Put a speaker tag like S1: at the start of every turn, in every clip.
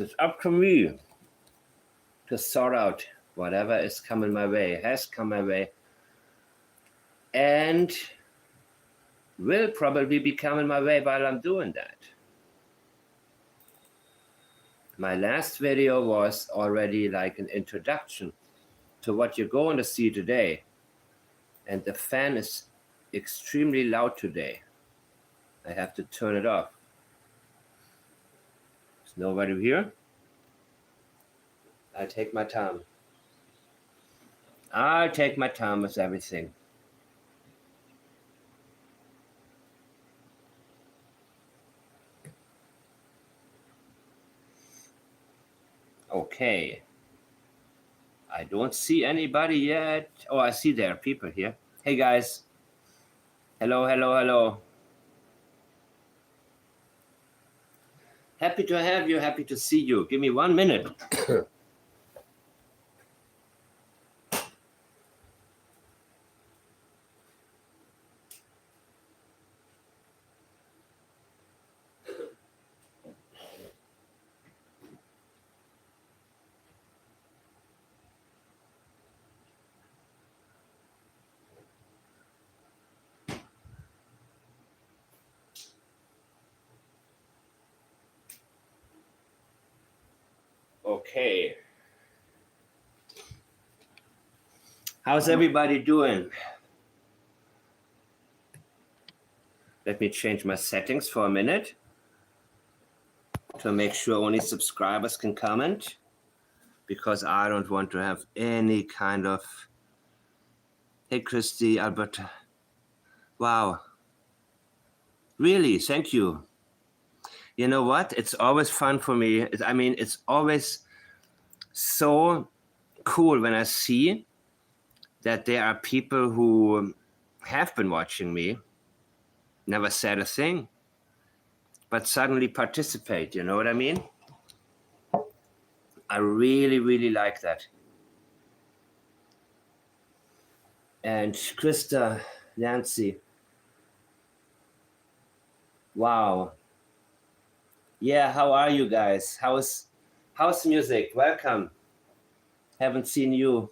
S1: It's up to me to sort out whatever is coming my way, has come my way, and will probably be coming my way while I'm doing that. My last video was already like an introduction to what you're going to see today. And the fan is extremely loud today. I have to turn it off. There's nobody here. I'll take my time. I'll take my time with everything. Okay. I don't see anybody yet. Oh, I see there are people here. Hey guys. Hello, hello, hello. Happy to have you, happy to see you. Give me 1 minute. Okay. How's everybody doing? Let me change my settings for a minute to make sure only subscribers can comment, because I don't want to have any kind of, hey Christy, Alberta. Wow. Really, thank you. You know what? It's always fun for me. I mean, it's always so cool when I see that there are people who have been watching me, never said a thing, but suddenly participate. You know what I mean? I really, really like that. And Krista, Nancy. Wow. Yeah, how are you guys? How's music? Welcome. Haven't seen you.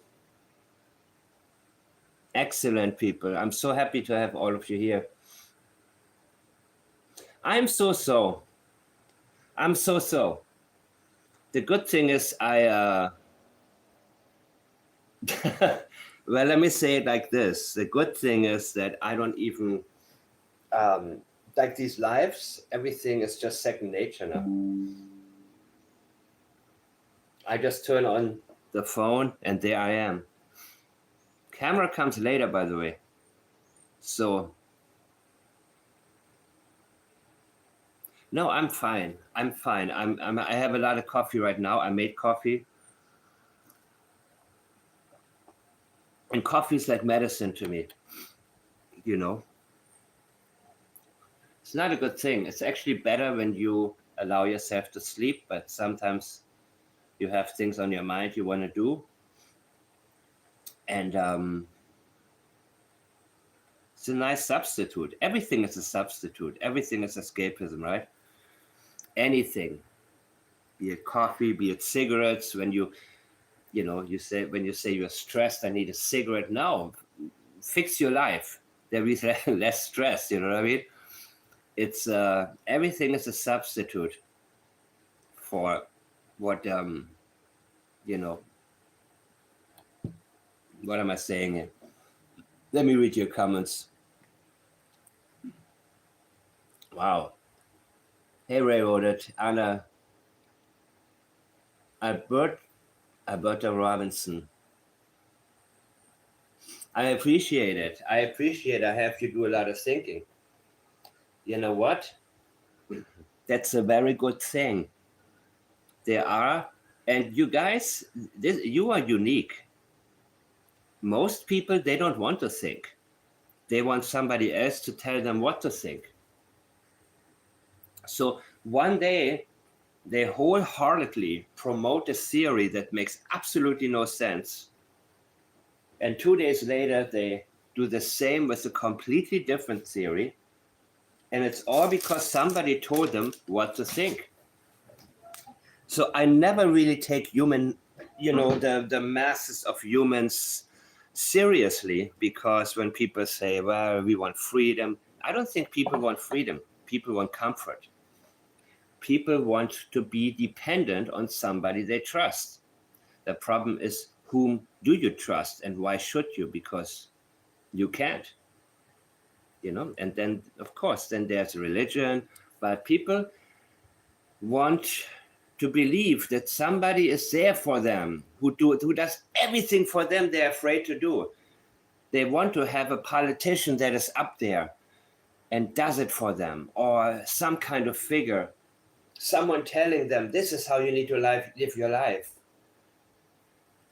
S1: Excellent people. I'm so happy to have all of you here. I'm so. The good thing is well, let me say it like this. The good thing is that I don't even like these lives. Everything is just second nature now. I just turn on the phone and there I am. Camera comes later, by the way. So, no, I'm fine. I have a lot of coffee right now. I made coffee. And coffee is like medicine to me, you know. It's not a good thing. It's actually better when you allow yourself to sleep, but sometimes you have things on your mind you want to do. And it's a nice substitute. Everything is a substitute. Everything is escapism, right? Anything, be it coffee, be it cigarettes. When you say you're stressed, I need a cigarette. No, fix your life. There is less stress. You know what I mean? It's everything is a substitute for what What am I saying here? Let me read your comments. Wow. Hey, Ray Odette, Anna, Alberta Robinson. I appreciate it. I have to do a lot of thinking. You know what? That's a very good thing. There are, and you guys, you are unique. Most people, they don't want to think. They want somebody else to tell them what to think. So one day, they wholeheartedly promote a theory that makes absolutely no sense. And 2 days later, they do the same with a completely different theory. And it's all because somebody told them what to think. So I never really take human, the masses of humans seriously, because when people say, well, we want freedom, I don't think people want freedom. People want comfort. People want to be dependent on somebody they trust. The problem is, whom do you trust and why should you? Because you can't, and then, of course, then there's religion, but people want to believe that somebody is there for them, who does everything for them they're afraid to do. They want to have a politician that is up there and does it for them, or some kind of figure, someone telling them this is how you need to live your life.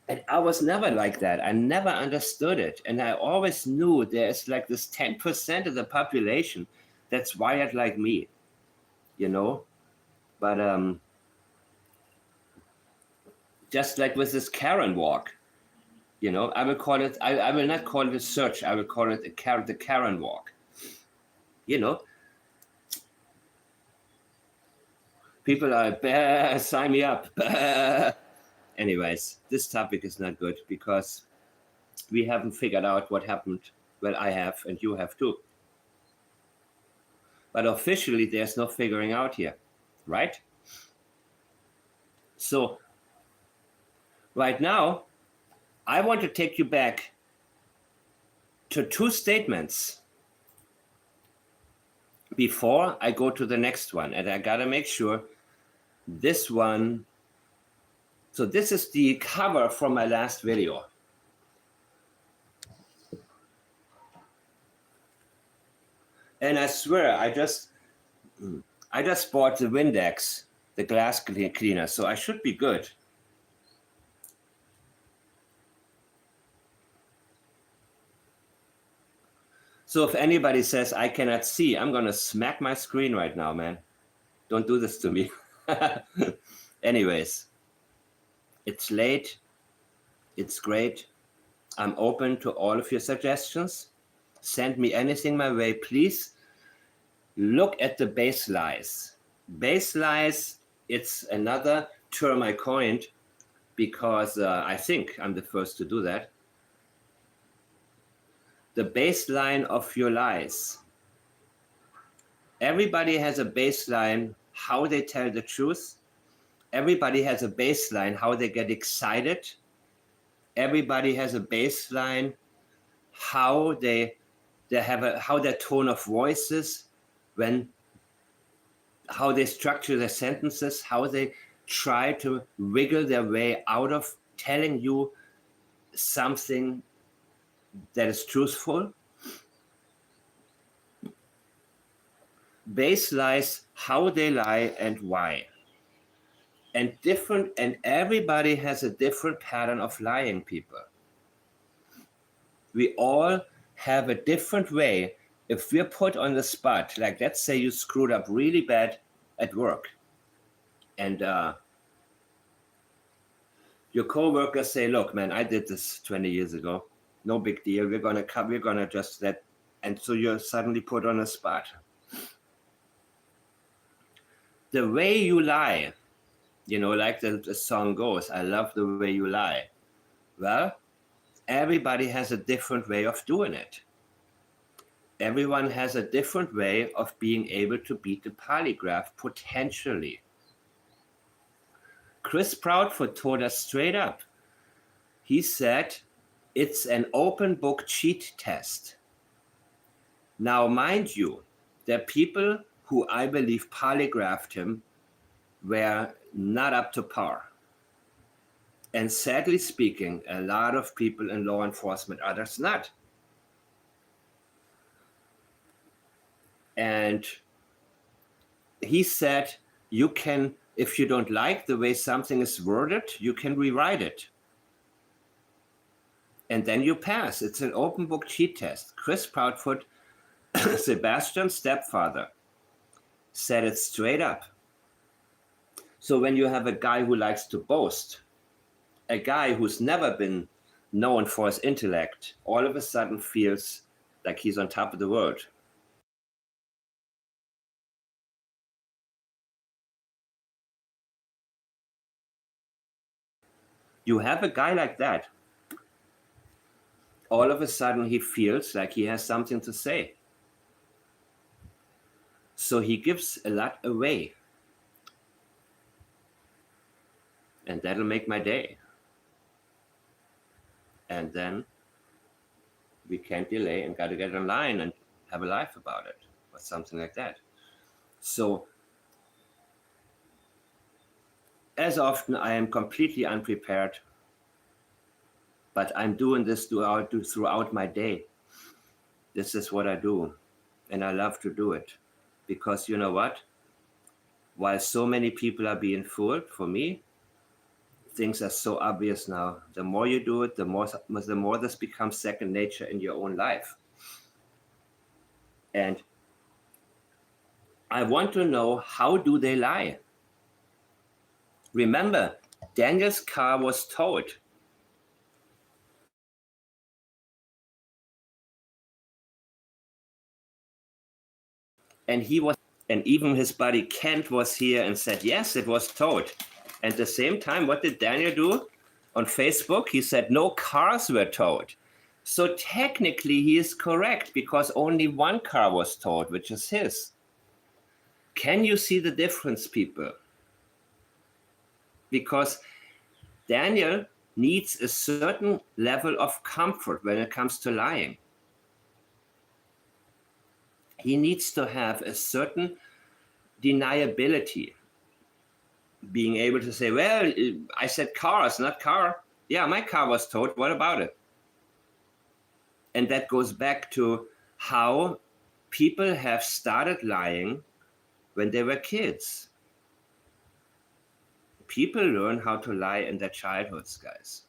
S1: And I was never like that. I never understood it. And I always knew there's like this 10% of the population that's wired like me, But just like with this Karen walk, I will call it, I will not call it a search. I will call it the Karen walk. People are, sign me up. Anyways, this topic is not good because we haven't figured out what happened. Well, I have, and you have too. But officially, there's no figuring out here, right? So right now, I want to take you back to two statements before I go to the next one. And I got to make sure this one. So this is the cover from my last video. And I swear, I just bought the Windex, the glass cleaner, so I should be good. So if anybody says I cannot see, I'm going to smack my screen right now, man. Don't do this to me. Anyways, it's late. It's great. I'm open to all of your suggestions. Send me anything my way, please. Look at the base lies. Base lies, it's another term I coined because I think I'm the first to do that. The baseline of your lies. Everybody has a baseline how they tell the truth. Everybody has a baseline how they get excited. Everybody has a baseline how how their tone of voice is, how they structure their sentences, how they try to wiggle their way out of telling you something that is truthful. Base lies, how they lie and why. And everybody has a different pattern of lying, people. We all have a different way. If we're put on the spot, like let's say you screwed up really bad at work, and your coworkers say, look, man, I did this 20 years ago. No big deal. We're gonna just let, and so you're suddenly put on a spot. The way you lie, like the song goes, I love the way you lie. Well, everybody has a different way of doing it. Everyone has a different way of being able to beat the polygraph, potentially. Chris Proudfoot told us straight up. He said, it's an open book cheat test. Now, mind you, there are people who I believe polygraphed him were not up to par. And sadly speaking, a lot of people in law enforcement, others not. And he said, you can, if you don't like the way something is worded, you can rewrite it. And then you pass. It's an open book cheat test. Chris Proudfoot, Sebastian's stepfather, said it straight up. So when you have a guy who likes to boast, a guy who's never been known for his intellect, all of a sudden feels like he's on top of the world. You have a guy like that. All of a sudden, he feels like he has something to say. So he gives a lot away. And that'll make my day. And then we can't delay and got to get online and have a life about it or something like that. So as often I am completely unprepared, but I'm doing this throughout my day. This is what I do. And I love to do it because you know what? While so many people are being fooled, for me, things are so obvious now. The more you do it, the more this becomes second nature in your own life. And I want to know, how do they lie? Remember, Daniel's car was towed. And even his buddy Kent was here and said, yes, it was towed. And at the same time, what did Daniel do? On Facebook, he said no cars were towed. So technically he is correct because only one car was towed, which is his. Can you see the difference, people? Because Daniel needs a certain level of comfort when it comes to lying. He needs to have a certain deniability, being able to say, well, I said cars, not car. Yeah, my car was towed. What about it? And that goes back to how people have started lying when they were kids. People learn how to lie in their childhoods, guys.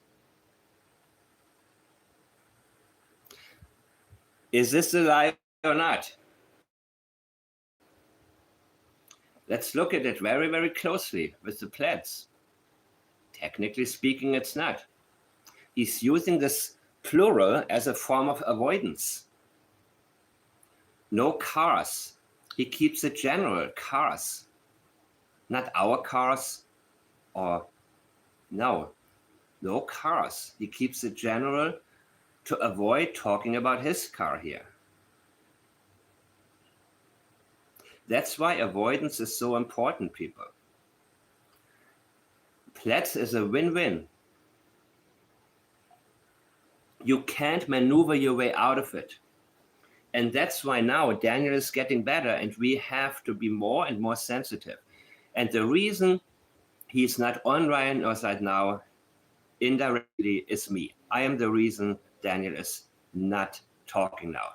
S1: Is this a lie or not? Let's look at it very, very closely with the plaids. Technically speaking, it's not. He's using this plural as a form of avoidance. No cars. He keeps it general, cars. Not our cars or no cars. He keeps it general to avoid talking about his car here. That's why avoidance is so important, people. Plaids is a win-win. You can't maneuver your way out of it. And that's why now Daniel is getting better and we have to be more and more sensitive. And the reason he's not on Ryan right now indirectly is me. I am the reason Daniel is not talking now.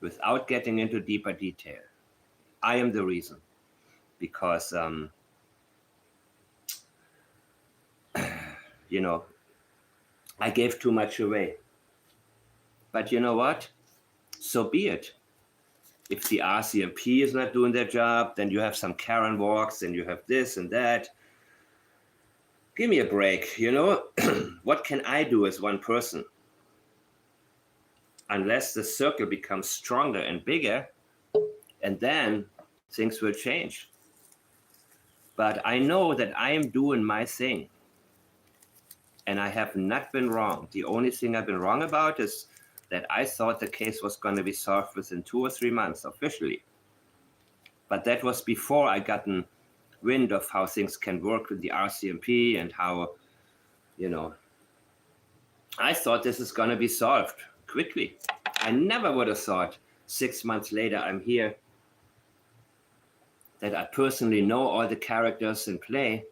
S1: Without getting into deeper detail, I am the reason. Because, you know, I gave too much away. But you know what? So be it. If the RCMP is not doing their job, then you have some Karen walks and you have this and that. Give me a break, you know? What can I do as one person? Unless the circle becomes stronger and bigger, and then things will change. But I know that I am doing my thing. And I have not been wrong. The only thing I've been wrong about is that I thought the case was going to be solved within 2 or 3 months officially. But that was before I gotten wind of how things can work with the RCMP and how, you know, I thought this is going to be solved quickly. I never would have thought 6 months later I'm here, that I personally know all the characters in play,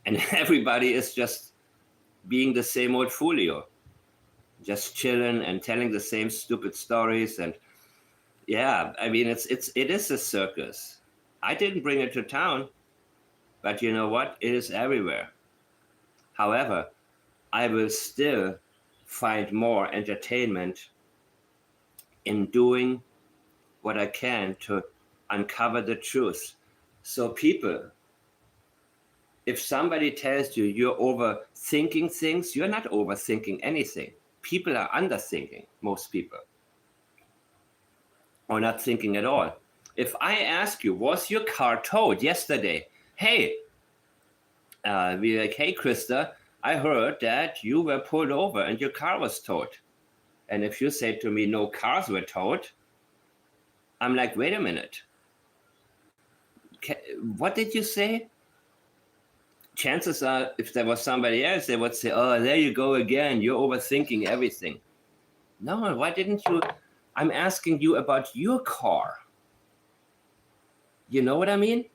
S1: and everybody is just being the same old Folio, just chilling and telling the same stupid stories. And yeah, I mean, it is a circus. I didn't bring it to town, but you know what? It is everywhere. However, I will still find more entertainment in doing what I can to uncover the truth. So people, if somebody tells you you're overthinking things, you're not overthinking anything. People are underthinking, most people, or not thinking at all. If I ask you, was your car towed yesterday? Hey, We're like, hey, Krista, I heard that you were pulled over and your car was towed. And if you say to me, no cars were towed, I'm like, wait a minute. What did you say? Chances are, if there was somebody else, they would say, oh, there you go again. You're overthinking everything. No, why didn't you? I'm asking you about your car. You know what I mean?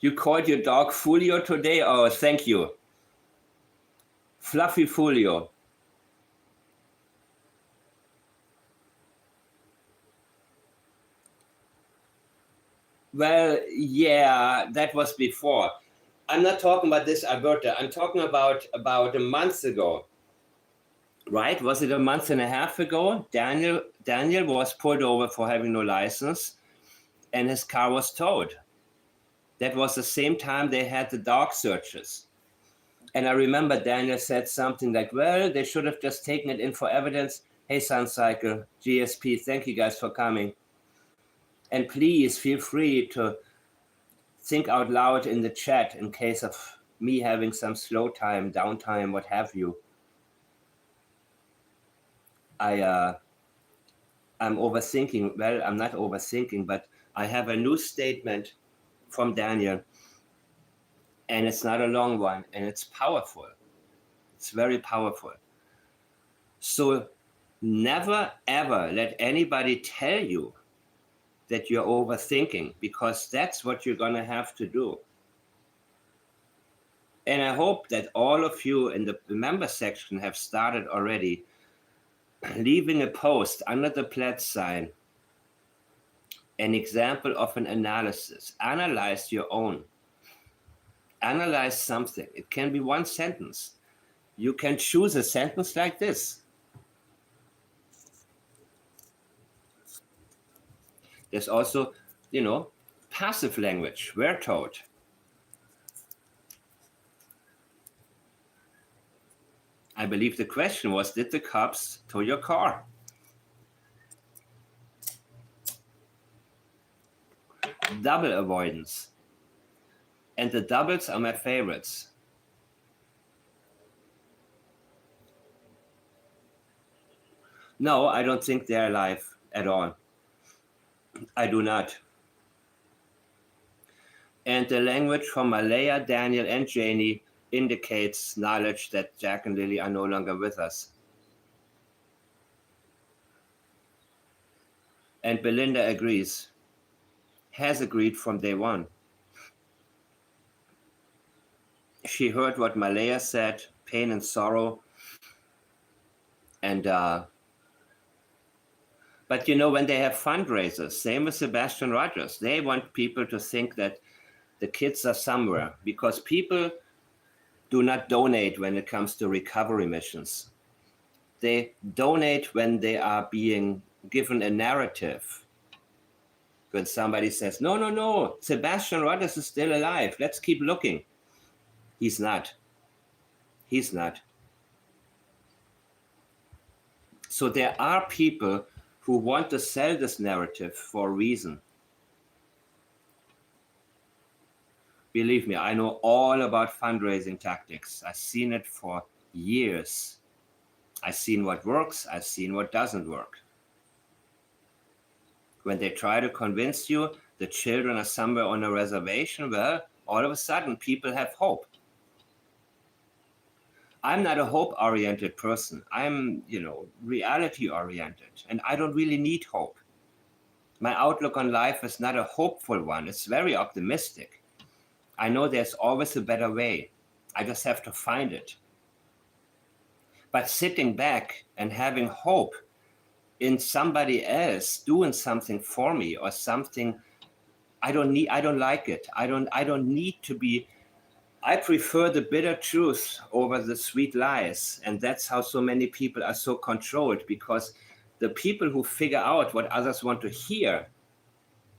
S1: You called your dog Fulio today? Oh, thank you. Fluffy Fulio. Well, yeah, that was before. I'm not talking about this, Alberta. I'm talking about a month ago. Right? Was it a month and a half ago? Daniel was pulled over for having no license and his car was towed. That was the same time they had the dog searches. And I remember Daniel said something like, well, they should have just taken it in for evidence. Hey, Suncycle, GSP, thank you guys for coming. And please feel free to think out loud in the chat in case of me having some slow time, downtime, what have you. I'm overthinking. Well, I'm not overthinking, but I have a new statement from Daniel, and it's not a long one, and it's powerful. It's very powerful. So never, ever let anybody tell you that you're overthinking, because that's what you're going to have to do. And I hope that all of you in the member section have started already leaving a post under the pledge sign, an example of an analysis. Analyze your own. Analyze something. It can be one sentence. You can choose a sentence like this. There's also, passive language. We're told. I believe the question was, did the cops tow your car? Double avoidance. And the doubles are my favorites. No, I don't think they're alive at all. I do not. And the language from Malaya, Daniel, and Janie indicates knowledge that Jack and Lily are no longer with us. And Belinda agrees, has agreed from day one. She heard what Malaya said, pain and sorrow. And, but when they have fundraisers, same with Sebastian Rogers, they want people to think that the kids are somewhere, because people do not donate when it comes to recovery missions. They donate when they are being given a narrative. When somebody says, no, Sebastian Rogers is still alive. Let's keep looking. He's not. He's not. So there are people who want to sell this narrative for a reason. Believe me, I know all about fundraising tactics. I've seen it for years. I've seen what works. I've seen what doesn't work. When they try to convince you the children are somewhere on a reservation, well, all of a sudden people have hope. I'm not a hope-oriented person. I'm, reality-oriented, and I don't really need hope. My outlook on life is not a hopeful one. It's very optimistic. I know there's always a better way. I just have to find it. But sitting back and having hope in somebody else doing something for me or something, I don't like it. I don't need to be. I prefer the bitter truth over the sweet lies. And that's how so many people are so controlled, because the people who figure out what others want to hear.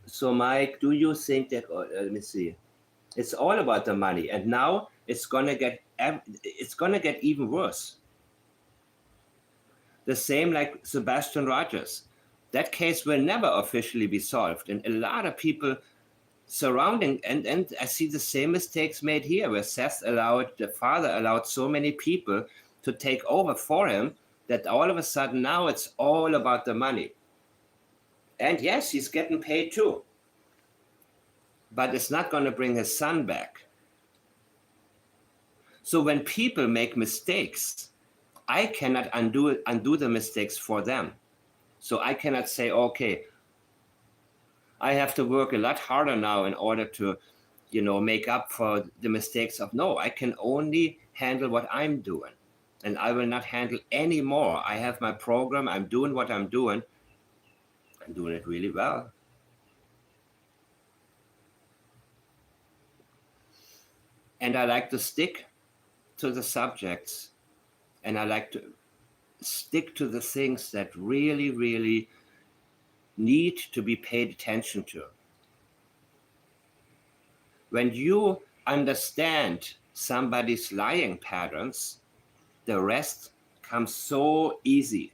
S1: So Mike, do you think that, let me see. It's all about the money. And now it's going to get even worse. The same like Sebastian Rogers. That case will never officially be solved. And a lot of people surrounding, and I see the same mistakes made here, where the father allowed so many people to take over for him that all of a sudden now it's all about the money. And yes, he's getting paid too, but it's not going to bring his son back. So when people make mistakes, I cannot undo the mistakes for them. So I cannot say, okay, I have to work a lot harder now in order to, make up for the mistakes of, no, I can only handle what I'm doing, and I will not handle any more. I have my program. I'm doing what I'm doing. I'm doing it really well. And I like to stick to the subjects, and I like to stick to the things that really, really need to be paid attention to. When you understand somebody's lying patterns, the rest comes so easy.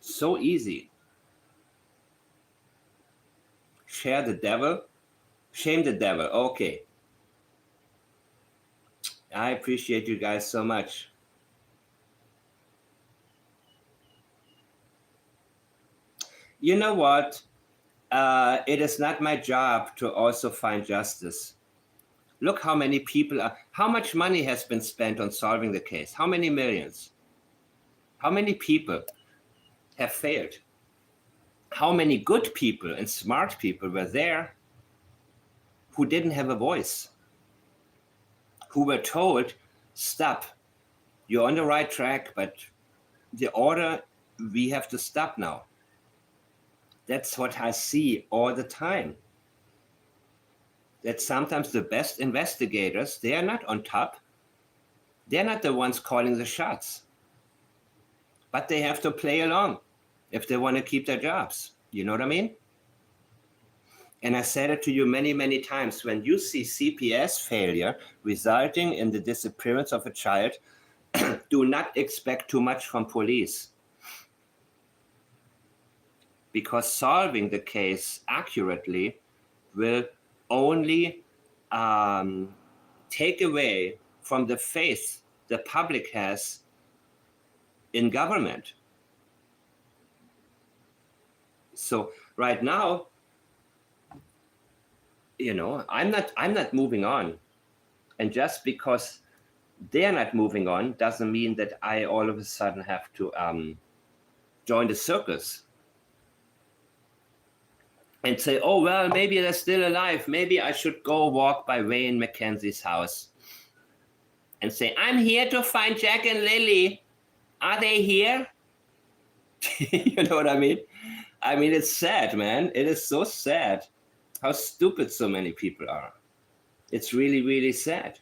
S1: So easy. Shame the devil. Okay. I appreciate you guys so much. You know what? It is not my job to also find justice. Look how many how much money has been spent on solving the case? How many millions? How many people have failed? How many good people and smart people were there who didn't have a voice? Who were told, stop, you're on the right track, but the order, we have to stop now. That's what I see all the time. That sometimes the best investigators, they are not on top. They're not the ones calling the shots. But they have to play along if they want to keep their jobs. You know what I mean? And I said it to you many, many times. When you see CPS failure resulting in the disappearance of a child, do not expect too much from police. Because solving the case accurately will only take away from the faith the public has in government. So right now, I'm not moving on. And just because they're not moving on doesn't mean that I all of a sudden have to join the circus and say, oh, well, maybe they're still alive. Maybe I should go walk by Wayne Mackenzie's house and say, I'm here to find Jack and Lilly. Are they here? You know what I mean? I mean, it's sad, man. It is so sad how stupid so many people are. It's really, really sad.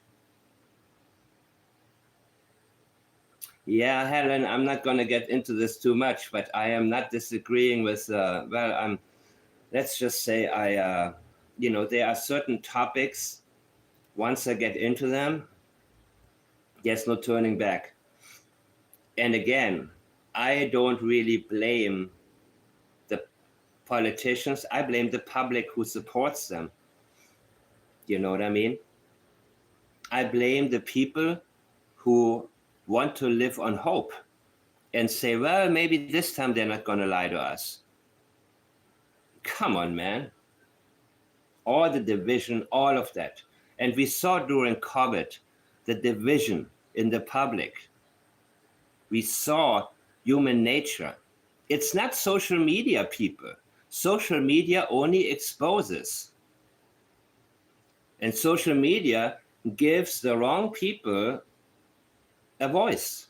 S1: Yeah, Helen, I'm not going to get into this too much, but I am not disagreeing with, let's just say there are certain topics, once I get into them, there's no turning back. And again, I don't really blame the politicians. I blame the public who supports them. You know what I mean? I blame the people who want to live on hope and say, well, maybe this time they're not going to lie to us. Come on, man. All the division, all of that. And we saw during COVID the division in the public. We saw human nature. It's not social media, people. Social media only exposes. And social media gives the wrong people a voice.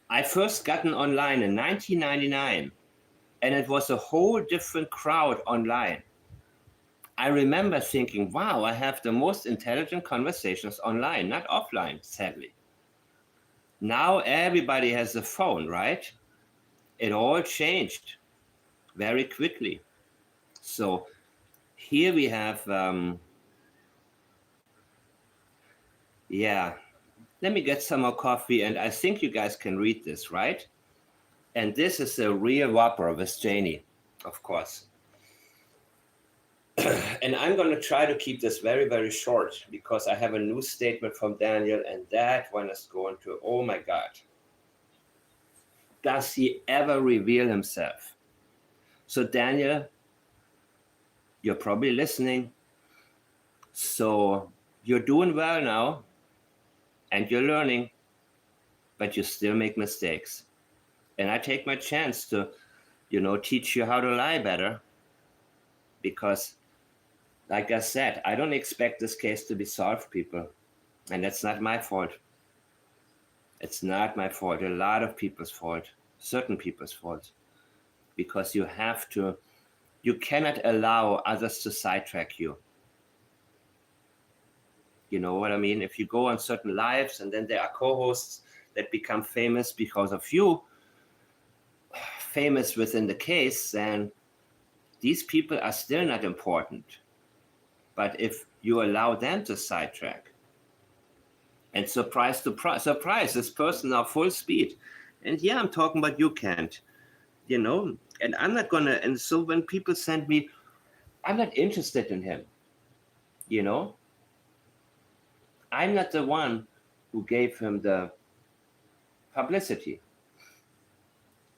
S1: I first gotten online in 1999, and it was a whole different crowd online. I remember thinking, wow, I have the most intelligent conversations online, not offline, sadly. Now everybody has a phone, right? It all changed very quickly. So here we have, let me get some more coffee, and I think you guys can read this, right? And this is a real whopper with Janie, of course. And I'm going to try to keep this very, very short because I have a new statement from Daniel, and that one is going to, oh my God. Does he ever reveal himself? So Daniel, you're probably listening. So you're doing well now and you're learning, but you still make mistakes. And I take my chance to, teach you how to lie better because, like I said, I don't expect this case to be solved, people. And that's not my fault. It's not my fault. A lot of people's fault, certain people's fault, because you cannot allow others to sidetrack you. You know what I mean? If you go on certain lives and then there are co-hosts that become famous because of you, famous within the case, then these people are still not important. But if you allow them to sidetrack, and surprise, this person now full speed. And yeah, I'm talking about you, Kent. And I'm not gonna, and so when people send me, I'm not interested in him. I'm not the one who gave him the publicity.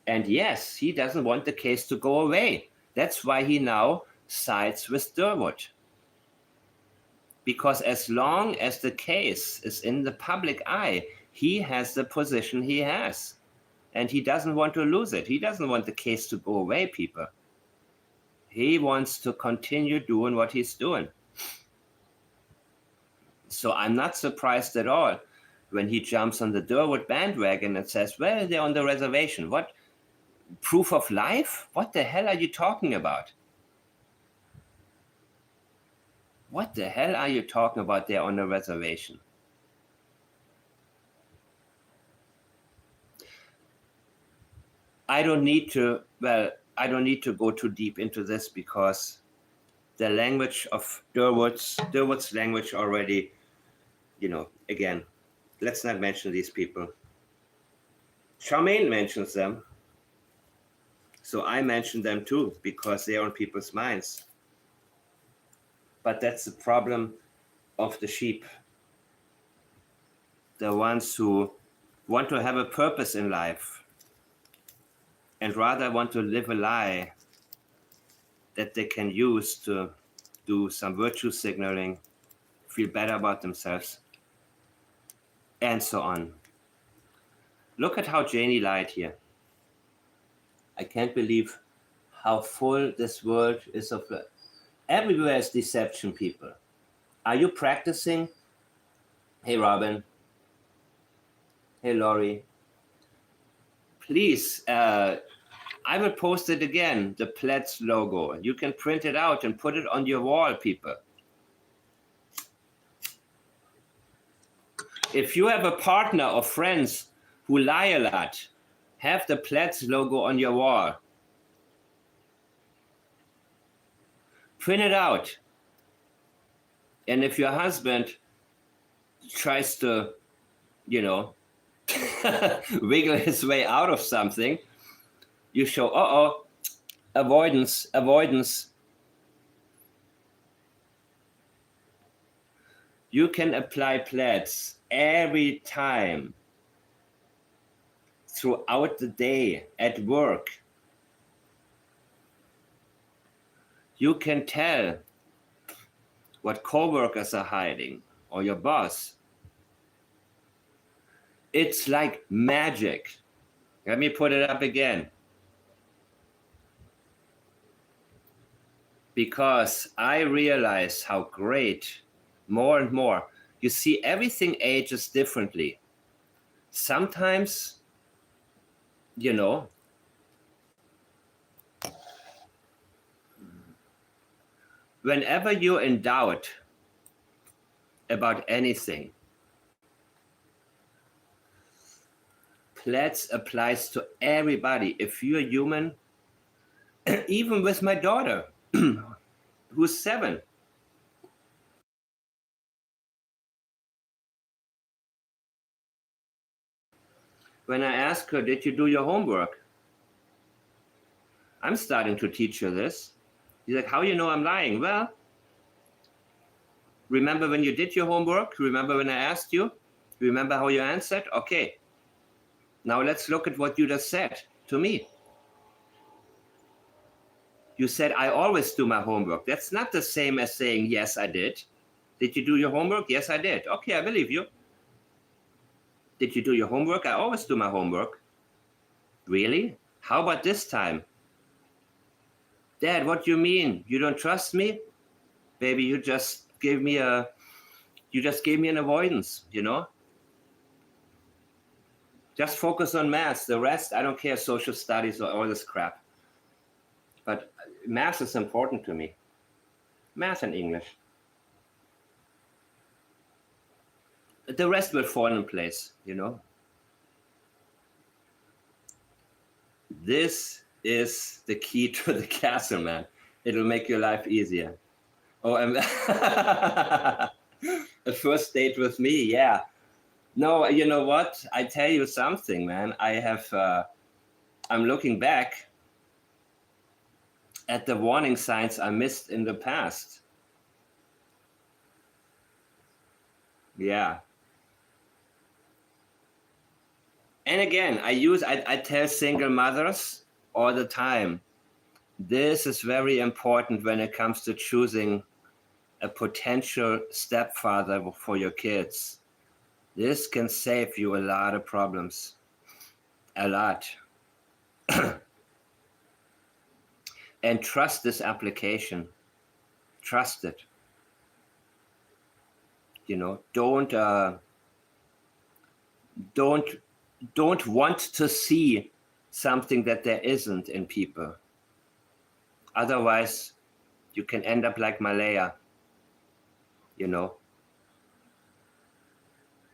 S1: And yes, he doesn't want the case to go away. That's why he now sides with Durwood. Because as long as the case is in the public eye, he has the position he has. And he doesn't want to lose it. He doesn't want the case to go away, people. He wants to continue doing what he's doing. So I'm not surprised at all when he jumps on the Durwood bandwagon and says, well, they're on the reservation. What? Proof of life? What the hell are you talking about? What the hell are you talking about there on the reservation? I don't need to go too deep into this because the language of Durwood's language already, again, let's not mention these people. Charmaine mentions them. So I mention them too because they're on people's minds. But that's the problem of the sheep. The ones who want to have a purpose in life and rather want to live a lie that they can use to do some virtue signaling, feel better about themselves, and so on. Look at how Janie lied here. I can't believe how full this world is of everywhere is deception, people. Are you practicing? Hey, Robin. Hey, Laurie. Please, I will post it again, the Pledge logo. You can print it out and put it on your wall, people. If you have a partner or friends who lie a lot, have the Pledge logo on your wall. Print it out. And if your husband tries to, wiggle his way out of something, you show, avoidance. You can apply Pledge every time throughout the day at work. You can tell what coworkers are hiding or your boss. It's like magic. Let me put it up again. Because I realize how great, more and more, you see everything ages differently. Sometimes, whenever you're in doubt about anything, Pledge applies to everybody. If you're human, even with my daughter, who's 7. When I ask her, did you do your homework? I'm starting to teach her this. He's like, how you know I'm lying? Well, remember when you did your homework? Remember when I asked you? Remember how you answered? Okay. Now let's look at what you just said to me. You said, I always do my homework. That's not the same as saying, yes, I did. Did you do your homework? Yes, I did. Okay, I believe you. Did you do your homework? I always do my homework. Really? How about this time? Dad, what do you mean? You don't trust me? Baby, you just gave me an avoidance, you know? Just focus on math. The rest, I don't care, social studies or all this crap. But math is important to me. Math and English. The rest will fall in place, you know? This is the key to the castle, man. It'll make your life easier. Oh, a first date with me, yeah. No, you know what? I tell you something, man. I'm looking back at the warning signs I missed in the past. Yeah. And again, I tell single mothers all the time, this is very important when it comes to choosing a potential stepfather for your kids. This can save you a lot of problems. A lot. And trust this application. Trust it. You know, don't want to see something that there isn't in people. Otherwise, you can end up like Malaya, you know.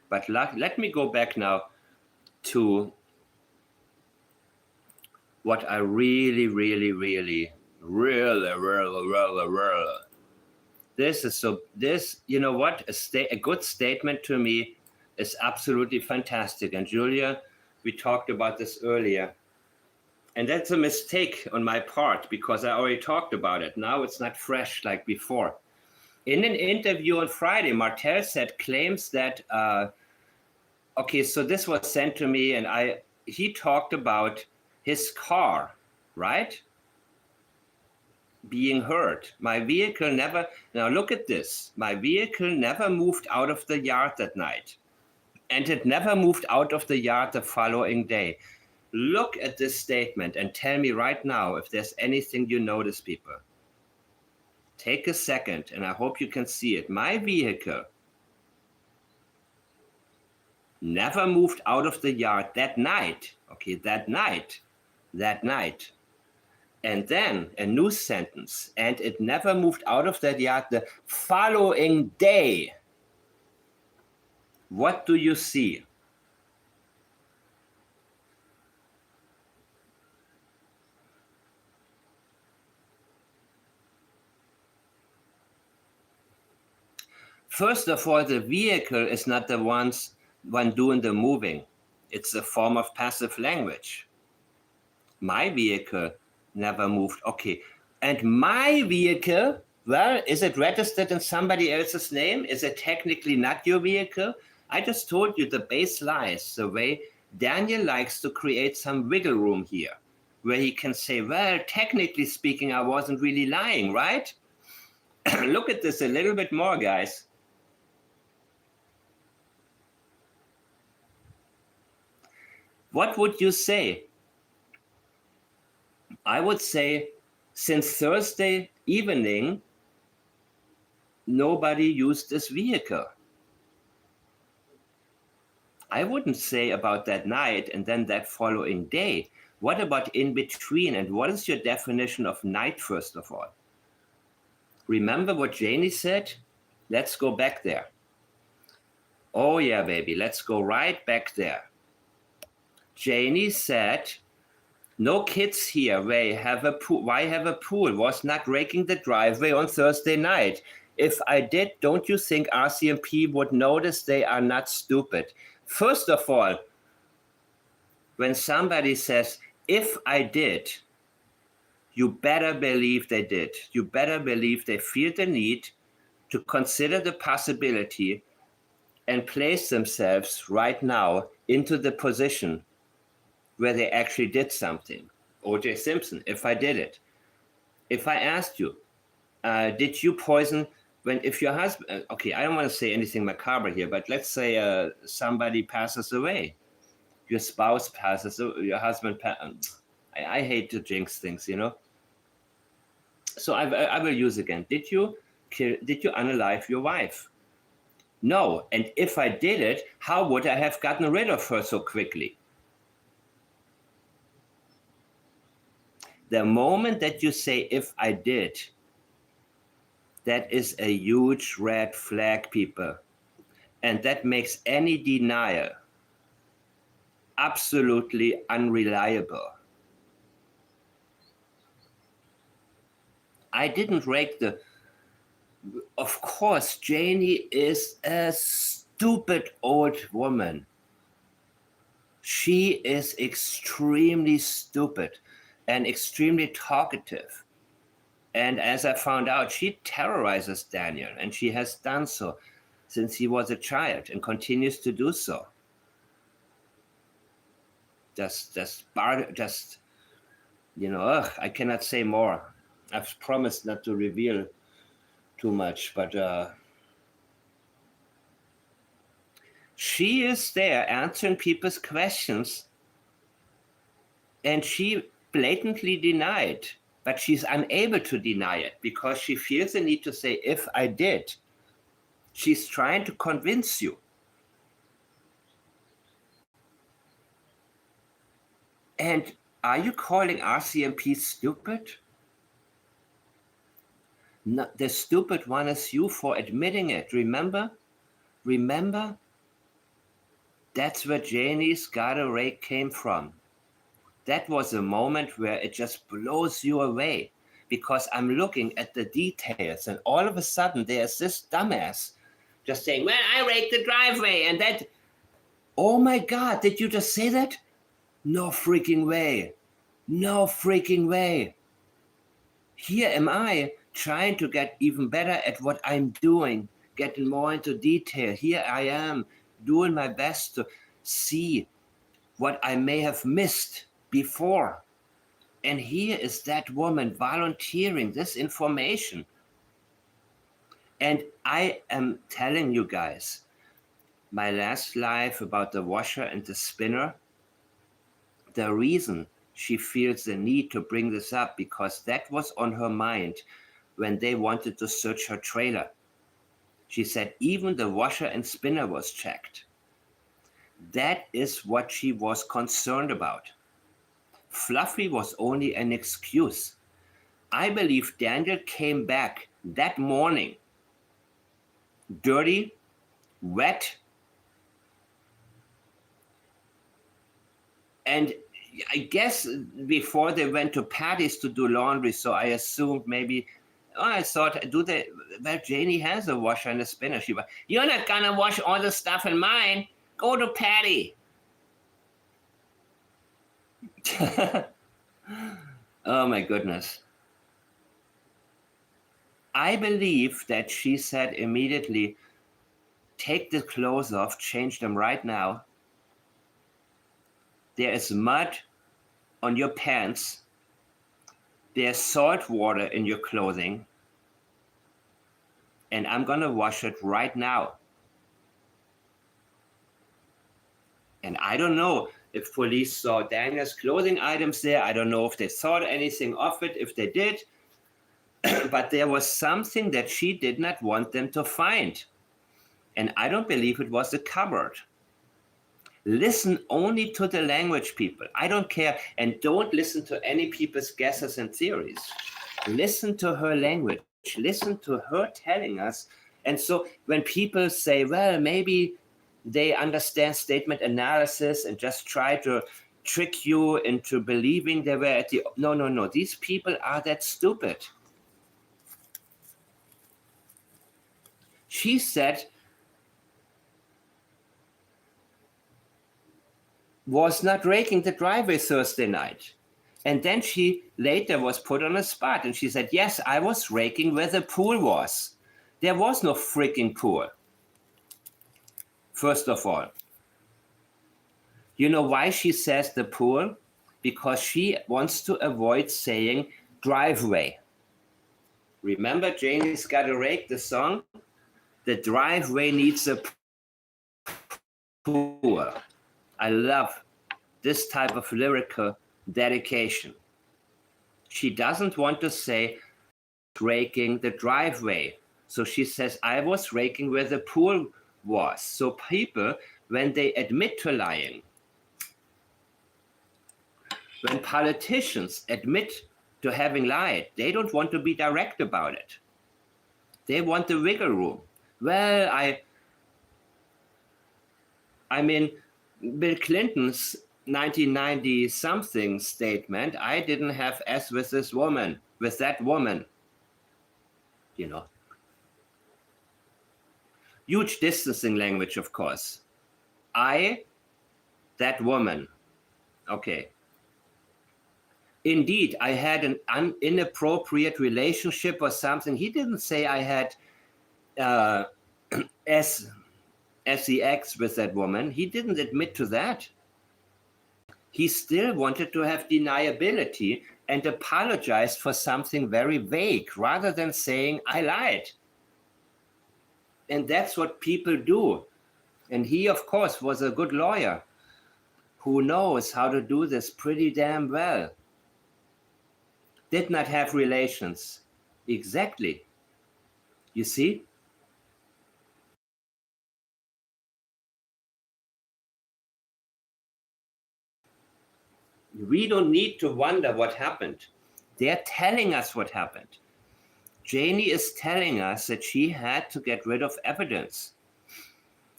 S1: But let me go back now to what I really, you know what, a good statement to me is absolutely fantastic. And Julia, we talked about this earlier. And that's a mistake on my part because I already talked about it. Now it's not fresh like before. In an interview on Friday, Martel said claims that, okay, so this was sent to me and he talked about his car, right? Being hurt. My vehicle now look at this. My vehicle never moved out of the yard that night. And it never moved out of the yard the following day. Look at this statement and tell me right now if there's anything you notice, people. Take a second, and I hope you can see it. My vehicle never moved out of the yard that night. Okay, that night. And then a new sentence, and it never moved out of that yard the following day. What do you see? First of all, the vehicle is not the one doing the moving. It's a form of passive language. My vehicle never moved. Okay. And my vehicle, well, is it registered in somebody else's name? Is it technically not your vehicle? I just told you the base lies the way Daniel likes to create some wiggle room here, where he can say, well, technically speaking, I wasn't really lying, right? Look at this a little bit more, guys. What would you say? I would say since Thursday evening, nobody used this vehicle. I wouldn't say about that night and then that following day. What about in between? And what is your definition of night, first of all? Remember what Janie said? Let's go back there. Oh yeah, baby, let's go right back there. Janie said, no kids here. Why have a pool? Was not raking the driveway on Thursday night. If I did, don't you think RCMP would notice? They are not stupid. First of all, when somebody says, if I did, You better believe they did. You better believe they feel the need to consider the possibility and place themselves right now into the position where they actually did something. O.J. Simpson, if I did it. If I asked you, did you poison if your husband, okay, I don't want to say anything macabre here, but let's say somebody passes away. Your spouse passes, your husband, I hate to jinx things, So I will use again. Did you unalive your wife? No. And if I did it, how would I have gotten rid of her so quickly? The moment that you say, if I did, that is a huge red flag, people. And that makes any denial absolutely unreliable. I didn't rake of course, Janie is a stupid old woman. She is extremely stupid and extremely talkative. And as I found out, she terrorizes Daniel, and she has done so since he was a child and continues to do so. I cannot say more. I've promised not to reveal too much, but she is there answering people's questions, and she blatantly denied, but she's unable to deny it because she feels the need to say, if I did. She's trying to convince you. And are you calling RCMP stupid? No, the stupid one is you for admitting it. Remember? That's where Janie's gotta rake came from. That was a moment where it just blows you away because I'm looking at the details, and all of a sudden there's this dumbass just saying, well, I raked the driveway, and that, oh my God, did you just say that? No freaking way. No freaking way. Here am I trying to get even better at what I'm doing, getting more into detail. Here I am doing my best to see what I may have missed before. And here is that woman volunteering this information. And I am telling you guys, my last live about the washer and the spinner, the reason she feels the need to bring this up because that was on her mind when they wanted to search her trailer. She said even the washer and spinner was checked. That is what she was concerned about. Fluffy was only an excuse. I believe Daniel came back that morning, dirty, wet, and I guess before they went to Patty's to do laundry, so I assumed maybe, I thought, well, Janie has a washer and a spinner. She went, you're not gonna wash all the stuff in mine. Go to Patty. Oh my goodness. I believe that she said immediately, take the clothes off, change them right now. There is mud on your pants. There's salt water in your clothing. And I'm gonna wash it right now. And I don't know if police saw Daniel's clothing items there. I don't know if they saw anything of it, if they did. But there was something that she did not want them to find. And I don't believe it was the cupboard. Listen only to the language, people. I don't care. And don't listen to any people's guesses and theories. Listen to her language. Listen to her telling us. And so when people say, well, maybe they understand statement analysis and just try to trick you into believing they were at the... No. These people are that stupid. She said, was not raking the driveway Thursday night. And then she later was put on a spot and she said, yes, I was raking where the pool was. There was no freaking pool. First of all, you know why she says the pool? Because she wants to avoid saying driveway. Remember Janie's Gotta Rake, the song? The driveway needs a pool. I love this type of lyrical dedication. She doesn't want to say raking the driveway. So she says, I was raking where the pool was. So people, when they admit to lying, when politicians admit to having lied, they don't want to be direct about it. They want the wiggle room. Well, I mean, Bill Clinton's 1990 something statement, I didn't have sex with this woman, with that woman. You know. Huge distancing language, of course. That woman. Okay. Indeed, I had an inappropriate relationship or something. He didn't say I had sex with that woman. He didn't admit to that. He still wanted to have deniability and apologized for something very vague rather than saying, I lied. And that's what people do. And he, of course, was a good lawyer who knows how to do this pretty damn well. Did not have relations. Exactly. You see? We don't need to wonder what happened. They're telling us what happened. Janie is telling us that she had to get rid of evidence.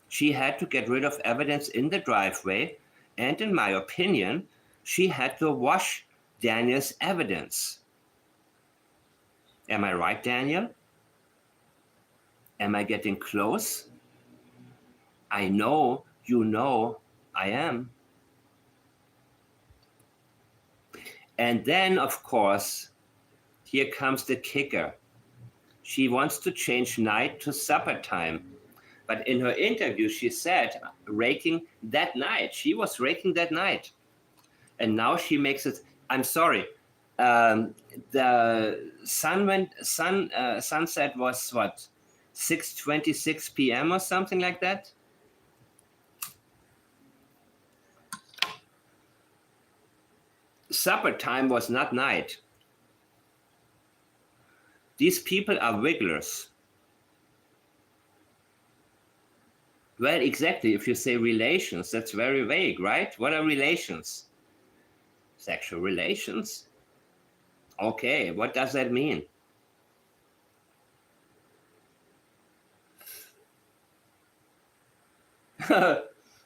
S1: She had to get rid of evidence in the driveway, and in my opinion, she had to wash Daniel's evidence. Am I right, Daniel? Am I getting close? I know you know I am. And then, of course, here comes the kicker. She wants to change night to supper time. But in her interview, she said raking that night. She was raking that night. And now she makes it, I'm sorry, the sunset was what, 6:26 p.m. or something like that? Supper time was not night. These people are wigglers. Well, exactly. If you say relations, that's very vague, right? What are relations? Sexual relations? Okay, what does that mean?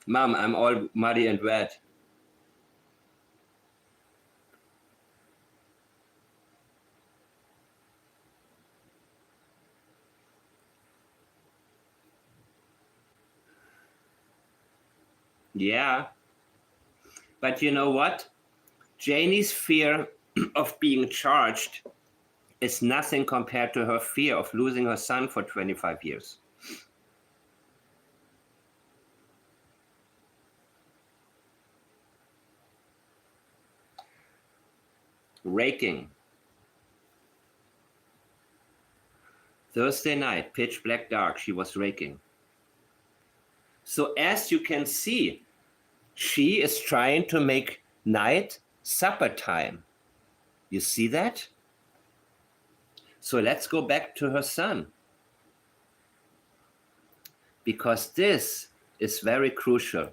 S1: Mom, I'm all muddy and wet. Yeah. But you know what? Janie's fear of being charged is nothing compared to her fear of losing her son for 25 years. Raking. Thursday night, pitch black dark, she was raking. So as you can see, she is trying to make night supper time. You see that? So let's go back to her son. Because this is very crucial.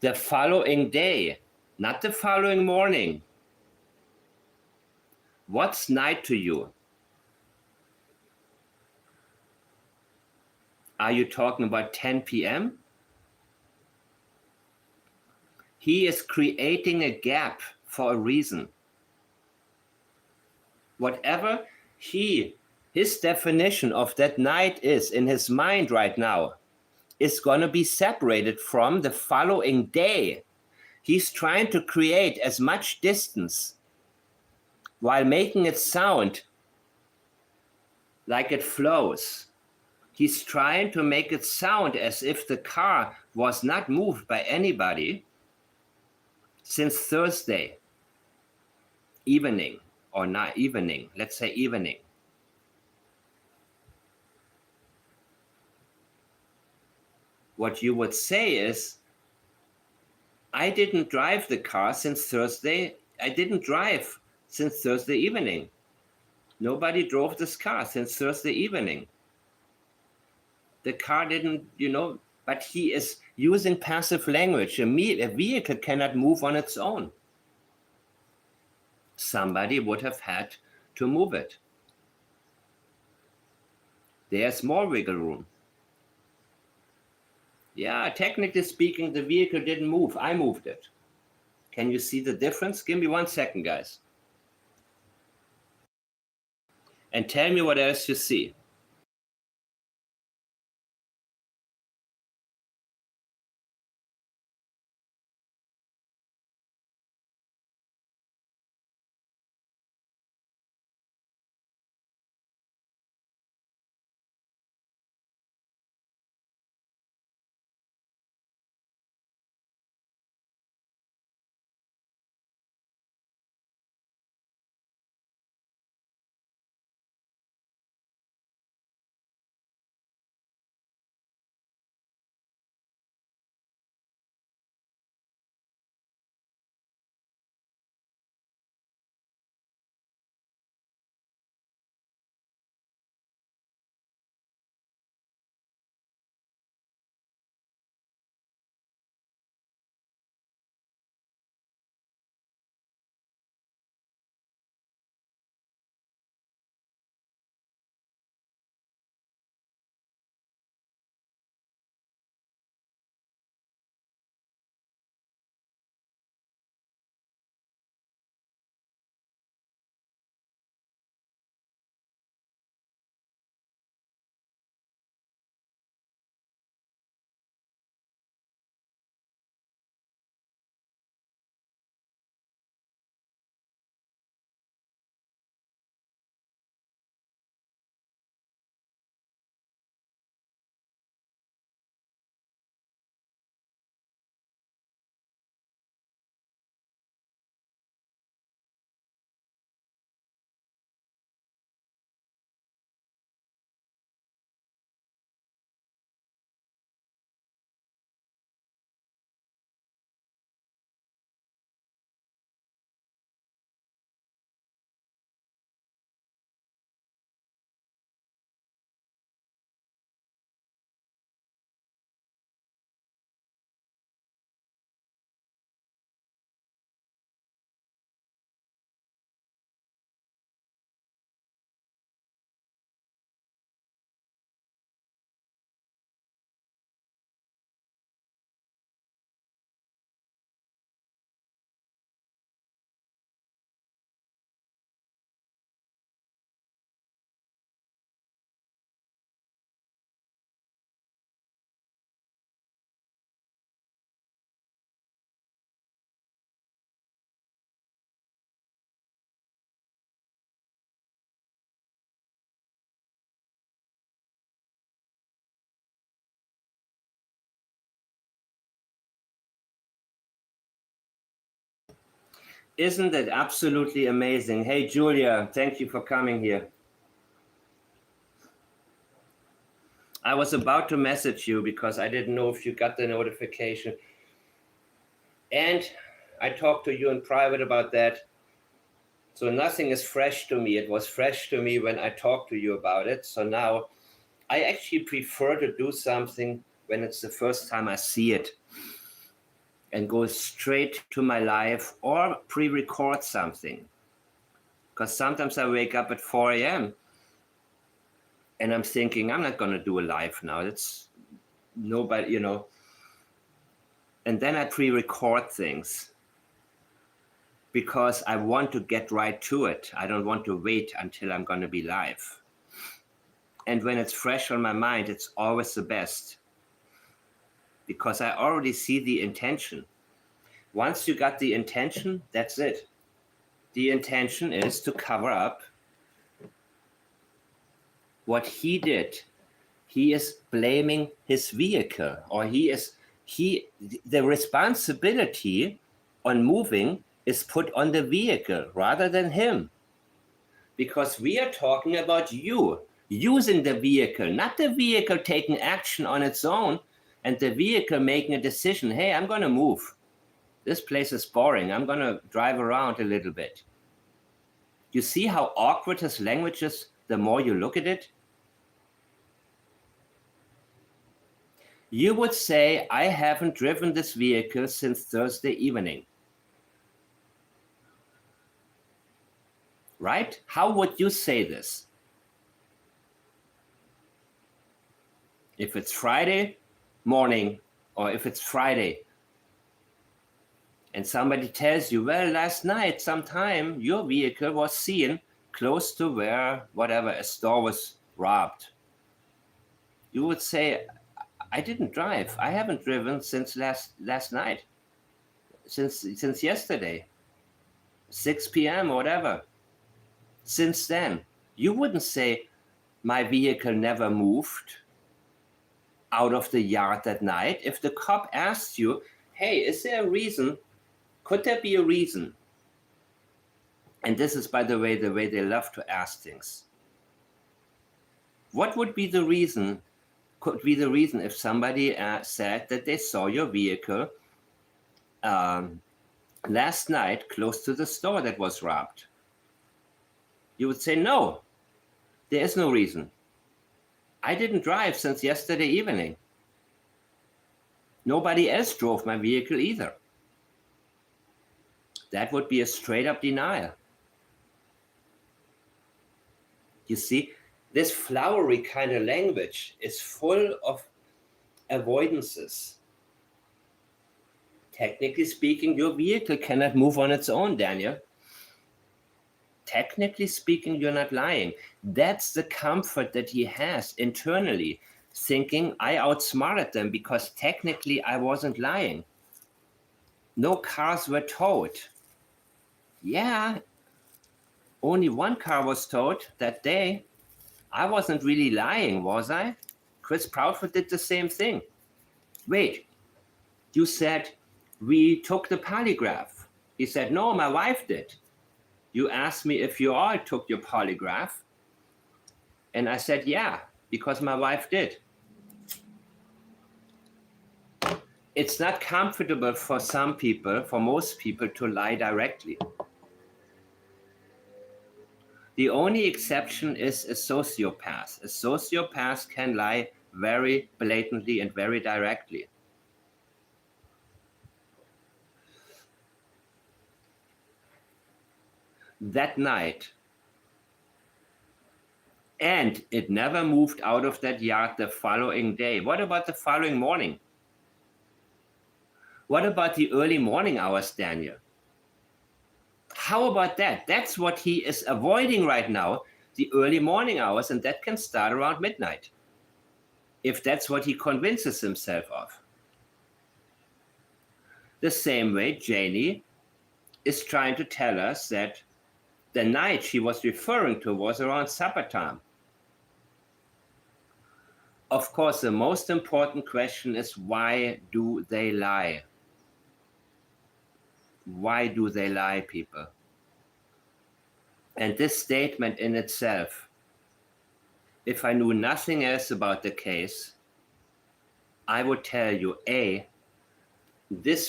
S1: The following day, not the following morning. What's night to you? Are you talking about 10 p.m.? He is creating a gap for a reason. Whatever his definition of that night is in his mind right now, is going to be separated from the following day. He's trying to create as much distance while making it sound like it flows. He's trying to make it sound as if the car was not moved by anybody since Thursday evening or not evening, let's say evening. What you would say is, I didn't drive the car since Thursday. I didn't drive since Thursday evening. Nobody drove this car since Thursday evening. The car didn't, but he is using passive language. A vehicle cannot move on its own. Somebody would have had to move it. There's more wiggle room. Yeah, technically speaking, the vehicle didn't move. I moved it. Can you see the difference? Give me 1 second, guys. And tell me what else you see. Isn't it absolutely amazing? Hey, Julia, thank you for coming here. I was about to message you because I didn't know if you got the notification. And I talked to you in private about that. So nothing is fresh to me. It was fresh to me when I talked to you about it. So now I actually prefer to do something when it's the first time I see it and go straight to my live or pre-record something. Because sometimes I wake up at 4 a.m. and I'm thinking, I'm not going to do a live now. It's nobody, And then I pre-record things because I want to get right to it. I don't want to wait until I'm going to be live. And when it's fresh on my mind, it's always the best. because I already see the intention. Once you got the intention, that's it. The intention is to cover up what he did. He is blaming his vehicle, or the responsibility on moving is put on the vehicle rather than him. Because we are talking about you using the vehicle, not the vehicle taking action on its own and the vehicle making a decision. Hey, I'm going to move. This place is boring. I'm going to drive around a little bit. You see how awkward his language is the more you look at it? You would say, I haven't driven this vehicle since Thursday evening. Right? How would you say this? If it's Friday morning, or if it's Friday, and somebody tells you, well, last night sometime your vehicle was seen close to where, whatever, a store was robbed. You would say, I didn't drive. I haven't driven since last night, since yesterday, 6 p.m. or whatever. Since then, you wouldn't say, my vehicle never moved out of the yard that night. If the cop asked you, hey, is there a reason? Could there be a reason? And this is, by the way they love to ask things. What would be the reason? Could be the reason if somebody said that they saw your vehicle last night close to the store that was robbed. You would say, no, there is no reason. I didn't drive since yesterday evening. Nobody else drove my vehicle either. That would be a straight up denial. You see, this flowery kind of language is full of avoidances. Technically speaking, your vehicle cannot move on its own, Daniel. Technically speaking, you're not lying. That's the comfort that he has internally, thinking I outsmarted them because technically I wasn't lying. No cars were towed. Yeah, only one car was towed that day. I wasn't really lying, was I? Chris Proudfoot did the same thing. Wait, you said we took the polygraph. He said, no, my wife did. You asked me if you all took your polygraph. And I said, yeah, because my wife did. It's not comfortable for some people, for most people, to lie directly. The only exception is a sociopath. A sociopath can lie very blatantly and very directly. That night, and it never moved out of that yard the following day. What about the following morning? What about the early morning hours, Daniel? How about that? That's what he is avoiding right now, the early morning hours, and that can start around midnight, if that's what he convinces himself of. The same way Janie is trying to tell us that the night she was referring to was around supper time. Of course, the most important question is, why do they lie? Why do they lie, people? And this statement in itself, if I knew nothing else about the case, I would tell you, A,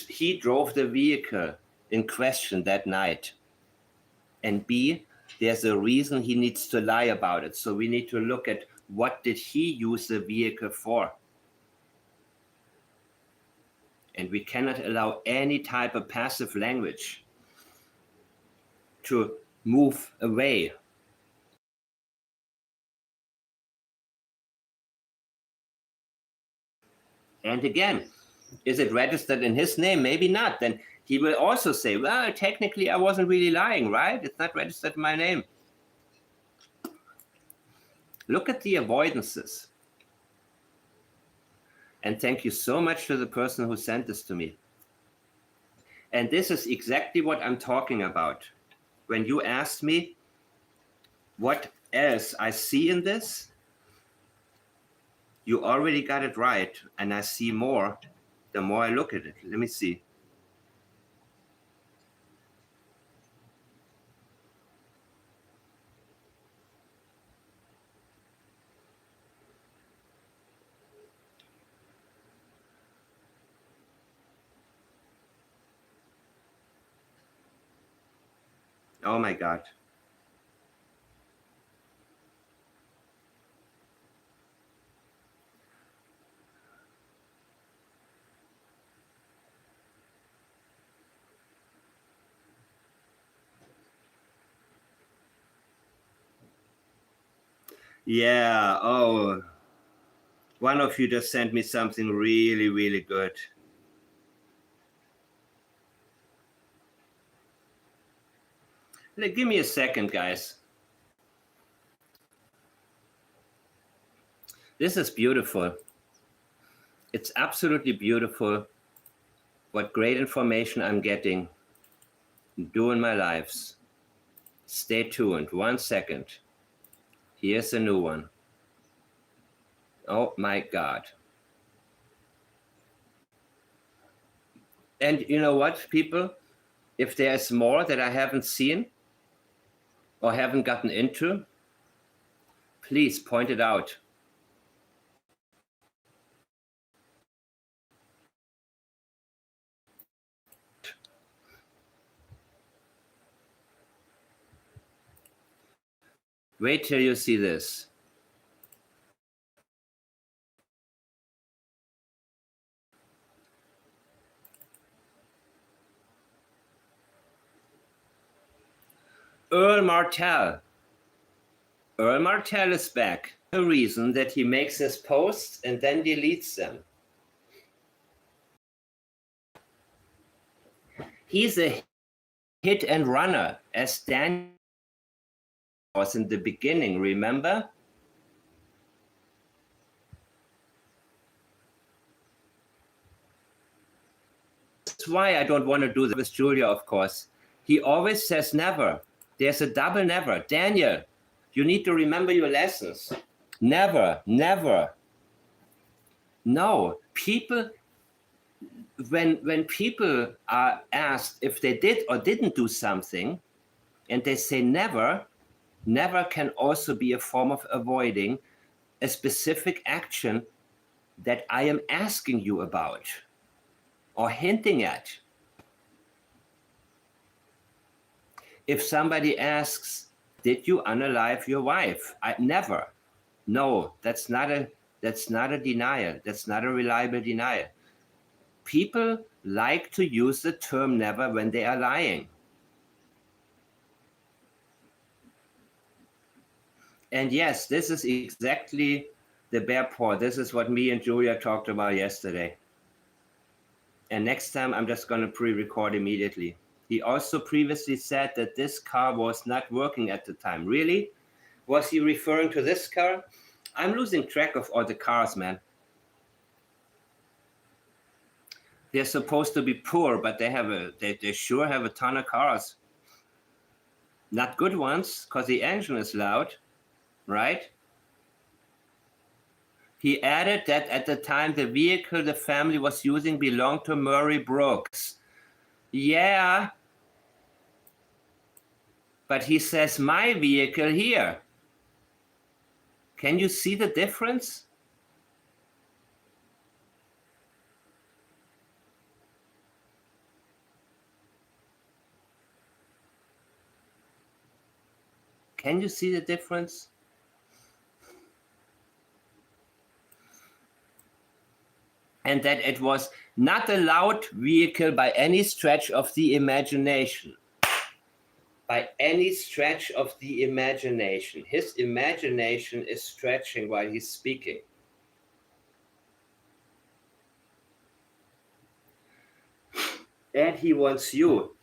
S1: he drove the vehicle in question that night. And B, there's a reason he needs to lie about it. So we need to look at, what did he use the vehicle for? And we cannot allow any type of passive language to move away. And again, is it registered in his name? Maybe not. Then he will also say, well, technically I wasn't really lying, right? It's not registered in my name. Look at the avoidances. And thank you so much to the person who sent this to me. And this is exactly what I'm talking about. When you asked me what else I see in this, you already got it right. And I see more the more I look at it. Let me see. Oh my God. Yeah. Oh, one of you just sent me something really, really good. Give me a second, guys. This is beautiful. It's absolutely beautiful what great information I'm getting doing my lives. Stay tuned. 1 second. Here's a new one. Oh my God. And you know what, people? If there's more that I haven't seen or haven't gotten into, please point it out. Wait till you see this. Earl Martell. Earl Martell is back. The reason that he makes his posts and then deletes them. He's a hit and runner, as Dan was in the beginning, remember? That's why I don't want to do this with Julia, of course. He always says never. There's a double never. Daniel, you need to remember your lessons. Never, never. No, people, when people are asked if they did or didn't do something, and they say never, never can also be a form of avoiding a specific action that I am asking you about or hinting at. If somebody asks, did you unalive your wife? Never. No, that's not a denial. That's not a reliable denial. People like to use the term never when they are lying. And yes, this is exactly the bear paw. This is what me and Julia talked about yesterday. And next time I'm just going to pre-record immediately. He also previously said that this car was not working at the time. Really? Was he referring to this car? I'm losing track of all the cars, man. They're supposed to be poor, but they sure have a ton of cars. Not good ones, because the engine is loud, right? He added that at the time the vehicle the family was using belonged to Murray Brooks. Yeah, but he says my vehicle here. Can you see the difference? Can you see the difference? And that it was not a loud vehicle by any stretch of the imagination. By any stretch of the imagination. His imagination is stretching while he's speaking. And he wants you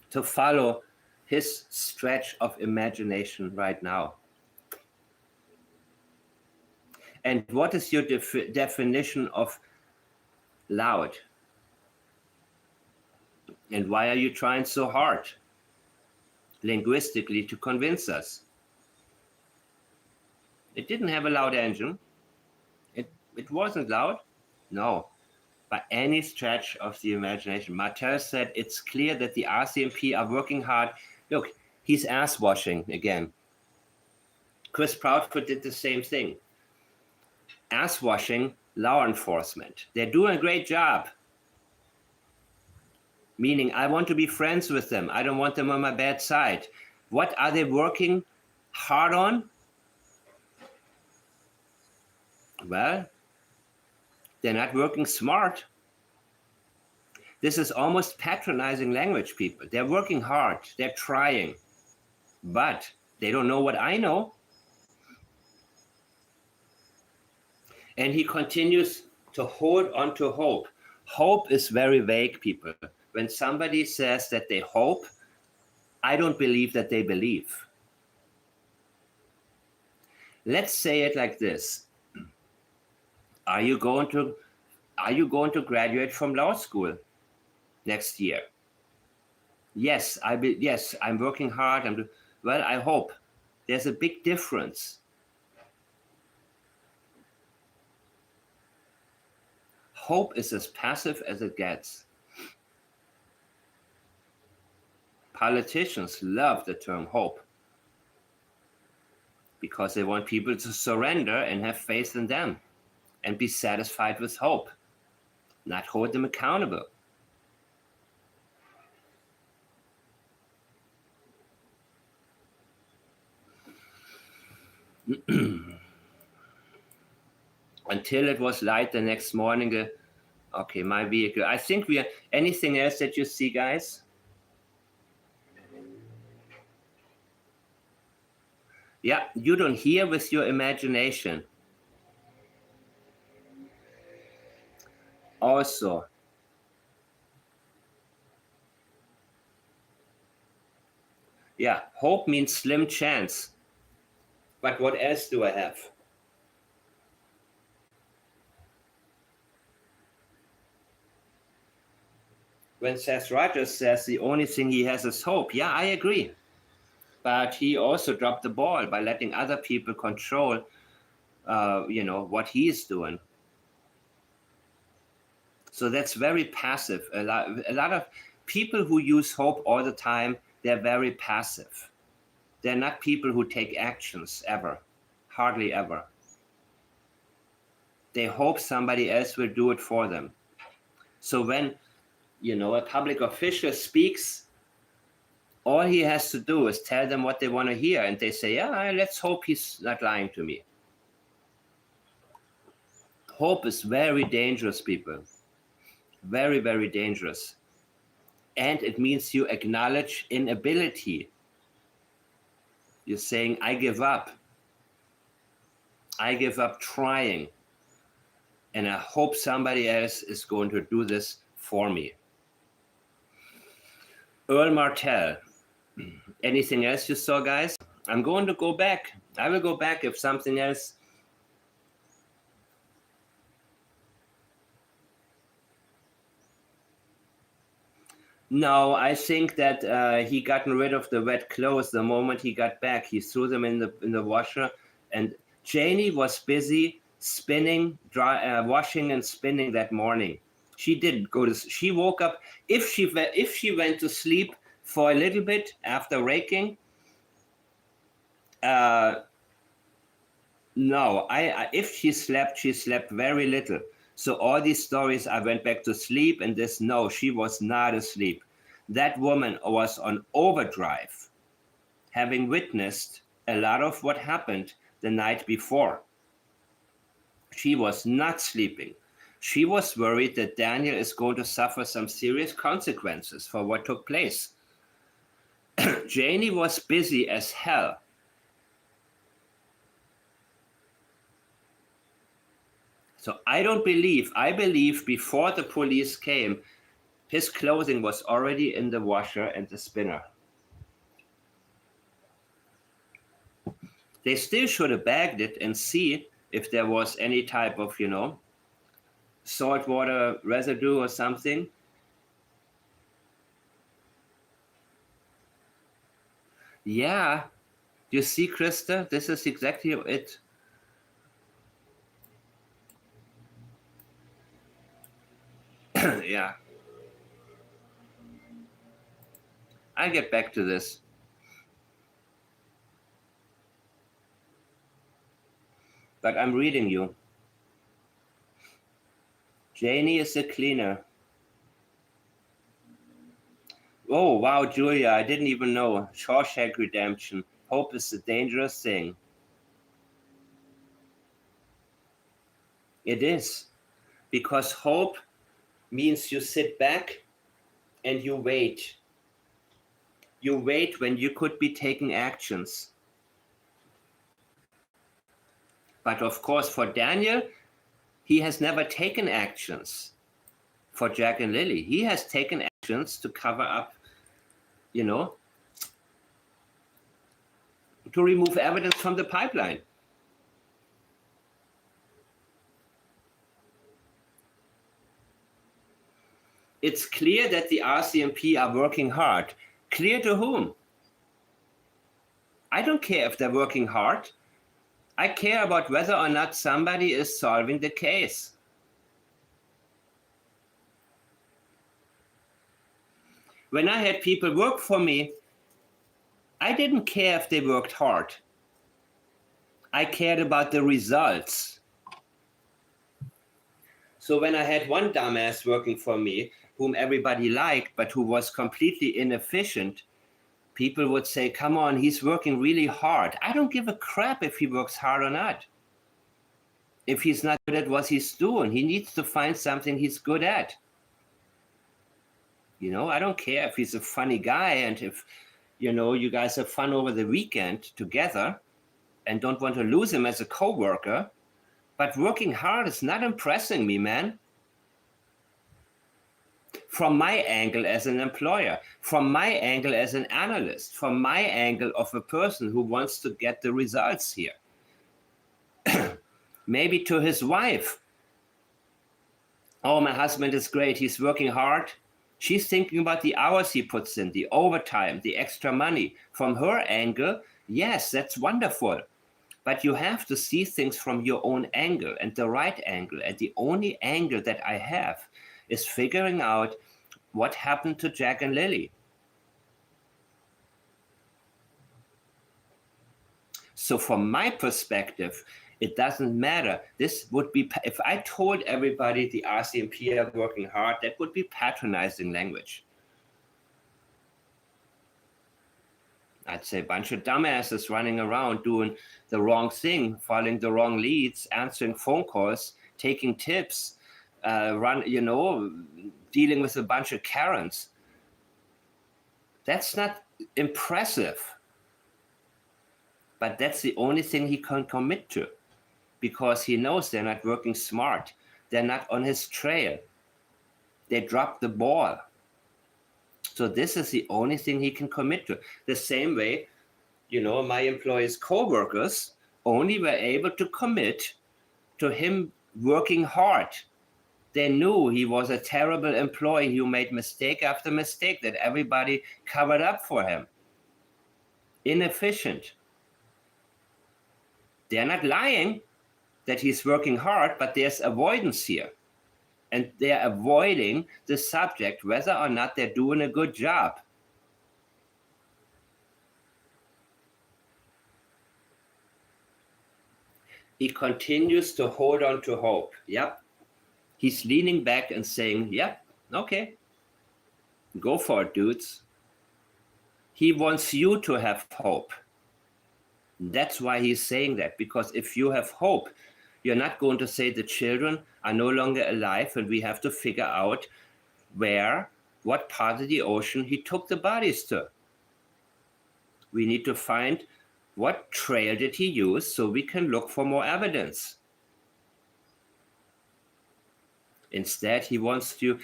S1: to follow his stretch of imagination right now. And what is your definition of loud? And why are you trying so hard linguistically to convince us? It didn't have a loud engine. It wasn't loud. No, by any stretch of the imagination. Martel said it's clear that the RCMP are working hard. Look, he's ass washing again. Chris Proudfoot did the same thing. Ass washing law enforcement. They're doing a great job. Meaning, I want to be friends with them. I don't want them on my bad side. What are they working hard on? Well, they're not working smart. This is almost patronizing language, people. They're working hard. They're trying. But they don't know what I know. And he continues to hold on to hope. Hope is very vague, people. When somebody says that they hope, I don't believe that they believe. Let's say it like this. Are you going to graduate from law school next year? Yes, I'm working hard. Well, I hope. There's a big difference. Hope is as passive as it gets. Politicians love the term hope because they want people to surrender and have faith in them and be satisfied with hope, not hold them accountable. Until it was light the next morning. Okay, my vehicle. I think anything else that you see, guys? Yeah, you don't hear with your imagination. Also, yeah, hope means slim chance. But what else do I have? When Seth Rogers says the only thing he has is hope, yeah, I agree. But he also dropped the ball by letting other people control, what he's doing. So that's very passive. A lot of people who use hope all the time, they're very passive. They're not people who take actions ever, hardly ever. They hope somebody else will do it for them. So when, a public official speaks, all he has to do is tell them what they want to hear. And they say, yeah, let's hope he's not lying to me. Hope is very dangerous, people. Very, very dangerous. And it means you acknowledge inability. You're saying, I give up. I give up trying. And I hope somebody else is going to do this for me. Earl Martell. Anything else you saw, guys? I'm going to go back. I will go back if something else. No, I think that he gotten rid of the wet clothes the moment he got back. He threw them in the washer, and Janie was busy spinning, washing and spinning that morning. She didn't go to. She woke up. If she went to sleep for a little bit after raking, no. If she slept very little. So all these stories, I went back to sleep, and this, no, she was not asleep. That woman was on overdrive, having witnessed a lot of what happened the night before. She was not sleeping. She was worried that Daniel is going to suffer some serious consequences for what took place. Janie was busy as hell. So I believe before the police came, his clothing was already in the washer and the spinner. They still should have bagged it and see if there was any type of, saltwater residue or something. Yeah, you see, Krista, this is exactly it. Yeah. I'll get back to this. But I'm reading you. Janie is a cleaner. Oh, wow, Julia, I didn't even know. Shawshank Redemption. Hope is a dangerous thing. It is. Because hope means you sit back and you wait. You wait when you could be taking actions. But of course, for Daniel, he has never taken actions. For Jack and Lilly, he has taken actions to cover up, to remove evidence from the pipeline. It's clear that the RCMP are working hard. Clear to whom? I don't care if they're working hard. I care about whether or not somebody is solving the case. When I had people work for me, I didn't care if they worked hard. I cared about the results. So when I had one dumbass working for me, whom everybody liked, but who was completely inefficient, people would say, come on, he's working really hard. I don't give a crap if he works hard or not. If he's not good at what he's doing, he needs to find something he's good at. I don't care if he's a funny guy and if, you guys have fun over the weekend together and don't want to lose him as a coworker. But working hard is not impressing me, man. From my angle as an employer, from my angle as an analyst, from my angle of a person who wants to get the results here. Maybe to his wife. Oh, my husband is great. He's working hard. She's thinking about the hours he puts in, the overtime, the extra money. From her angle, yes, that's wonderful. But you have to see things from your own angle and the right angle. And the only angle that I have is figuring out what happened to Jack and Lilly. So from my perspective, it doesn't matter. This would be, if I told everybody the RCMP are working hard, that would be patronizing language. I'd say a bunch of dumbasses running around doing the wrong thing, following the wrong leads, answering phone calls, taking tips, dealing with a bunch of Karens. That's not impressive. But that's the only thing he can commit to, because he knows they're not working smart. They're not on his trail. They dropped the ball. So this is the only thing he can commit to. The same way, my employees' co-workers only were able to commit to him working hard. They knew he was a terrible employee who made mistake after mistake that everybody covered up for him. Inefficient. They're not lying that he's working hard, but there's avoidance here. And they're avoiding the subject, whether or not they're doing a good job. He continues to hold on to hope. Yep. He's leaning back and saying, yep, okay, go for it, dudes. He wants you to have hope. That's why he's saying that, because if you have hope, you're not going to say the children are no longer alive and we have to figure out what part of the ocean he took the bodies to. We need to find what trail did he use so we can look for more evidence. Instead, he wants to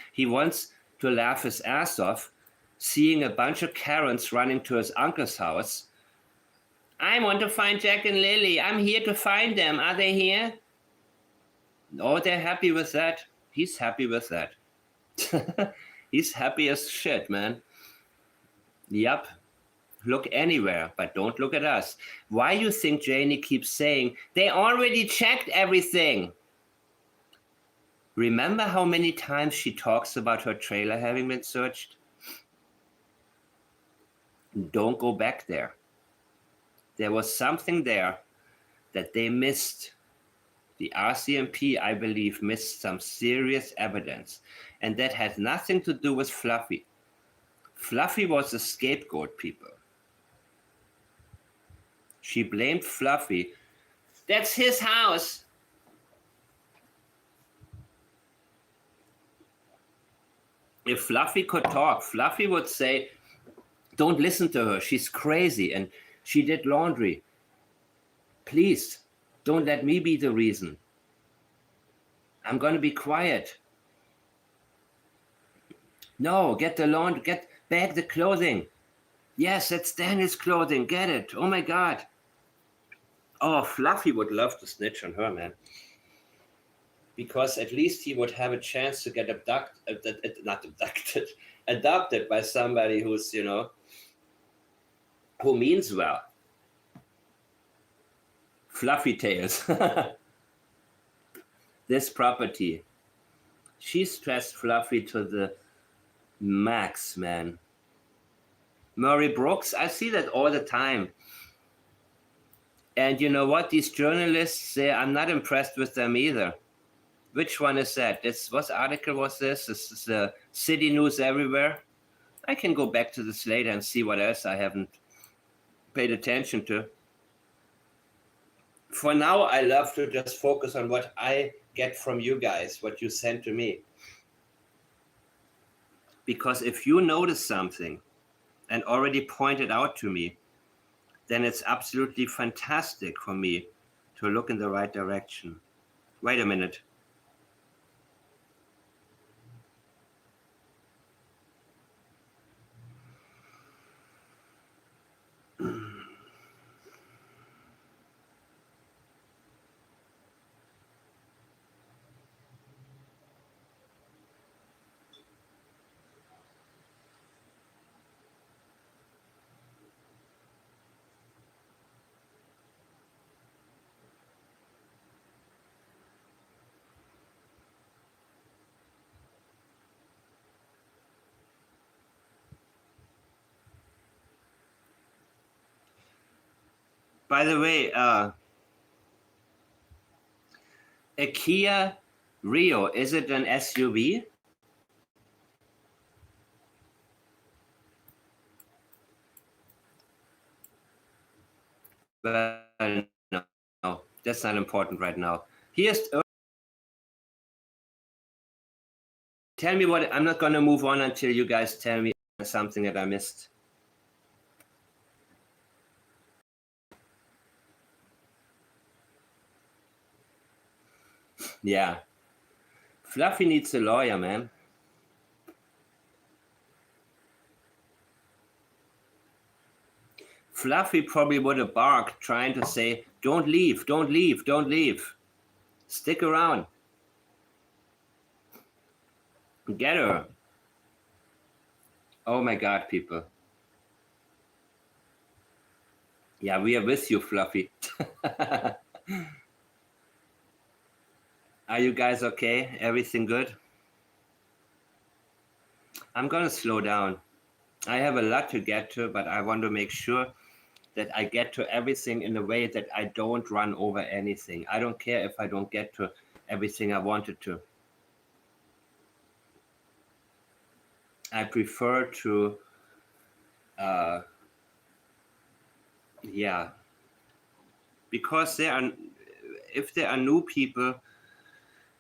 S1: laugh his ass off, seeing a bunch of Karens running to his uncle's house. I want to find Jack and Lilly. I'm here to find them. Are they here? Oh, they're happy with that. He's happy with that. He's happy as shit, man. Yup. Look anywhere, but don't look at us. Why you think Janie keeps saying, they already checked everything? Remember how many times she talks about her trailer having been searched? Don't go back there. There was something there that they missed. The RCMP, I believe, missed some serious evidence, and that had nothing to do with Fluffy. Fluffy was the scapegoat, people. She blamed Fluffy. That's his house. If Fluffy could talk, Fluffy would say, don't listen to her. She's crazy and she did laundry. Please, don't let me be the reason. I'm going to be quiet. No, get the laundry, bag the clothing. Yes, that's Daniel's clothing. Get it. Oh my God. Oh, Fluffy would love to snitch on her, man. Because at least he would have a chance to get adopted by somebody who's, who means well. Fluffy tails. This property. She stressed Fluffy to the max, man. Murray Brooks, I see that all the time. And you know what? These journalists, I'm not impressed with them either. Which one is that? What article was this? This is the City News Everywhere. I can go back to this later and see what else I haven't paid attention to. For now, I love to just focus on what I get from you guys, what you send to me. Because if you notice something and already point it out to me, then it's absolutely fantastic for me to look in the right direction. Wait a minute. By the way, a Kia Rio, is it an SUV? Well, no, that's not important right now. Tell me what, I'm not going to move on until you guys tell me something that I missed. Yeah. Fluffy needs a lawyer, man. Fluffy probably would have barked trying to say, don't leave, don't leave, don't leave. Stick around. Get her. Oh my God, people. Yeah, we are with you, Fluffy. Are you guys okay? Everything good? I'm going to slow down. I have a lot to get to, but I want to make sure that I get to everything in a way that I don't run over anything. I don't care if I don't get to everything I wanted to. I prefer to, yeah, because if there are new people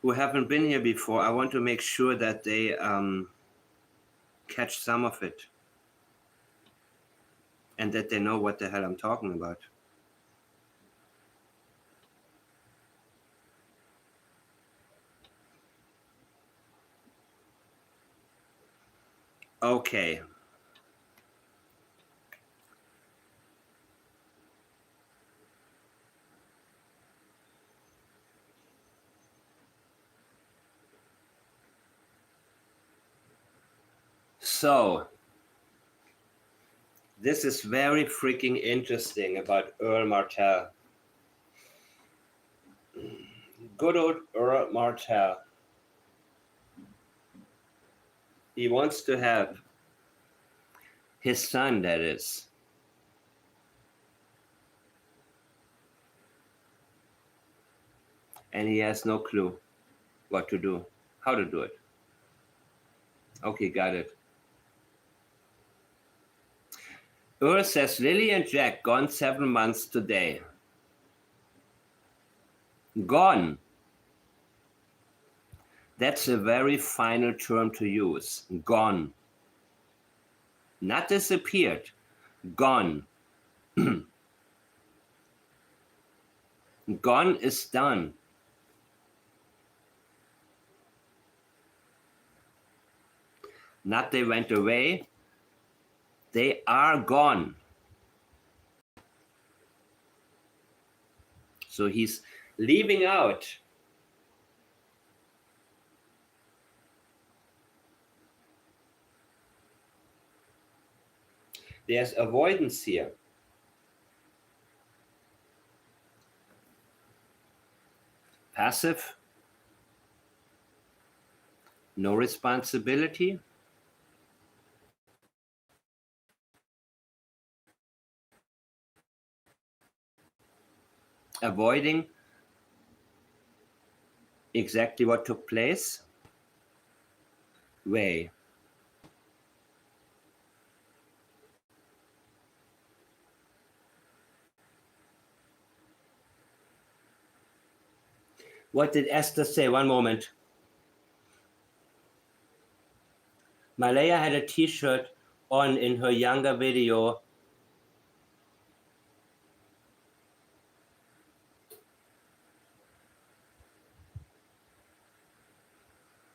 S1: who haven't been here before, I want to make sure that they catch some of it and that they know what the hell I'm talking about. Okay. So, this is very freaking interesting about Earl Martell. Good old Earl Martell. He wants to have his son, that is, and he has no clue what to do, how to do it. Okay, got it. Earl says Lilly and Jack gone 7 months today. Gone. That's a very final term to use. Gone. Not disappeared. Gone. Gone is done. Not they went away. They are gone. So he's leaving out there's avoidance here. Passive. No responsibility. Avoiding exactly what took place. Way. What did Esther say? One moment. Malaya had a t-shirt on in her younger video.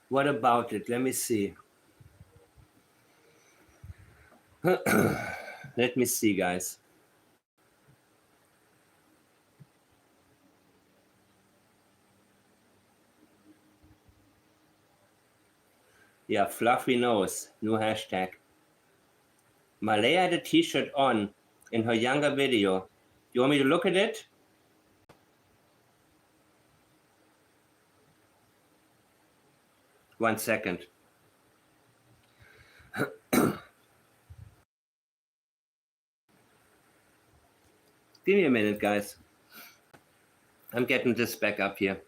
S1: What about it? Let me see. Let me see, guys. Yeah, fluffy nose, new hashtag. Malaya had a t-shirt on in her younger video. You want me to look at it? One second. Give me a minute, guys. I'm getting this back up here.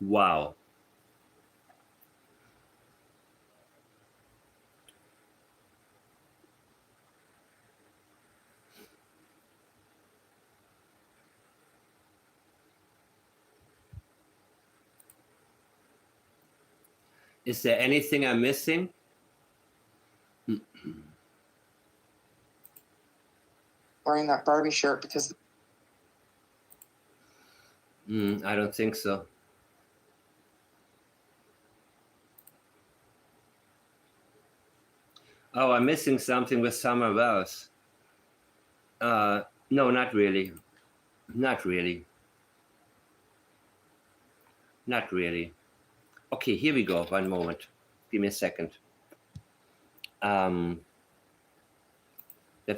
S1: Wow. Is there anything I'm missing?
S2: Wearing that Barbie shirt because
S1: I don't think so. Oh, I'm missing something with Summer Wells. No, not really. Not really. Not really. Okay, here we go. One moment. Give me a second. That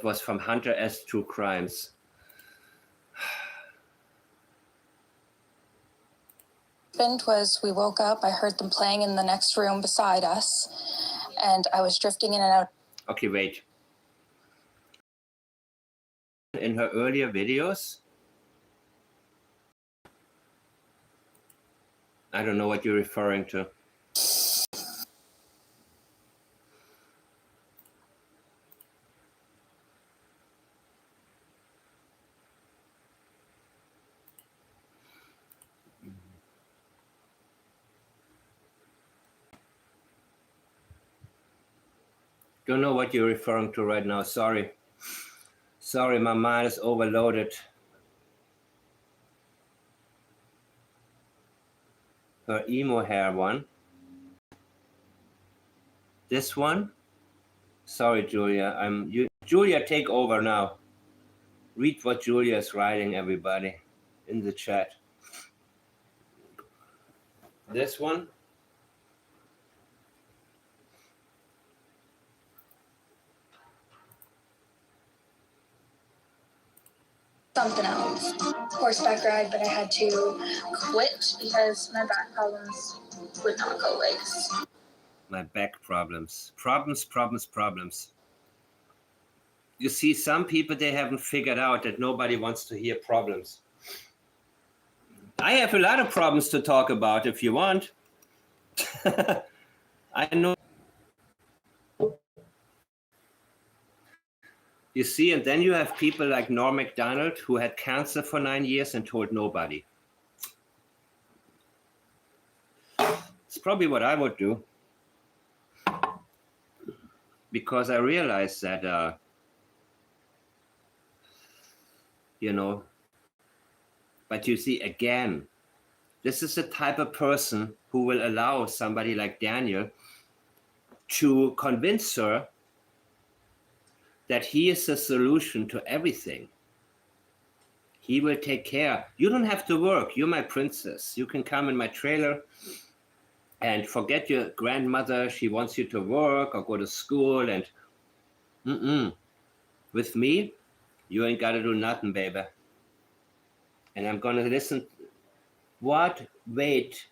S1: was from Hunter S. True Crimes.
S3: Was we woke up, I heard them playing in the next room beside us, and I was drifting in and out.
S1: Okay, wait. In her earlier videos, I don't know what you're referring to. Don't know what you're referring to right now. Sorry. Sorry, my mind is overloaded. her emo hair one. This one. Sorry, Julia. Julia, take over now. Read what Julia is writing, everybody, in the chat. This one.
S3: Something else. Horseback ride, but I had to quit because my back problems would not go away.
S1: My back problems. Problems. You see, some people, they haven't figured out that nobody wants to hear problems. I have a lot of problems to talk about if you want. I know. You see, and then you have people like Norm Macdonald who had cancer for 9 years and told nobody. It's probably what I would do. Because I realized that, but you see, again, this is the type of person who will allow somebody like Daniel to convince her that he is the solution to everything. He will take care. You don't have to work. You're my princess. You can come in my trailer and forget your grandmother. She wants you to work or go to school. And with me, you ain't got to do nothing, baby. And I'm going to listen. What? Wait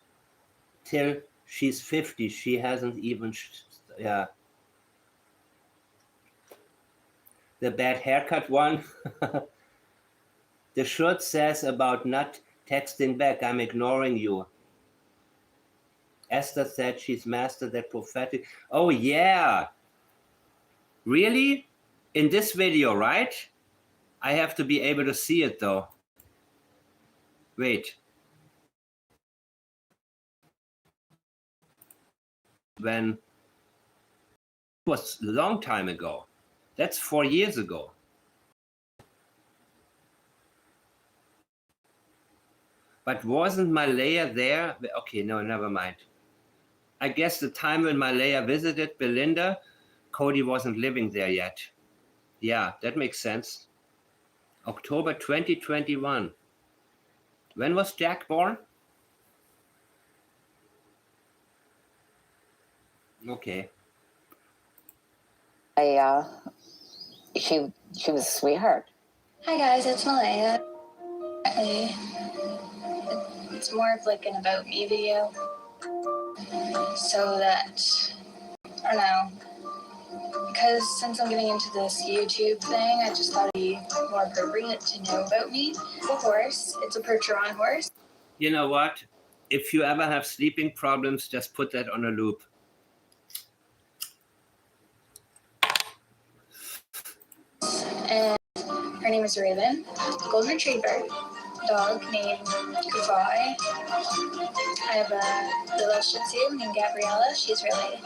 S1: till she's 50. She hasn't even, the bad haircut one. The shirt says about not texting back, I'm ignoring you. Esther said she's mastered that prophetic. Oh, yeah. Really? In this video, right? I have to be able to see it, though. Wait. When it was a long time ago. That's 4 years ago. But wasn't Malaya there? Okay, no, never mind. I guess the time when Malaya visited Belinda, Cody wasn't living there yet. Yeah, that makes sense. October 2021. When was Jack born? Okay.
S4: She was a sweetheart.
S3: Hi guys, it's Malaya. It's more of like an about me video. So that, I don't know, because since I'm getting into this YouTube thing, I just thought it'd be more appropriate to know about me. The horse, it's a Percheron horse.
S1: You know what? If you ever have sleeping problems, just put that on a loop.
S3: And her name is Raven, golden retriever, dog named Kufai. I have a little Shih Tzu named Gabriella. She's really,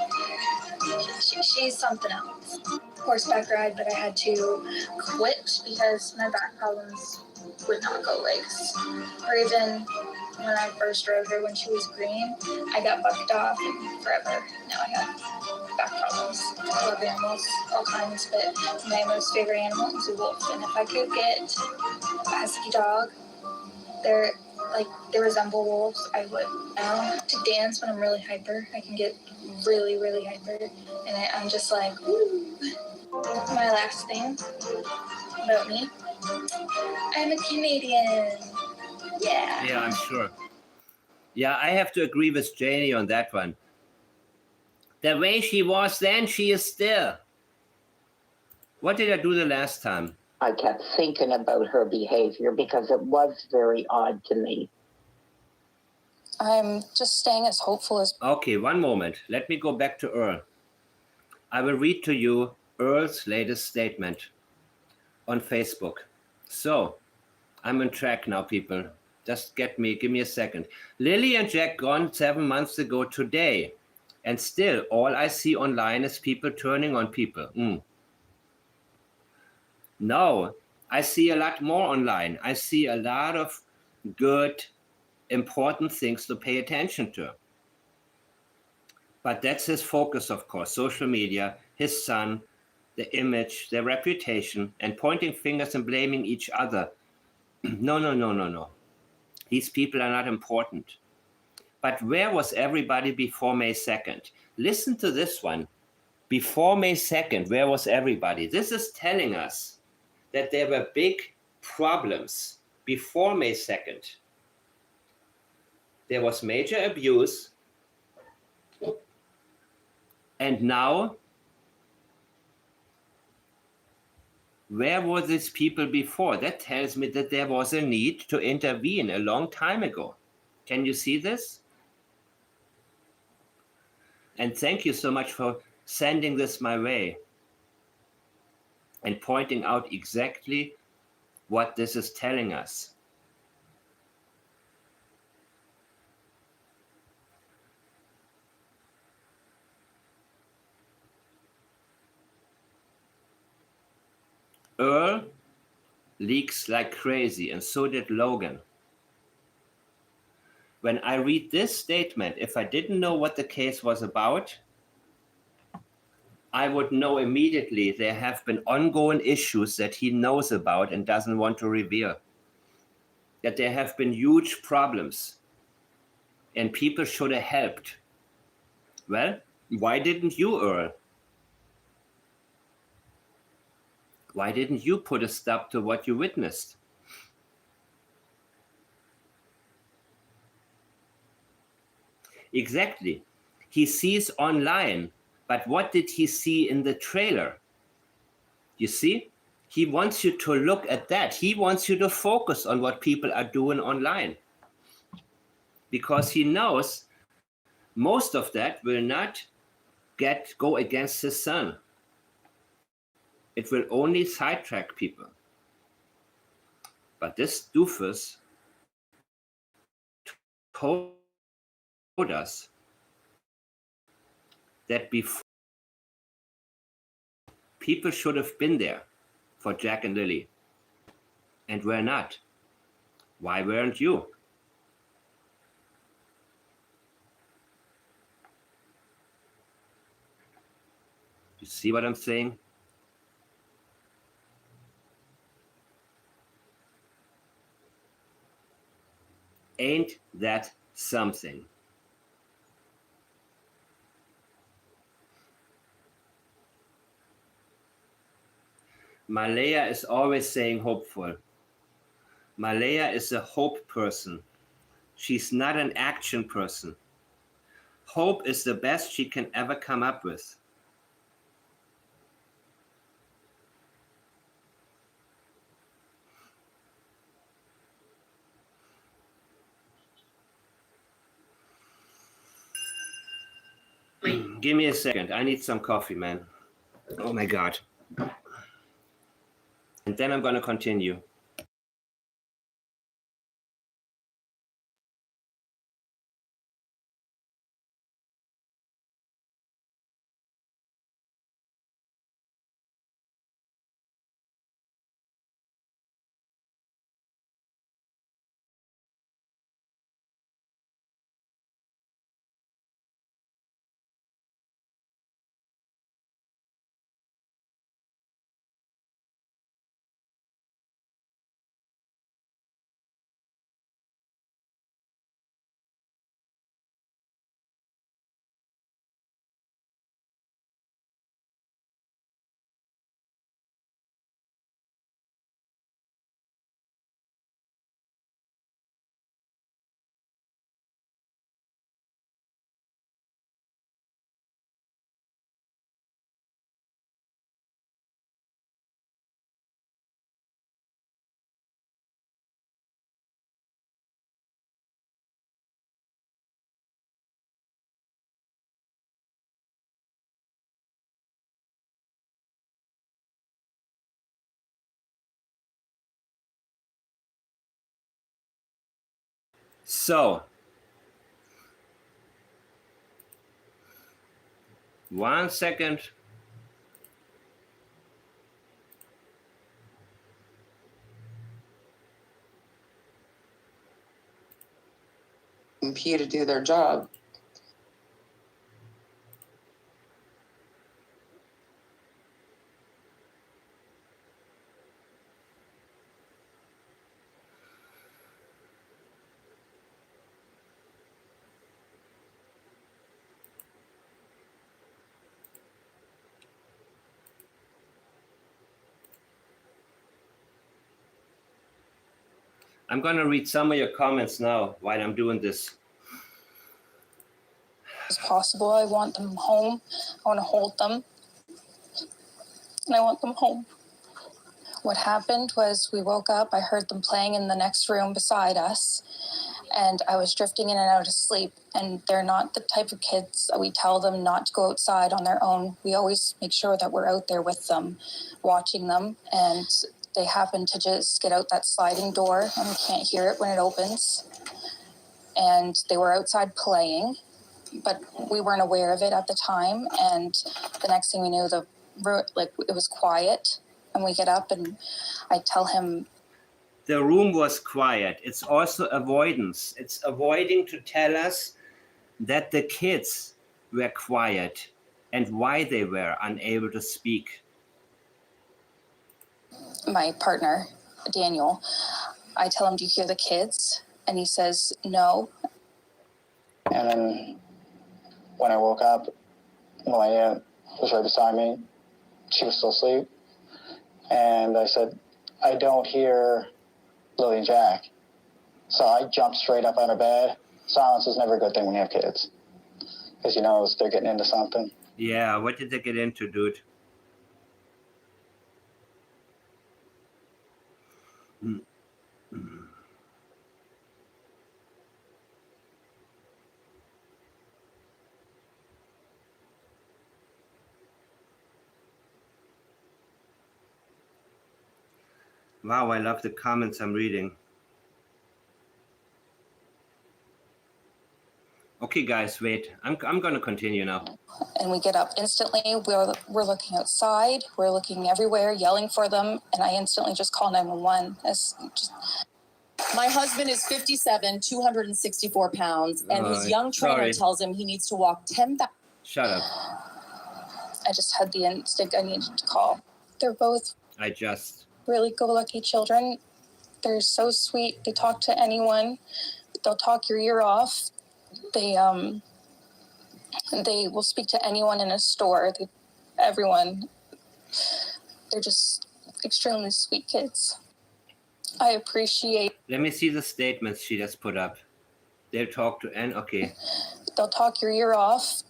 S3: she's something else. Horseback ride, but I had to quit because my back problems would not go away. Or even when I first rode her when she was green, I got bucked off and forever. Now I have back problems. I love animals, all kinds, but my most favorite animal is a wolf. And if I could get a husky dog, they resemble wolves, I would. Now, to dance when I'm really hyper, I can get really, really hyper. And I'm just like, woo. My last thing about me, I'm a Canadian. Yeah.
S1: Yeah, I'm sure. Yeah, I have to agree with Janie on that one. The way she was then, she is still. What did I do the last time?
S4: I kept thinking about her behavior because it was very odd to me.
S3: I'm just staying as hopeful as...
S1: Okay, one moment. Let me go back to Earl. I will read to you Earl's latest statement on Facebook. So, I'm on track now, people. Just give me a second. Lilly and Jack gone 7 months ago today. And still, all I see online is people turning on people. No, I see a lot more online. I see a lot of good important things to pay attention to. But that's his focus, of course, social media, his son, the image, their reputation, and pointing fingers and blaming each other. No. These people are not important. But where was everybody before May 2nd? Listen to this one. Before May 2nd, where was everybody? This is telling us that there were big problems before May 2nd. There was major abuse. And now, where were these people before? That tells me that there was a need to intervene a long time ago. Can you see this? And thank you so much for sending this my way and pointing out exactly what this is telling us. Earl leaks like crazy, and so did Logan. When I read this statement, if I didn't know what the case was about, I would know immediately there have been ongoing issues that he knows about and doesn't want to reveal. That there have been huge problems and people should have helped. Well, why didn't you, Earl? Why didn't you put a stop to what you witnessed? Exactly. He sees online, but what did he see in the trailer? You see, he wants you to look at that. He wants you to focus on what people are doing online. Because he knows most of that will not go against his son. It will only sidetrack people. But this doofus told us that before people should have been there for Jack and Lilly and were not. Why weren't you? You see what I'm saying? Ain't that something? Malaya is always saying hopeful. Malaya is a hope person. She's not an action person. Hope is the best she can ever come up with. Give me a second. I need some coffee, man. Oh my God. And then I'm going to continue. So, 1 second.
S2: SMP to do their job.
S1: I'm going to read some of your comments now while I'm doing this.
S3: As possible. I want them home. I want to hold them. And I want them home. What happened was we woke up. I heard them playing in the next room beside us. And I was drifting in and out of sleep. And they're not the type of kids that we tell them not to go outside on their own. We always make sure that we're out there with them, watching them. And they happened to just get out that sliding door, and we can't hear it when it opens. And they were outside playing, but we weren't aware of it at the time. And the next thing we knew, it was quiet. And we get up, and I tell him,
S1: the room was quiet. It's also avoidance. It's avoiding to tell us that the kids were quiet and why they were unable to speak.
S3: My partner, Daniel, I tell him, do you hear the kids? And he says, no.
S5: And then when I woke up, my aunt was right beside me. She was still asleep. And I said, I don't hear Lily and Jack. So I jumped straight up out of bed. Silence is never a good thing when you have kids, because you know they're getting into something.
S1: Yeah, what did they get into, dude? Wow, I love the comments I'm reading. Okay, guys, wait. I'm going to continue now.
S3: And we get up instantly. We're looking outside. We're looking everywhere, yelling for them. And I instantly just call 911.
S6: My husband is 57, 264 pounds, and his young trainer tells him he needs to walk 10,000.
S1: Shut up.
S3: I just had the instinct I needed to call. They're both really go-lucky children. They're so sweet. They talk to anyone. They'll talk your ear off. They will speak to anyone in a store. Everyone. They're just extremely sweet kids. I appreciate.
S1: Let me see the statements she just put up. They'll talk to okay.
S3: They'll talk your ear off.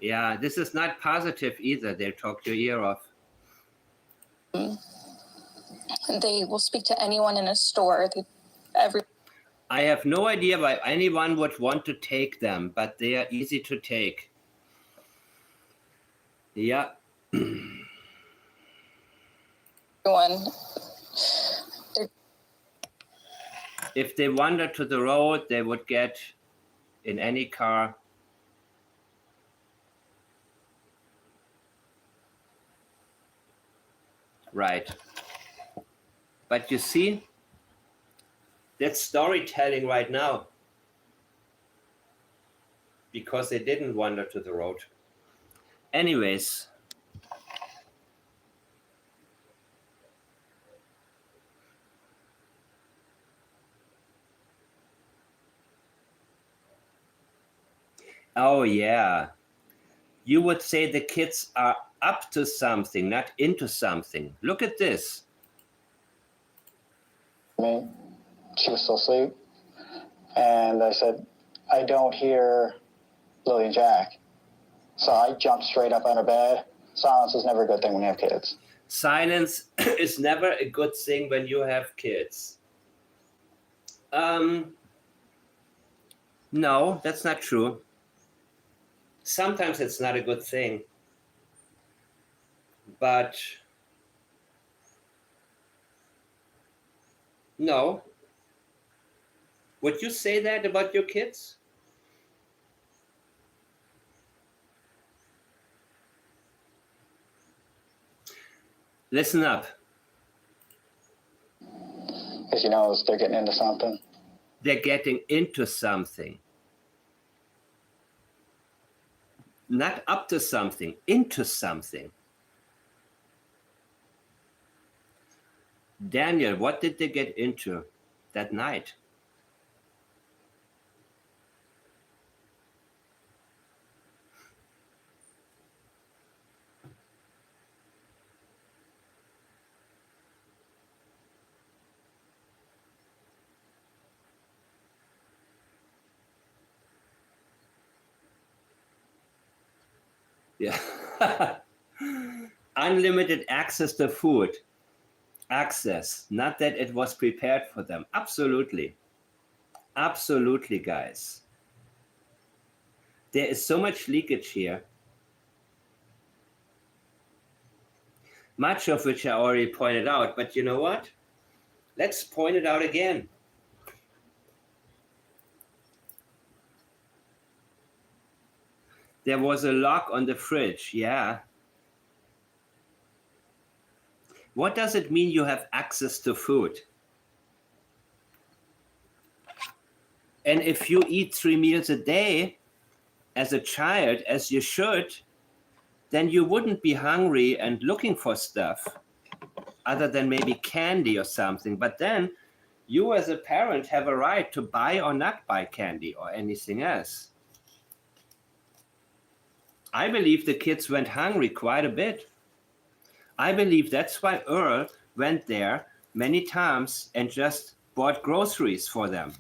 S1: Yeah, this is not positive either. They'll talk your ear off.
S3: They will speak to anyone in a store.
S1: I have no idea why anyone would want to take them, but they are easy to take. Yeah. If they wander to the road, they would get in any car. Right. But you see, that's storytelling right now, because they didn't wander to the road. Anyways. Oh, yeah. You would say the kids are up to something, not into something. Look at this.
S5: She was still asleep. And I said, I don't hear Lily and Jack. So I jumped straight up out of bed. Silence is never a good thing when you have kids.
S1: Silence is never a good thing when you have kids. No, that's not true. Sometimes it's not a good thing. But no. Would you say that about your kids? Listen up.
S5: Because you know they're getting into something.
S1: they're getting into something. Not up to something, into something. Daniel, what did they get into that night? Yeah. Unlimited access to food. Access, not that it was prepared for them. Absolutely. Absolutely, guys. There is so much leakage here. Much of which I already pointed out, but you know what? Let's point it out again. There was a lock on the fridge, yeah. What does it mean you have access to food? And if you eat 3 meals a day as a child, as you should, then you wouldn't be hungry and looking for stuff other than maybe candy or something. But then you as a parent have a right to buy or not buy candy or anything else. I believe the kids went hungry quite a bit. I believe that's why Earl went there many times and just bought groceries for them.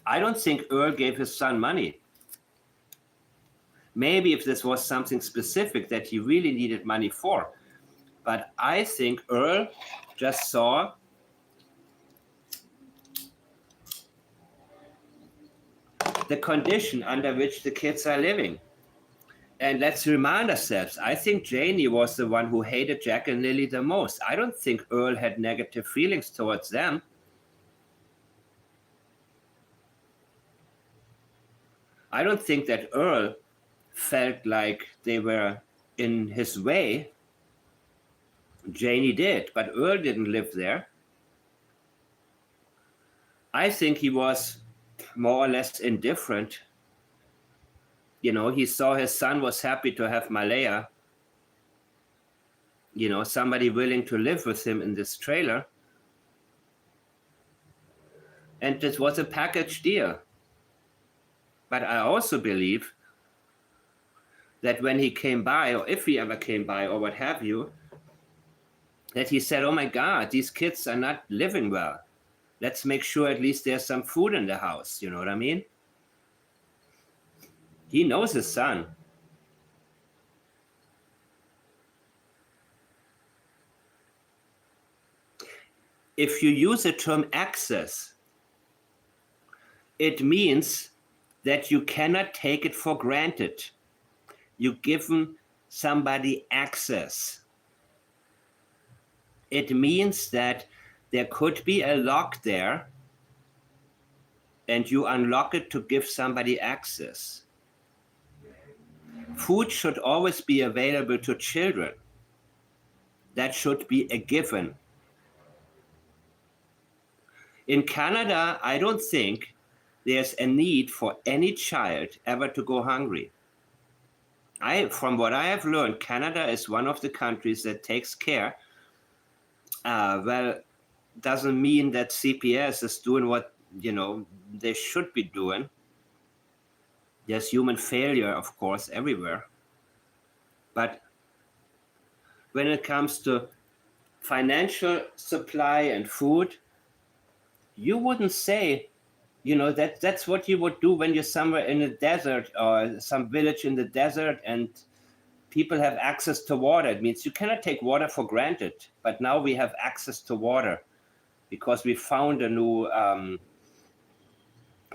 S1: I don't think Earl gave his son money. Maybe if this was something specific that he really needed money for. But I think Earl just saw the condition under which the kids are living. And let's remind ourselves, I think Janie was the one who hated Jack and Lily the most. I don't think Earl had negative feelings towards them. I don't think that Earl felt like they were in his way. Janie did, but Earl didn't live there. I think he was more or less indifferent. You know, he saw his son was happy to have Malaya. You know, somebody willing to live with him in this trailer. And this was a package deal. But I also believe that when he came by, or if he ever came by, or what have you, that he said, oh my God, these kids are not living well. Let's make sure at least there's some food in the house. You know what I mean? He knows his son. If you use the term access, it means that you cannot take it for granted. You've given somebody access. It means that there could be a lock there and you unlock it to give somebody access. Food should always be available to children. That should be a given. In Canada, I don't think there's a need for any child ever to go hungry. From what I have learned, Canada is one of the countries that takes care. Well, doesn't mean that CPS is doing what, you know, they should be doing. There's human failure, of course, everywhere. But when it comes to financial supply and food, you wouldn't say, you know, that's what you would do when you're somewhere in the desert or some village in the desert and people have access to water. It means you cannot take water for granted. But now we have access to water because we found a new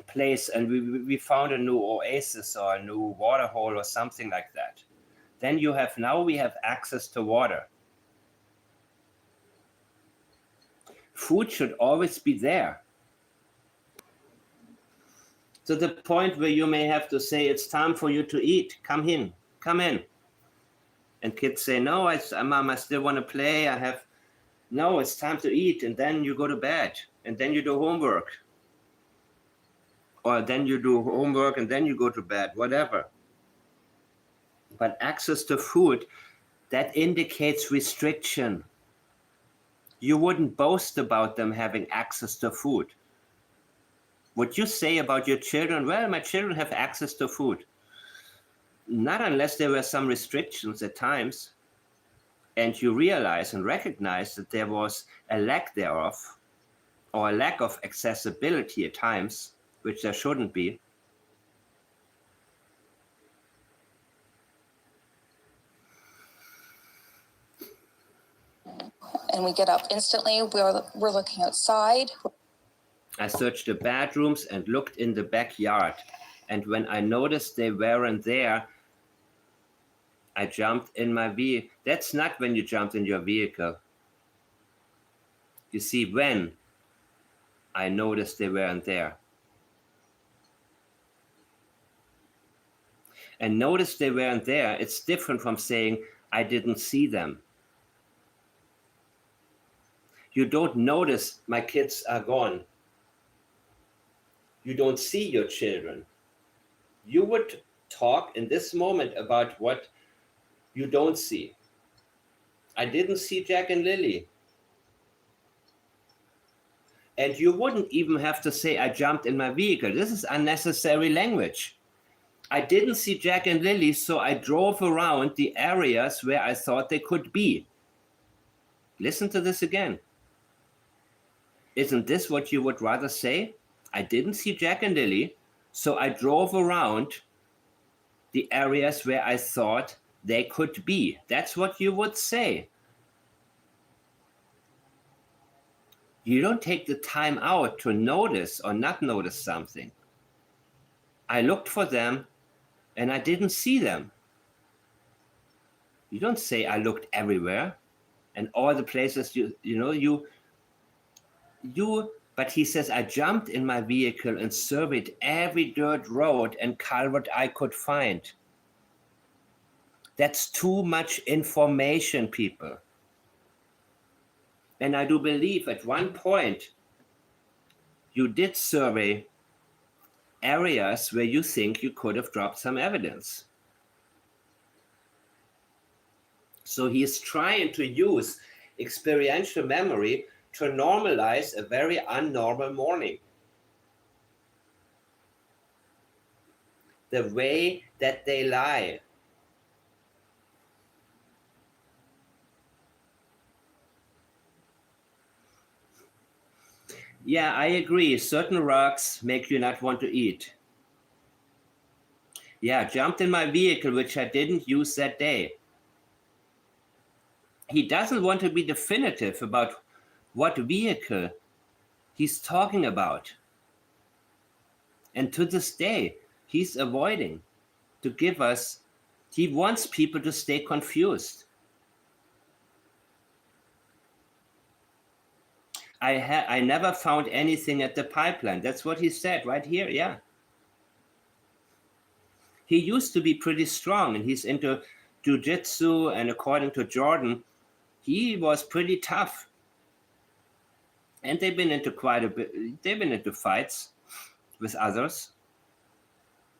S1: place and we found a new oasis or a new water hole or something like that. Then we have access to water. Food should always be there. To the point where you may have to say, it's time for you to eat. Come in. And kids say, no, Mom, I still want to play. I have No, it's time to eat, and then you go to bed, and then you do homework. Or then you do homework and then you go to bed, whatever. But access to food, that indicates restriction. You wouldn't boast about them having access to food. Would you say about your children, well, my children have access to food? Not unless there were some restrictions at times, and you realize and recognize that there was a lack thereof, or a lack of accessibility at times, which there shouldn't be.
S6: And we get up instantly. We're looking outside.
S1: I searched the bedrooms and looked in the backyard. And when I noticed they weren't there, I jumped in my vehicle. That's not when you jumped in your vehicle. You see, when I noticed they weren't there. And notice they weren't there, it's different from saying, I didn't see them. You don't notice my kids are gone. You don't see your children. You would talk in this moment about what you don't see. I didn't see Jack and Lily. And you wouldn't even have to say, I jumped in my vehicle. This is unnecessary language. I didn't see Jack and Lily, so I drove around the areas where I thought they could be. Listen to this again. Isn't this what you would rather say? I didn't see Jack and Lily, so I drove around the areas where I thought they could be. That's what you would say. You don't take the time out to notice or not notice something. I looked for them and I didn't see them. You don't say I looked everywhere and all the places but he says, I jumped in my vehicle and surveyed every dirt road and culvert I could find. That's too much information, people. And I do believe at one point you did survey areas where you think you could have dropped some evidence. So he's trying to use experiential memory to normalize a very unnormal morning. The way that they lie. Yeah, I agree. Certain rocks make you not want to eat. Yeah, jumped in my vehicle, which I didn't use that day. He doesn't want to be definitive about what vehicle he's talking about. And to this day, he's avoiding to give us, he wants people to stay confused. I never found anything at the pipeline. That's what he said right here, yeah. He used to be pretty strong and he's into jiu-jitsu, and according to Jordan, he was pretty tough. And they've been into quite a bit, they've been into fights with others.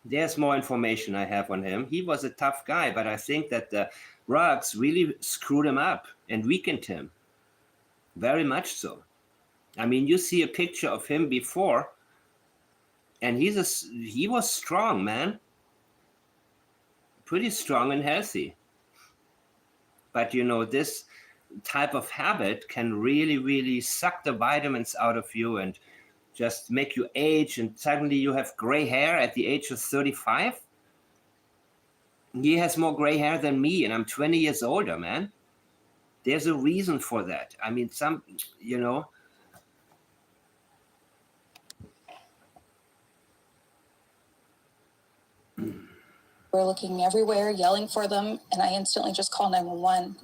S1: There's more information I have on him. He was a tough guy, but I think that the drugs really screwed him up and weakened him. Very much so. I mean, you see a picture of him before, and he was strong, man. Pretty strong and healthy. But this type of habit can really, really suck the vitamins out of you and just make you age, and suddenly you have gray hair at the age of 35. He has more gray hair than me, and I'm 20 years older, man. There's a reason for that. I mean,
S6: We're looking everywhere, yelling for them, and I instantly just call 911.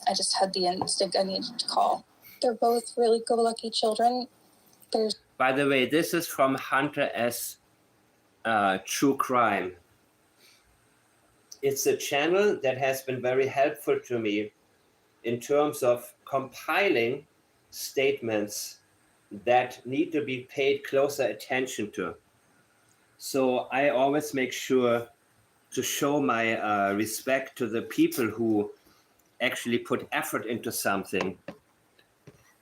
S6: I just had the instinct I needed to call. They're both really go-lucky children.
S1: By the way, this is from Hunter S. True Crime. It's a channel that has been very helpful to me in terms of compiling statements that need to be paid closer attention to. So I always make sure to show my respect to the people who actually put effort into something,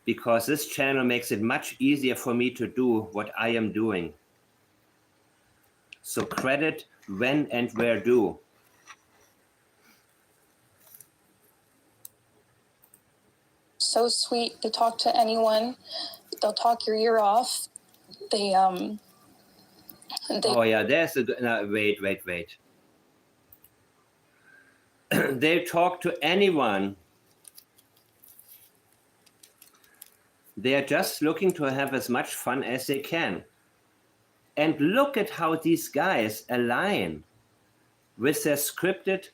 S1: because this channel makes it much easier for me to do what I am doing. So credit when and where due.
S3: So sweet. They talk to anyone. They'll talk your ear off. They
S1: Oh yeah, there's a good, no, wait. They talk to anyone. They are just looking to have as much fun as they can. And look at how these guys align with their scripted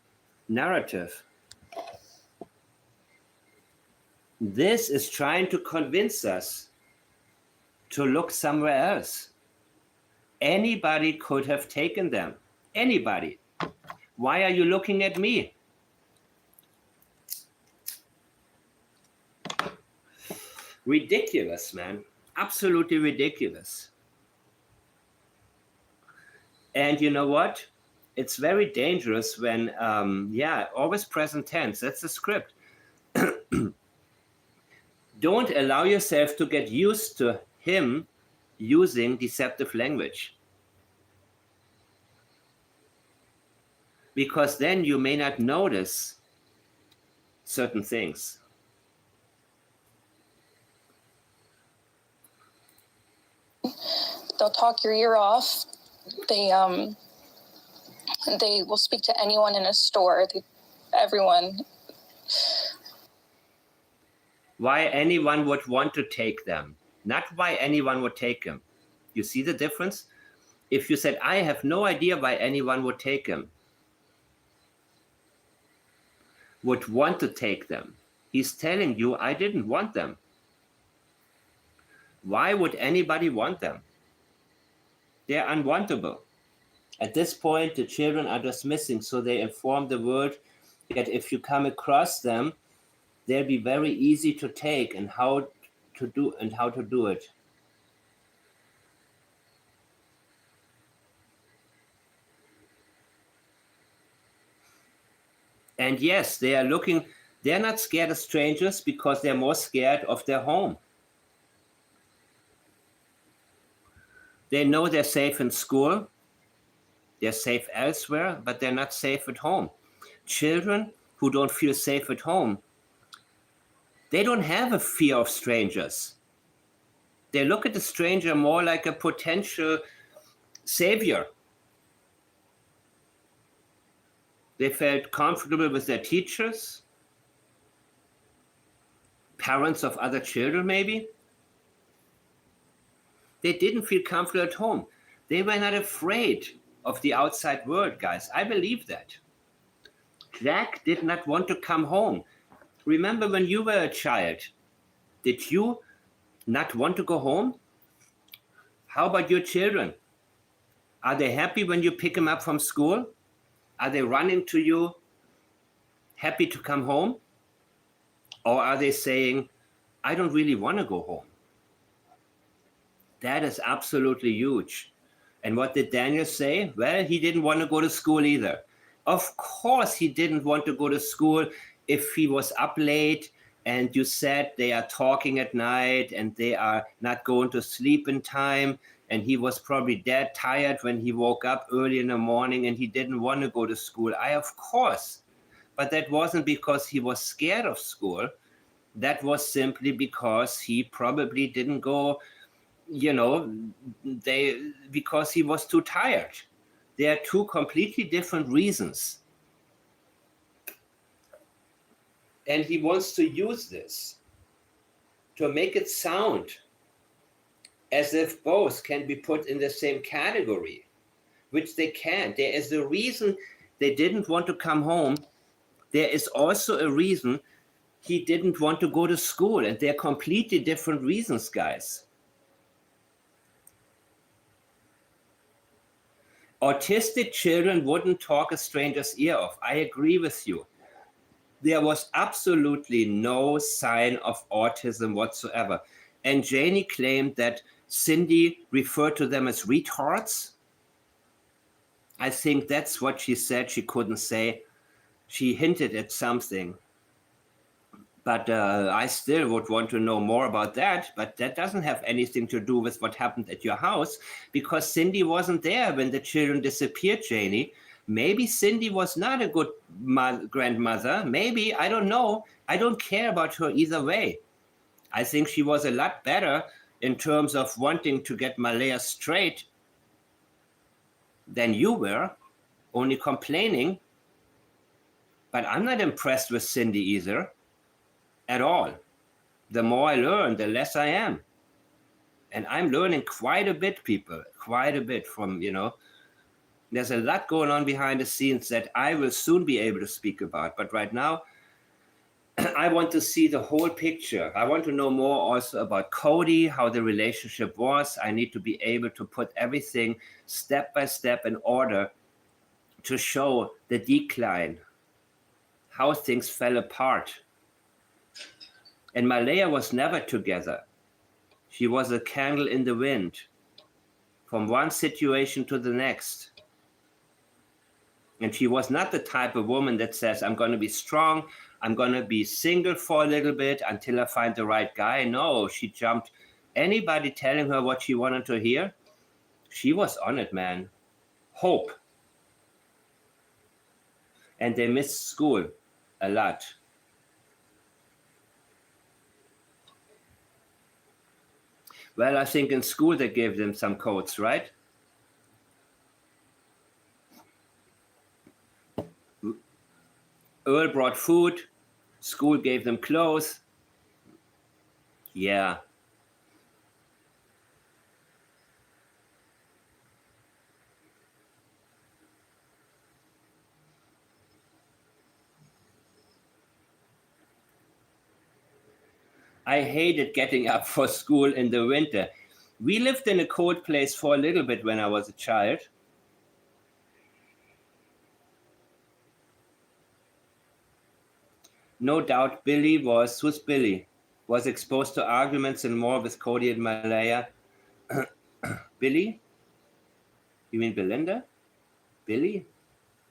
S1: narrative. This is trying to convince us to look somewhere else. Anybody could have taken them. Anybody. Why are you looking at me? Ridiculous, man. Absolutely ridiculous. And you know what? It's very dangerous when, always present tense. That's the script. Don't allow yourself to get used to him using deceptive language, because then you may not notice certain things.
S3: they'll talk your ear off. They will speak to anyone in a store. Everyone.
S1: Why anyone would want to take them, not why anyone would take him. You see the difference? If you said, I have no idea why anyone would take him, would want to take them, he's telling you, I didn't want them. Why would anybody want them? They're unwantable. At this point, the children are just missing, so they inform the world that if you come across them, they'll be very easy to take and how to do it. And yes, they're not scared of strangers because they're more scared of their home. They know they're safe in school, they're safe elsewhere, but they're not safe at home. Children who don't feel safe at home, they don't have a fear of strangers. They look at the stranger more like a potential savior. They felt comfortable with their teachers, parents of other children maybe. They didn't feel comfortable at home. They were not afraid of the outside world, guys. I believe that. Jack did not want to come home. Remember when you were a child, did you not want to go home? How about your children? Are they happy when you pick them up from school? Are they running to you, happy to come home? Or are they saying, I don't really want to go home? That is absolutely huge. And what did Daniel say? Well, he didn't want to go to school either. Of course he didn't want to go to school if he was up late and you said they are talking at night and they are not going to sleep in time, and he was probably dead tired when he woke up early in the morning and he didn't want to go to school. Of course. But that wasn't because he was scared of school. That was simply because he probably didn't go, because he was too tired. There are two completely different reasons. And he wants to use this to make it sound as if both can be put in the same category, which they can't. There is a reason they didn't want to come home. There is also a reason he didn't want to go to school, and they're completely different reasons, guys. Autistic children wouldn't talk a stranger's ear off. I agree with you. There was absolutely no sign of autism whatsoever. And Janie claimed that Cindy referred to them as retards. I think that's what she said. She couldn't say. She hinted at something. But I still would want to know more about that. But that doesn't have anything to do with what happened at your house, because Cindy wasn't there when the children disappeared, Janie. Maybe Cindy was not a good grandmother. Maybe, I don't know. I don't care about her either way. I think she was a lot better in terms of wanting to get Malaya straight than you were, only complaining. But I'm not impressed with Cindy either, at all. The more I learn, the less I am. And I'm learning quite a bit, people, quite a bit from, there's a lot going on behind the scenes that I will soon be able to speak about. But right now, I want to see the whole picture. I want to know more also about Cody, how the relationship was. I need to be able to put everything step by step in order to show the decline, how things fell apart. And Malaya was never together. She was a candle in the wind, from one situation to the next. And she was not the type of woman that says, I'm going to be strong, I'm going to be single for a little bit until I find the right guy. No, she jumped. Anybody telling her what she wanted to hear, she was on it, man. Hope. And they missed school a lot. Well, I think in school they gave them some codes, right? Earl brought food. School gave them clothes. Yeah. I hated getting up for school in the winter. We lived in a cold place for a little bit when I was a child. No doubt Billy was exposed to arguments and more with Cody and Malaya. Billy? You mean Belinda? Billy?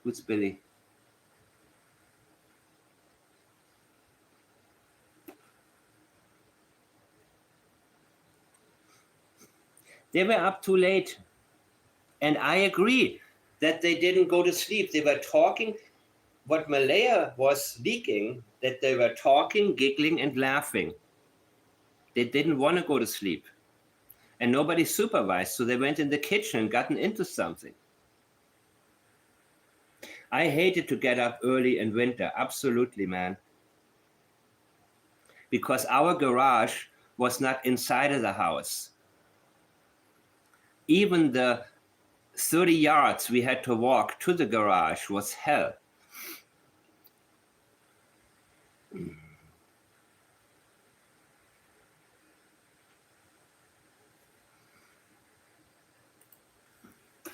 S1: Who's Billy? They were up too late. And I agree that they didn't go to sleep. They were talking. What Malaya was leaking, that they were talking, giggling, and laughing. They didn't want to go to sleep. And nobody supervised, so they went in the kitchen and gotten into something. I hated to get up early in winter, absolutely, man. Because our garage was not inside of the house. Even the 30 yards we had to walk to the garage was hell.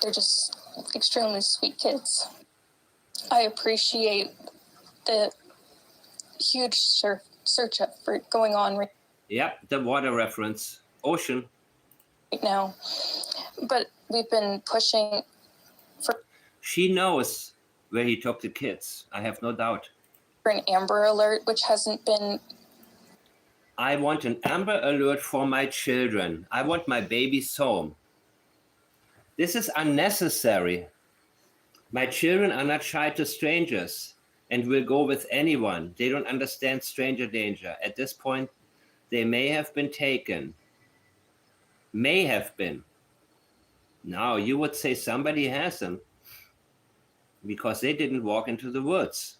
S3: They're just extremely sweet kids. I appreciate the huge search effort going on right
S1: Yep, the water reference, ocean.
S3: now. But we've been pushing for
S1: She knows where he took the kids. I have no doubt.
S3: an Amber Alert, which hasn't been.
S1: I want an Amber Alert for my children. I want my babies home. This is unnecessary. My children are not shy to strangers and will go with anyone. They don't understand stranger danger. At this point, they may have been taken. May have been. Now, you would say somebody has them because they didn't walk into the woods.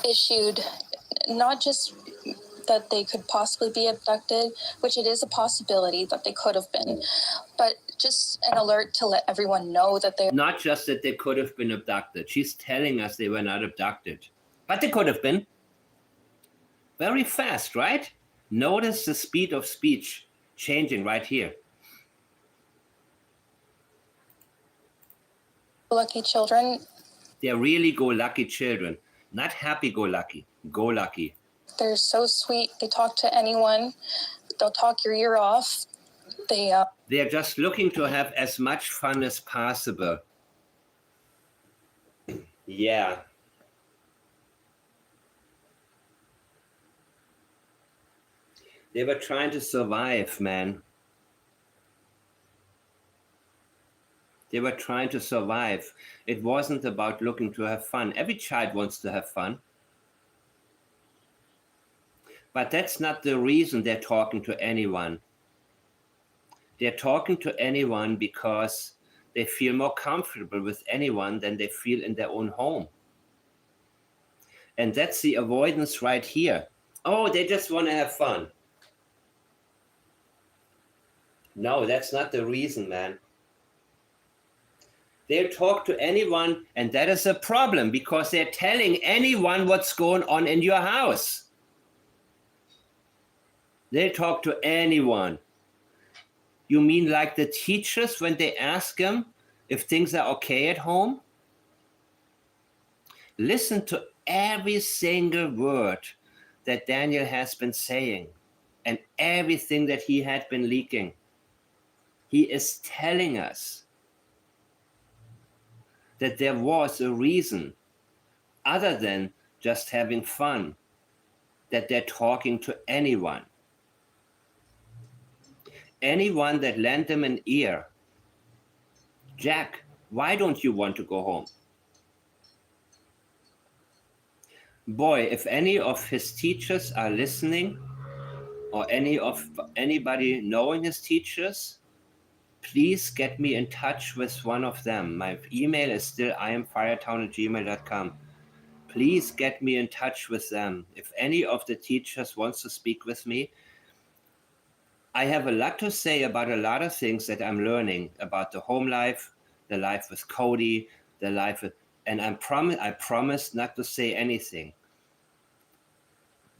S3: Issued not just that they could possibly be abducted, which it is a possibility that they could have been, but just an alert to let everyone know that they're
S1: not just that they could have been abducted. She's telling us they were not abducted, but they could have been. Very fast, right? Notice the speed of speech changing right here.
S3: lucky children
S1: They're really go-lucky children, not happy-go-lucky, go-lucky.
S3: They're so sweet. They talk to anyone. They'll talk your ear off.
S1: They're just looking to have as much fun as possible. Yeah. They were trying to survive, man. They were trying to survive. It wasn't about looking to have fun. Every child wants to have fun. But that's not the reason they're talking to anyone. They're talking to anyone because they feel more comfortable with anyone than they feel in their own home. And that's the avoidance right here. Oh, they just want to have fun. No, that's not the reason, man. They'll talk to anyone, and that is a problem because they're telling anyone what's going on in your house. They'll talk to anyone. You mean like the teachers when they ask them if things are okay at home? Listen to every single word that Daniel has been saying and everything that he had been leaking. He is telling us that there was a reason other than just having fun, that they're talking to anyone. Anyone that lent them an ear. Jack, why don't you want to go home? Boy, if any of his teachers are listening, or anybody knowing his teachers, please get me in touch with one of them. My email is still iamfiretown@gmail.com. Please get me in touch with them. If any of the teachers wants to speak with me, I have a lot to say about a lot of things that I'm learning about the home life, the life with Cody, the life with, and I promise not to say anything.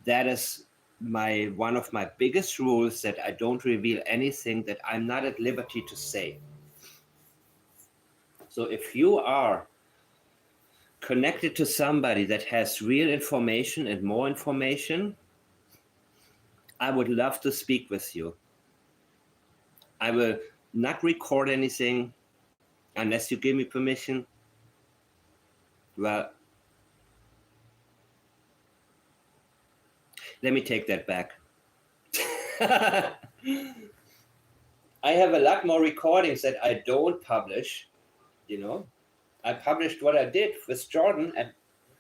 S1: That is one of my biggest rules, that I don't reveal anything that I'm not at liberty to say. So if you are connected to somebody that has real information and more information, I would love to speak with you. I will not record anything unless you give me permission. Well, let me take that back. I have a lot more recordings that I don't publish, I published what I did with Jordan, and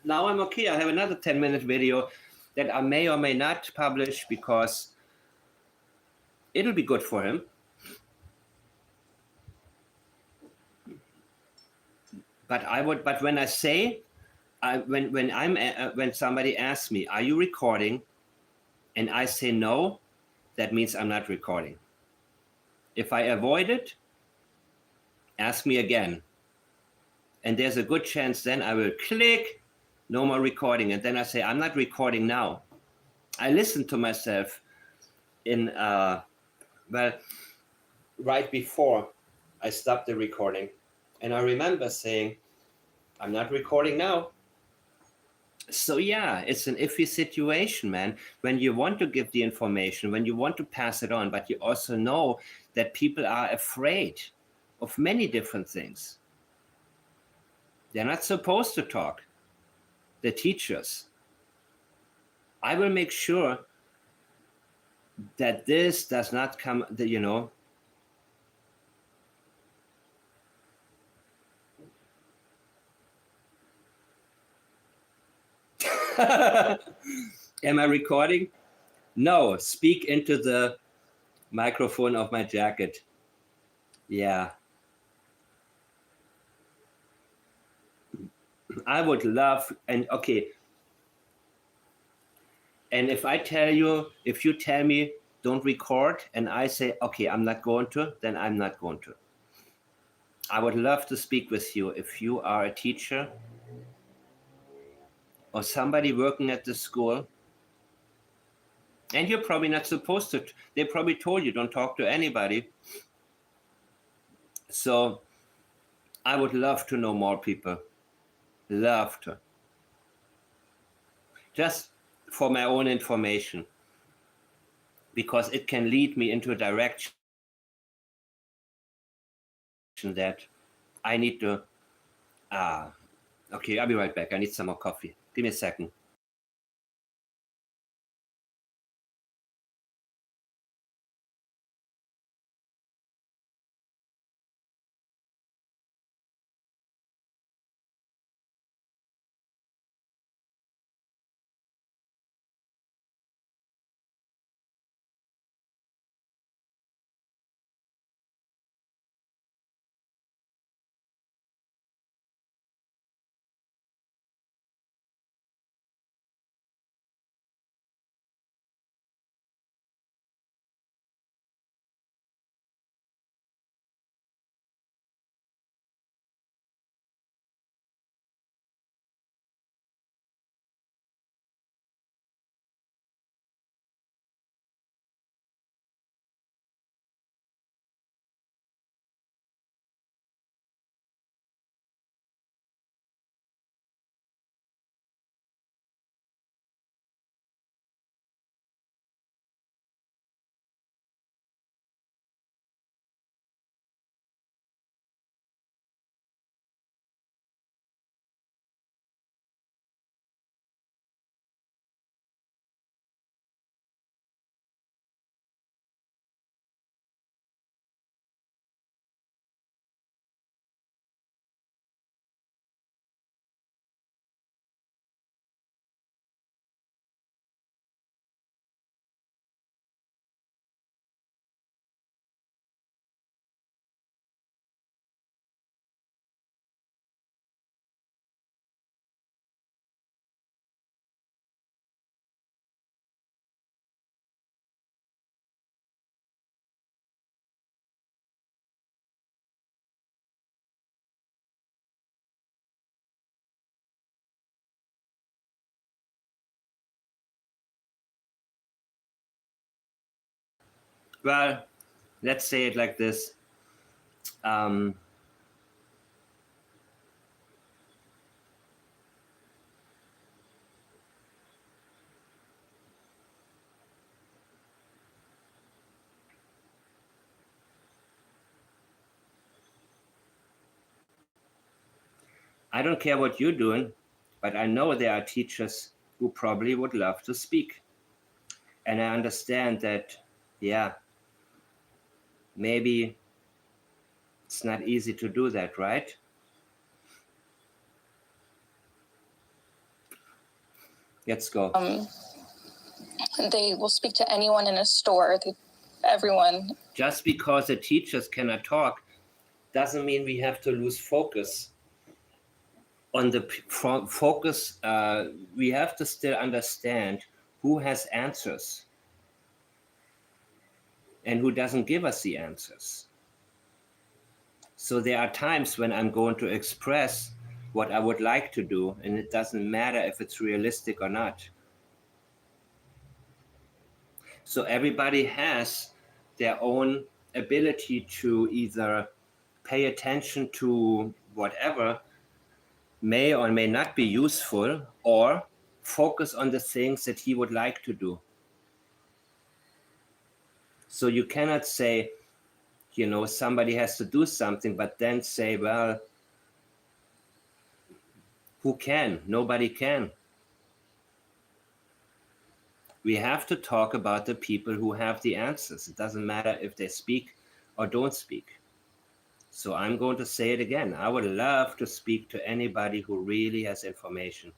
S1: now I'm okay. I have another 10-minute video that I may or may not publish because it'll be good for him. But when I say, when somebody asks me, are you recording? And I say no, that means I'm not recording. If I avoid it, ask me again. And there's a good chance then I will click, no more recording. And then I say, I'm not recording now. I listen to myself right before I stopped the recording. And I remember saying, I'm not recording now. So yeah, it's an iffy situation, man. When you want to give the information, when you want to pass it on, but you also know that people are afraid of many different things. They're not supposed to talk, the teachers. I will make sure that this does not come, Am I recording? No, speak into the microphone of my jacket. Yeah. I would love, and if you tell me don't record, and I say, okay, I'm not going to, then I'm not going to. I would love to speak with you if you are a teacher or somebody working at the school, and you're probably not supposed to. They probably told you don't talk to anybody. So I would love to know more people. love to. Just for my own information, because it can lead me into a direction that I need to. Okay, I'll be right back. I need some more coffee. Give me a second. Well, let's say it like this. I don't care what you're doing, but I know there are teachers who probably would love to speak. And I understand that, yeah, maybe it's not easy to do that, right? Let's go.
S6: They will speak to anyone in a store, everyone.
S1: Just because the teachers cannot talk doesn't mean we have to lose focus on the focus. We have to still understand who has answers and who doesn't give us the answers. So there are times when I'm going to express what I would like to do, and it doesn't matter if it's realistic or not. So everybody has their own ability to either pay attention to whatever may or may not be useful, or focus on the things that he would like to do. So you cannot say, somebody has to do something, but then say, well, who can? Nobody can. We have to talk about the people who have the answers. It doesn't matter if they speak or don't speak. So I'm going to say it again. I would love to speak to anybody who really has information.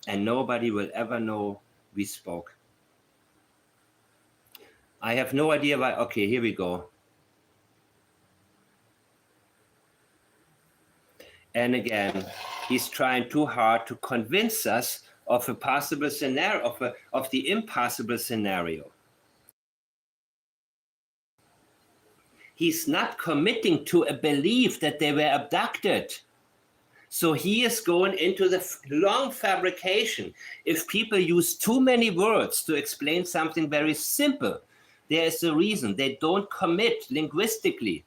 S1: And nobody will ever know we spoke. I have no idea why. Okay, here we go. And again, he's trying too hard to convince us of a possible scenario, of the impossible scenario. He's not committing to a belief that they were abducted. So he is going into the long fabrication. If people use too many words to explain something very simple, there is a reason. They don't commit linguistically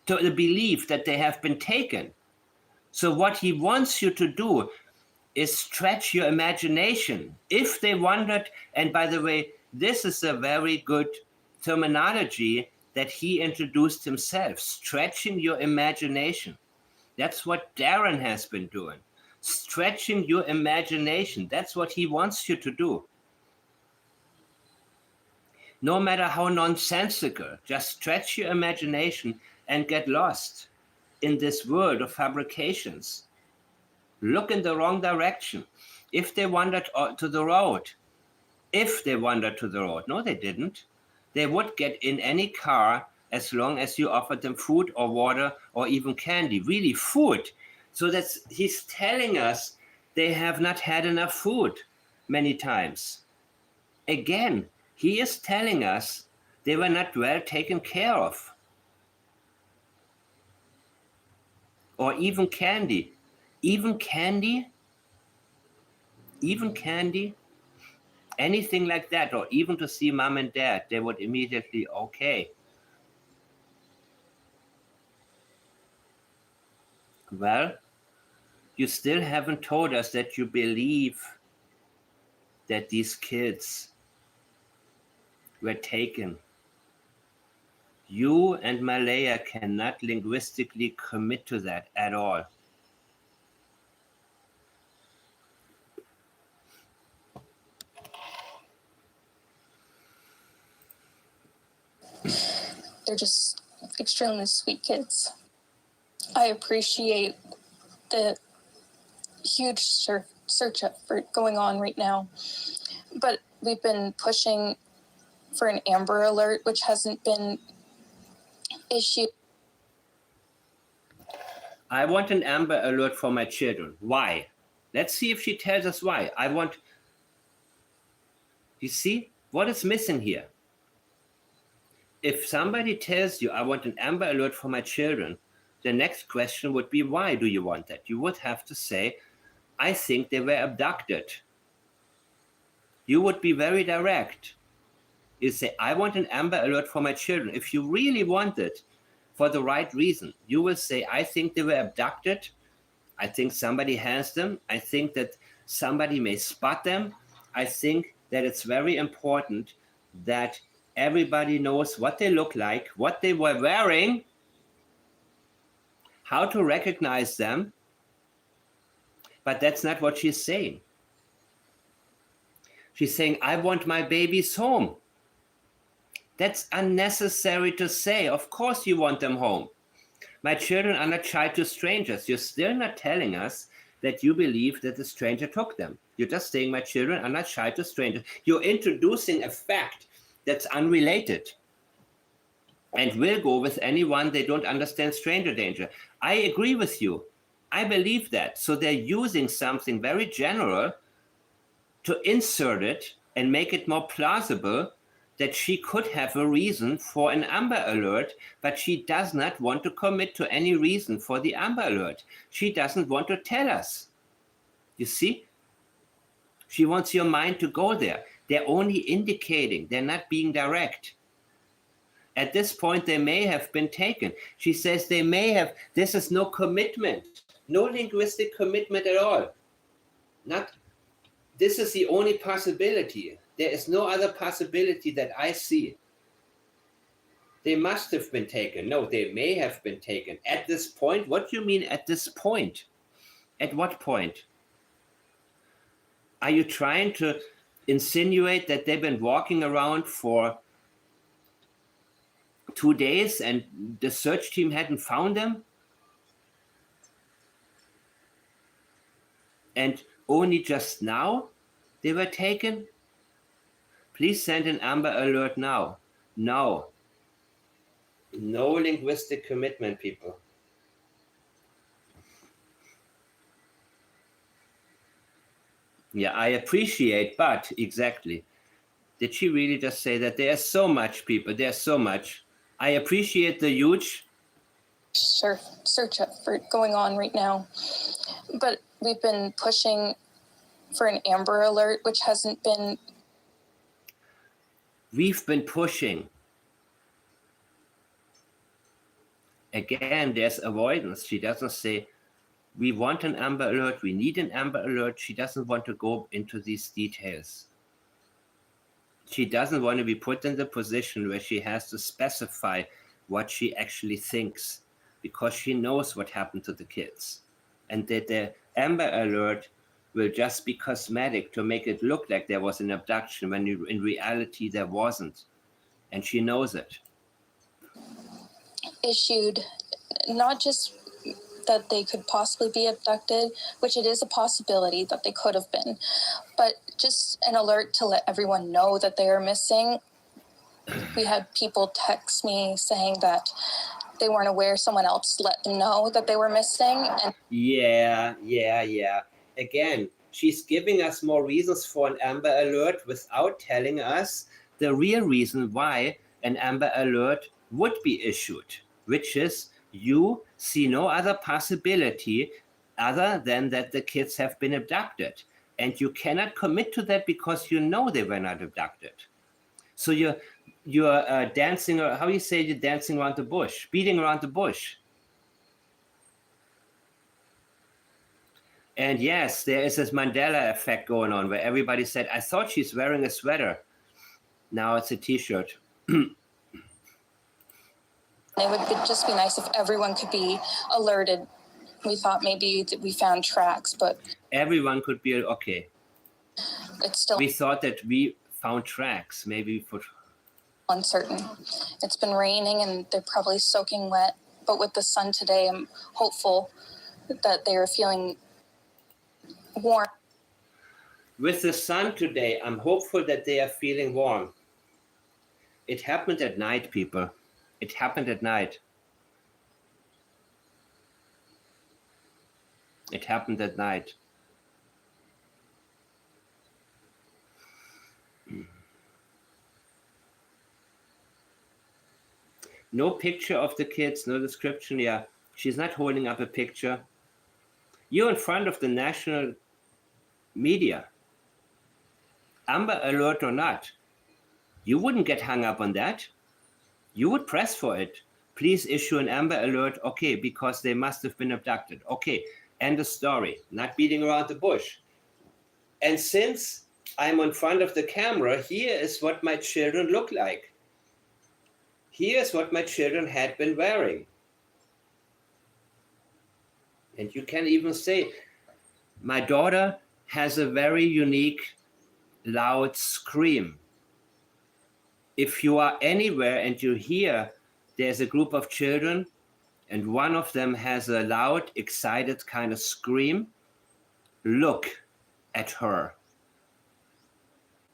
S1: to the belief that they have been taken. So what he wants you to do is stretch your imagination. If they wondered, and by the way, this is a very good terminology that he introduced himself, stretching your imagination. That's what Darren has been doing. Stretching your imagination. That's what he wants you to do. No matter how nonsensical, just stretch your imagination and get lost in this world of fabrications. Look in the wrong direction. If they wandered to the road, no, they didn't. They would get in any car as long as you offered them food or water or even candy, really food. So he's telling us they have not had enough food many times. Again, he is telling us they were not well taken care of. Or even candy. Even candy, anything like that, or even to see mom and dad, they would immediately, okay. Well, you still haven't told us that you believe that these kids were taken. You and Malaya cannot linguistically commit to that at all.
S3: They're just extremely sweet kids. I appreciate the huge search effort going on right now, but we've been pushing for an Amber Alert, which hasn't been issued.
S1: I want an Amber Alert for my children. Why? Let's see if she tells us why. You see, what is missing here? If somebody tells you, I want an Amber Alert for my children, the next question would be, why do you want that? You would have to say, I think they were abducted. You would be very direct. You say, I want an Amber Alert for my children. If you really want it for the right reason, you will say, I think they were abducted. I think somebody has them. I think that somebody may spot them. I think that it's very important that everybody knows what they look like, what they were wearing, how to recognize them. But that's not what she's saying. She's saying, I want my babies home. That's unnecessary to say. Of course you want them home. My children are not shy to strangers. You're still not telling us that you believe that the stranger took them. You're just saying my children are not shy to strangers. You're introducing a fact that's unrelated and will go with anyone they don't understand stranger danger. I agree with you. I believe that. So they're using something very general to insert it and make it more plausible that she could have a reason for an Amber Alert, but she does not want to commit to any reason for the Amber Alert. She doesn't want to tell us. You see? She wants your mind to go there. They're only indicating, they're not being direct. At this point, they may have been taken. She says they may have. This is no commitment, no linguistic commitment at all. This is the only possibility. There is no other possibility that I see. They must have been taken. No, they may have been taken. At this point? What do you mean at this point? At what point? Are you trying to insinuate that they've been walking around for 2 days and the search team hadn't found them? And only just now they were taken? Please send an Amber Alert now. No. No linguistic commitment, people. Yeah, I appreciate, but exactly. Did she really just say that? There's so much, people. There's so much. I appreciate the huge
S3: search effort going on right now, but we've been pushing for an Amber Alert, which hasn't been. We've been pushing
S1: Again, there's avoidance. She doesn't say, we want an Amber Alert, we need an Amber Alert. She doesn't want to go into these details. She doesn't want to be put in the position where she has to specify what she actually thinks, because she knows what happened to the kids. And that the Amber Alert will just be cosmetic to make it look like there was an abduction when in reality there wasn't. And she knows it.
S3: Issued not just that they could possibly be abducted, which it is a possibility that they could have been, but just an alert to let everyone know that they are missing. We had people text me saying that they weren't aware, someone else let them know that they were missing. And
S1: Yeah. Again, she's giving us more reasons for an Amber Alert without telling us the real reason why an Amber Alert would be issued, which is you see no other possibility other than that the kids have been abducted. And you cannot commit to that because you know they were not abducted. So you're dancing, or how you say, you're dancing around the bush, beating around the bush. And yes, there is this Mandela effect going on where everybody said, I thought she's wearing a sweater. Now it's a t-shirt.
S3: it would just be nice if everyone could be alerted. We thought maybe that we found tracks, but
S1: Everyone could be, okay.
S3: it's still
S1: We thought that we found tracks, maybe for...
S3: uncertain. It's been raining and they're probably soaking wet, but with the sun today, I'm hopeful that they are feeling warm.
S1: With the sun today, I'm hopeful that they are feeling warm. It happened at night, people. It happened at night. It happened at night. No picture of the kids, no description. Yeah, she's not holding up a picture. You're in front of the national media. Amber Alert or not, you wouldn't get hung up on that. You would press for it. Please issue an Amber Alert. Okay, because they must have been abducted. Okay, end of story. Not beating around the bush. And since I'm in front of the camera, here is what my children look like. Here's what my children had been wearing. And you can even say, my daughter has a very unique, loud scream. If you are anywhere and you hear there's a group of children and one of them has a loud, excited kind of scream, look at her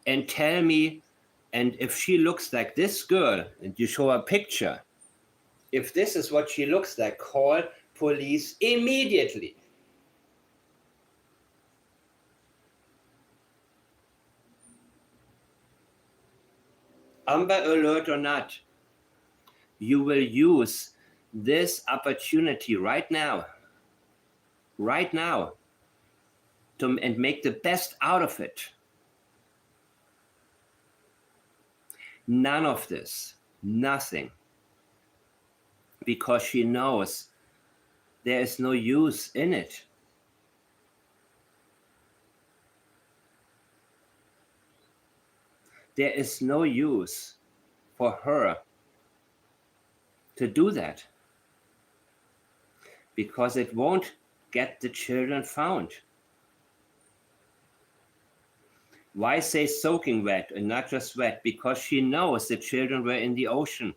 S1: and tell me, and if she looks like this girl, and you show a picture, if this is what she looks like, call police immediately. Amber Alert or not, you will use this opportunity right now, and make the best out of it. None of this, nothing, because she knows there is no use in it. There is no use for her to do that, because it won't get the children found. Why say soaking wet and not just wet? Because she knows the children were in the ocean.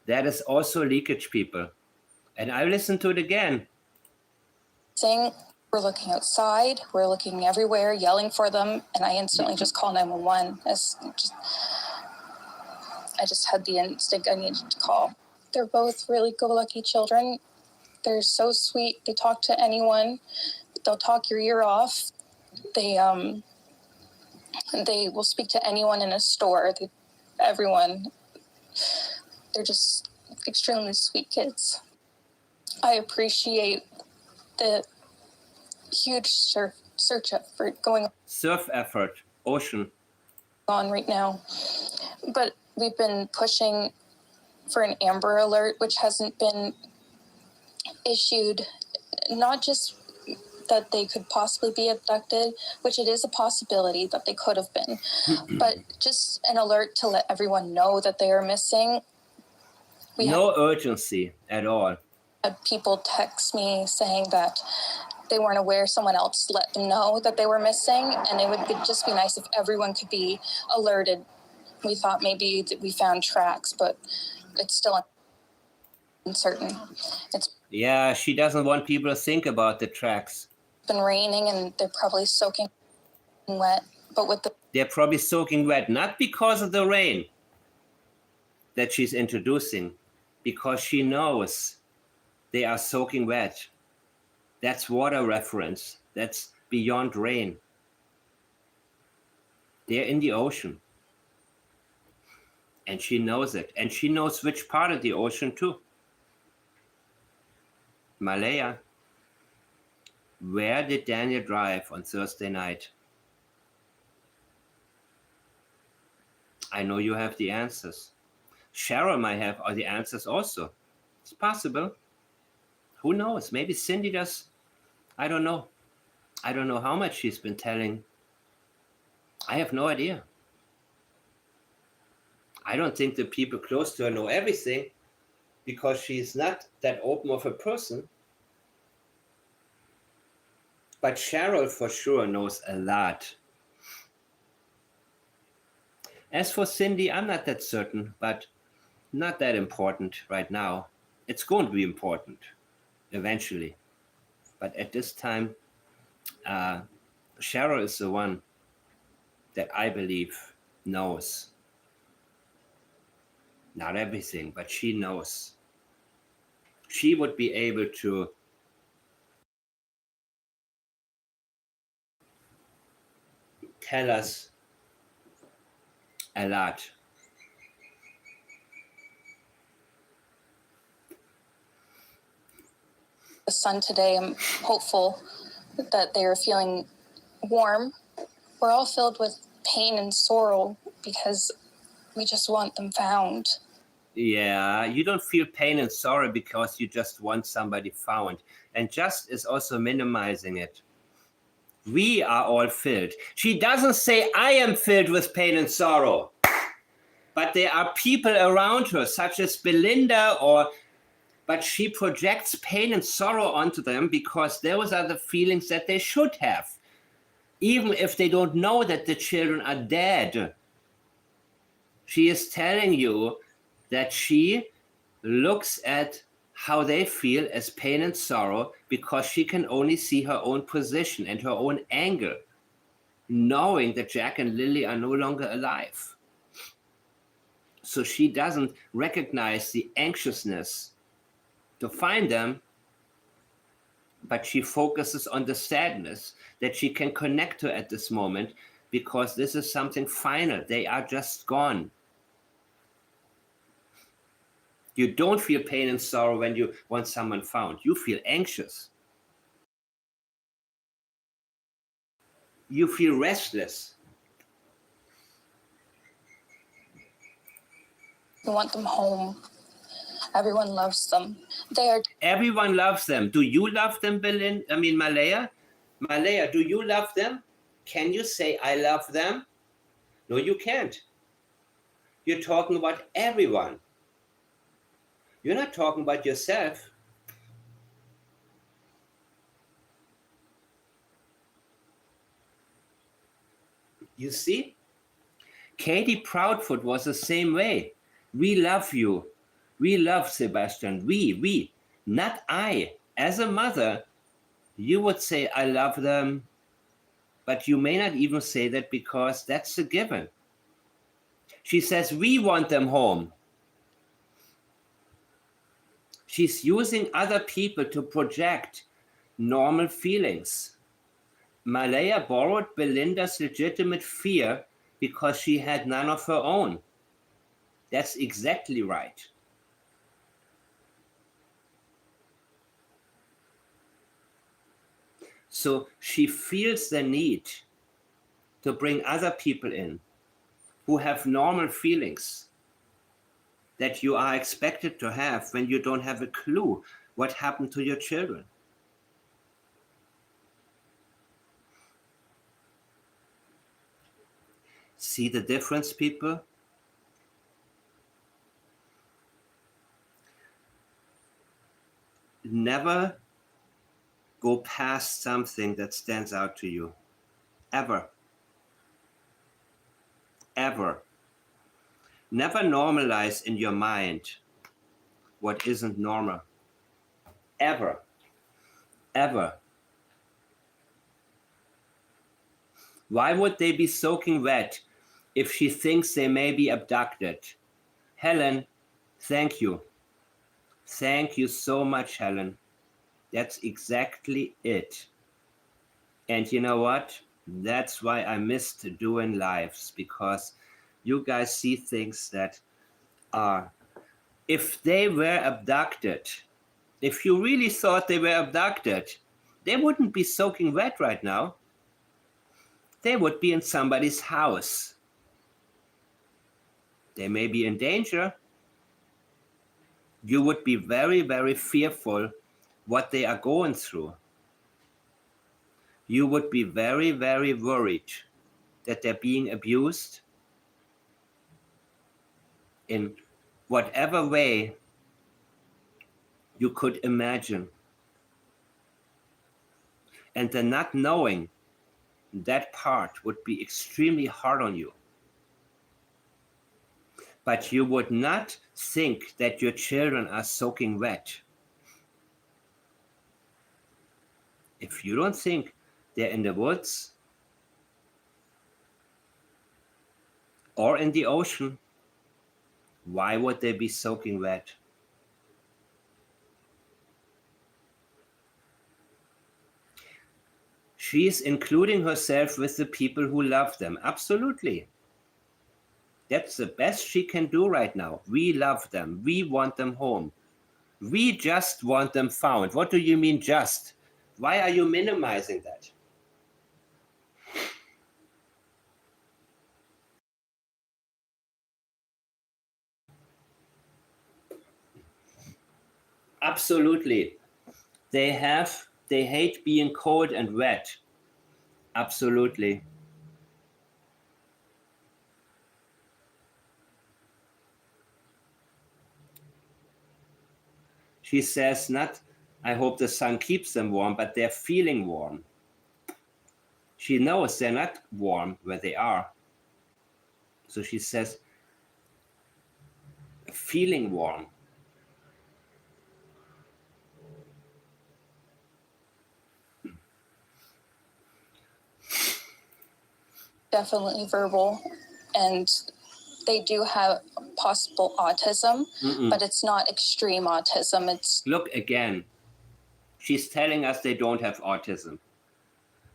S1: That is also leakage, people. And I listened to it again.
S3: Saying we're looking outside, we're looking everywhere, yelling for them, and I instantly just call 911. I just had the instinct I needed to call. They're both really go-lucky children. They're so sweet. They talk to anyone. They'll talk your ear off. They will speak to anyone in a store. Everyone. They're just extremely sweet kids. I appreciate the huge search effort going
S1: Ocean.
S3: on right now. But we've been pushing for an Amber Alert, which hasn't been issued, not just that they could possibly be abducted, which it is a possibility that they could have been, but just an alert to let everyone know that they are missing. We
S1: No urgency at all.
S3: had people text me saying that they weren't aware, someone else let them know that they were missing, and it would just be nice if everyone could be alerted. We thought maybe that we found tracks, but it's still uncertain. It's
S1: Yeah, she doesn't want people to think about the tracks.
S3: been raining and they're probably soaking wet, but with the
S1: They're probably soaking wet, not because of the rain that she's introducing, because she knows they are soaking wet. That's water reference. That's beyond rain. They're in the ocean. And she knows it. And she knows which part of the ocean too. Malaya, where did Daniel drive on Thursday night? I know you have the answers. Cheryl might have all the answers also. It's possible. Who knows? Maybe Cindy does. I don't know. I don't know how much she's been telling. I have no idea. I don't think the people close to her know everything because she's not that open of a person. But Cheryl for sure knows a lot. As for Cindy, I'm not that certain, but not that important right now. It's going to be important eventually. But at this time, Cheryl is the one that I believe knows. Not everything, but she knows. She would be able to tell us a lot.
S3: the sun today, I'm hopeful that they are feeling warm. We're all filled with pain and sorrow because we just want them found.
S1: Yeah, you don't feel pain and sorrow because you just want somebody found. And just is also minimizing it. We are all filled. She doesn't say, I am filled with pain and sorrow. But there are people around her, such as Belinda, but she projects pain and sorrow onto them because those are the feelings that they should have, even if they don't know that the children are dead. She is telling you that she looks at how they feel as pain and sorrow because she can only see her own position and her own angle, knowing that Jack and Lily are no longer alive. So she doesn't recognize the anxiousness to find them, but she focuses on the sadness that she can connect to at this moment because this is something final. They are just gone. You don't feel pain and sorrow when you want someone found. You feel anxious. You feel restless.
S3: We want them home. Everyone loves them.
S1: Everyone loves them. Do you love them, Malaya? Malaya, do you love them? Can you say, I love them? No, you can't. You're talking about everyone. You're not talking about yourself. You see? Katie Proudfoot was the same way. We love you. We love Sebastian. We, not I. As a mother, you would say, I love them, but you may not even say that because that's a given. She says, we want them home. She's using other people to project normal feelings. Malaya borrowed Belinda's legitimate fear because she had none of her own. That's exactly right. So she feels the need to bring other people in who have normal feelings that you are expected to have when you don't have a clue what happened to your children. See the difference, people? Never go past something that stands out to you. Ever. Ever. Never normalize in your mind what isn't normal. Ever. Ever. Why would they be soaking wet if she thinks they may be abducted? Helen, thank you. Thank you so much, Helen. That's exactly it. And you know what? That's why I missed doing lives, because you guys see things that are, if they were abducted, if you really thought they were abducted, they wouldn't be soaking wet right now. They would be in somebody's house. They may be in danger. You would be very, very fearful what they are going through. You would be very, very worried that they're being abused in whatever way you could imagine. And the not knowing that part would be extremely hard on you. But you would not think that your children are soaking wet. If you don't think they're in the woods or in the ocean, why would they be soaking wet? She's including herself with the people who love them. Absolutely. That's the best she can do right now. We love them. We want them home. We just want them found. What do you mean just? Why are you minimizing that? Absolutely. They hate being cold and wet. Absolutely. She says not, I hope the sun keeps them warm, but they're feeling warm. She knows they're not warm where they are. So she says, feeling warm.
S6: Definitely verbal, and they do have possible autism, but it's not extreme autism. It's
S1: Look again. She's telling us they don't have autism.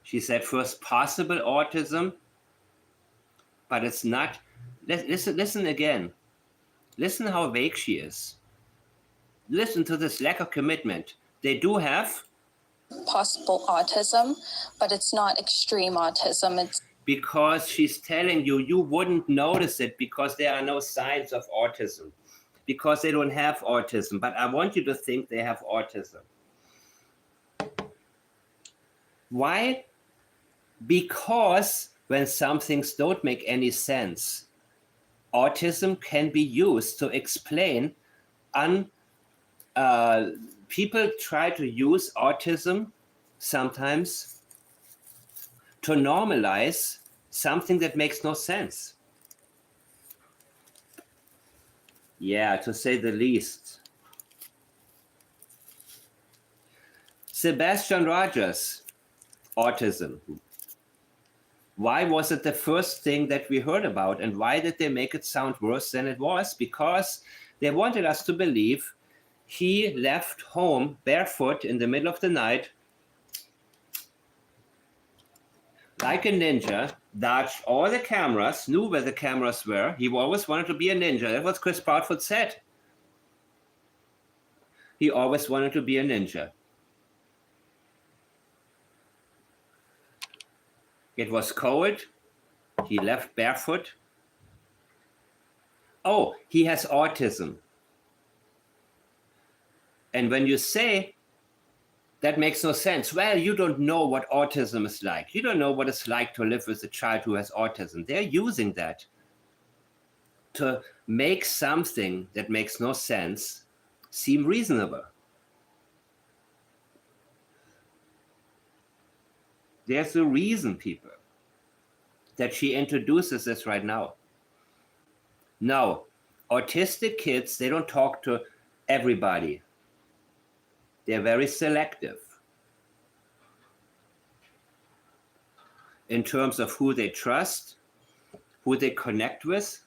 S1: She said first possible autism, but it's not. Listen again. Listen how vague she is. Listen to this lack of commitment. They do have
S6: possible autism, but it's not extreme autism. It's
S1: because she's telling you, you wouldn't notice it because there are no signs of autism, because they don't have autism. But I want you to think they have autism. Why? Because when some things don't make any sense, autism can be used to explain. People try to use autism sometimes to normalize something that makes no sense. Yeah, to say the least. Sebastian Rogers, autism. Why was it the first thing that we heard about, and why did they make it sound worse than it was? Because they wanted us to believe he left home barefoot in the middle of the night, like a ninja, dodged all the cameras, knew where the cameras were. He always wanted to be a ninja. That's what Chris Proudfoot said. He always wanted to be a ninja. It was cold. He left barefoot. oh, he has autism. And when you say, that makes no sense. Well, you don't know what autism is like. You don't know what it's like to live with a child who has autism. They're using that to make something that makes no sense seem reasonable. There's a reason, people, that she introduces this right now. Now, autistic kids, they don't talk to everybody. They're very selective in terms of who they trust, who they connect with.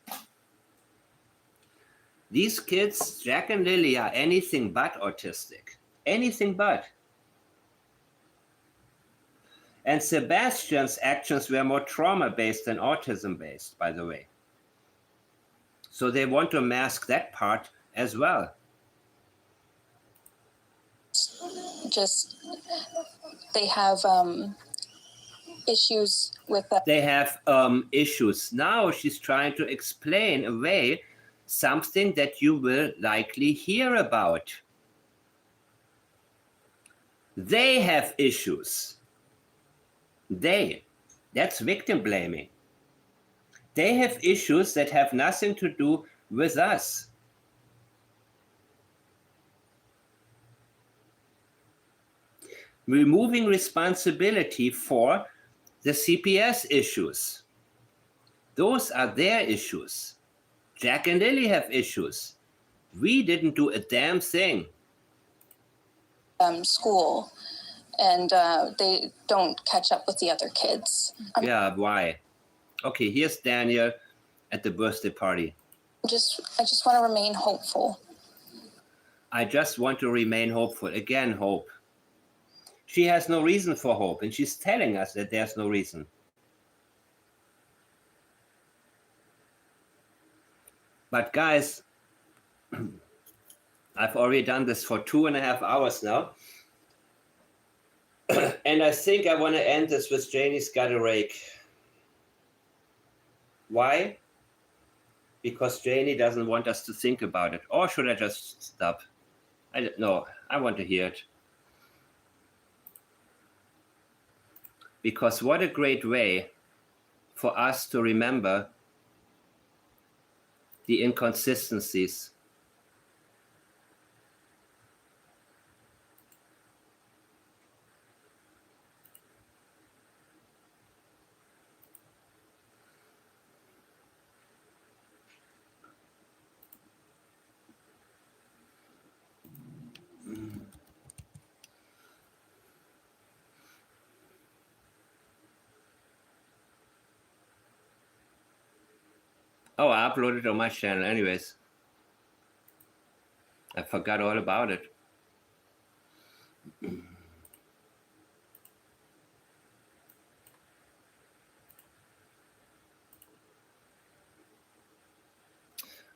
S1: These kids, Jack and Lilly, are anything but autistic. Anything but. And Sebastian's actions were more trauma-based than autism-based, by the way. So they want to mask that part as well.
S6: Just, they have issues with that.
S1: They have issues. Now she's trying to explain away something that you will likely hear about. They have issues. That's victim blaming. They have issues that have nothing to do with us. Removing responsibility for the CPS issues. Those are their issues. Jack and Lilly have issues. We didn't do a damn thing.
S6: School, and they don't catch up with the other kids.
S1: Yeah, why? Okay, here's Daniel at the birthday party.
S6: I just want to remain hopeful.
S1: I just want to remain hopeful. Again, hope. She has no reason for hope, and she's telling us that there's no reason. But guys, I've already done this for 2.5 hours now. And I think I want to end this with Janie's got a rake. Why? Because Janie doesn't want us to think about it. Or should I just stop? I don't know. I want to hear it. Because what a great way for us to remember the inconsistencies. Oh, I uploaded it on my channel anyways. I forgot all about it.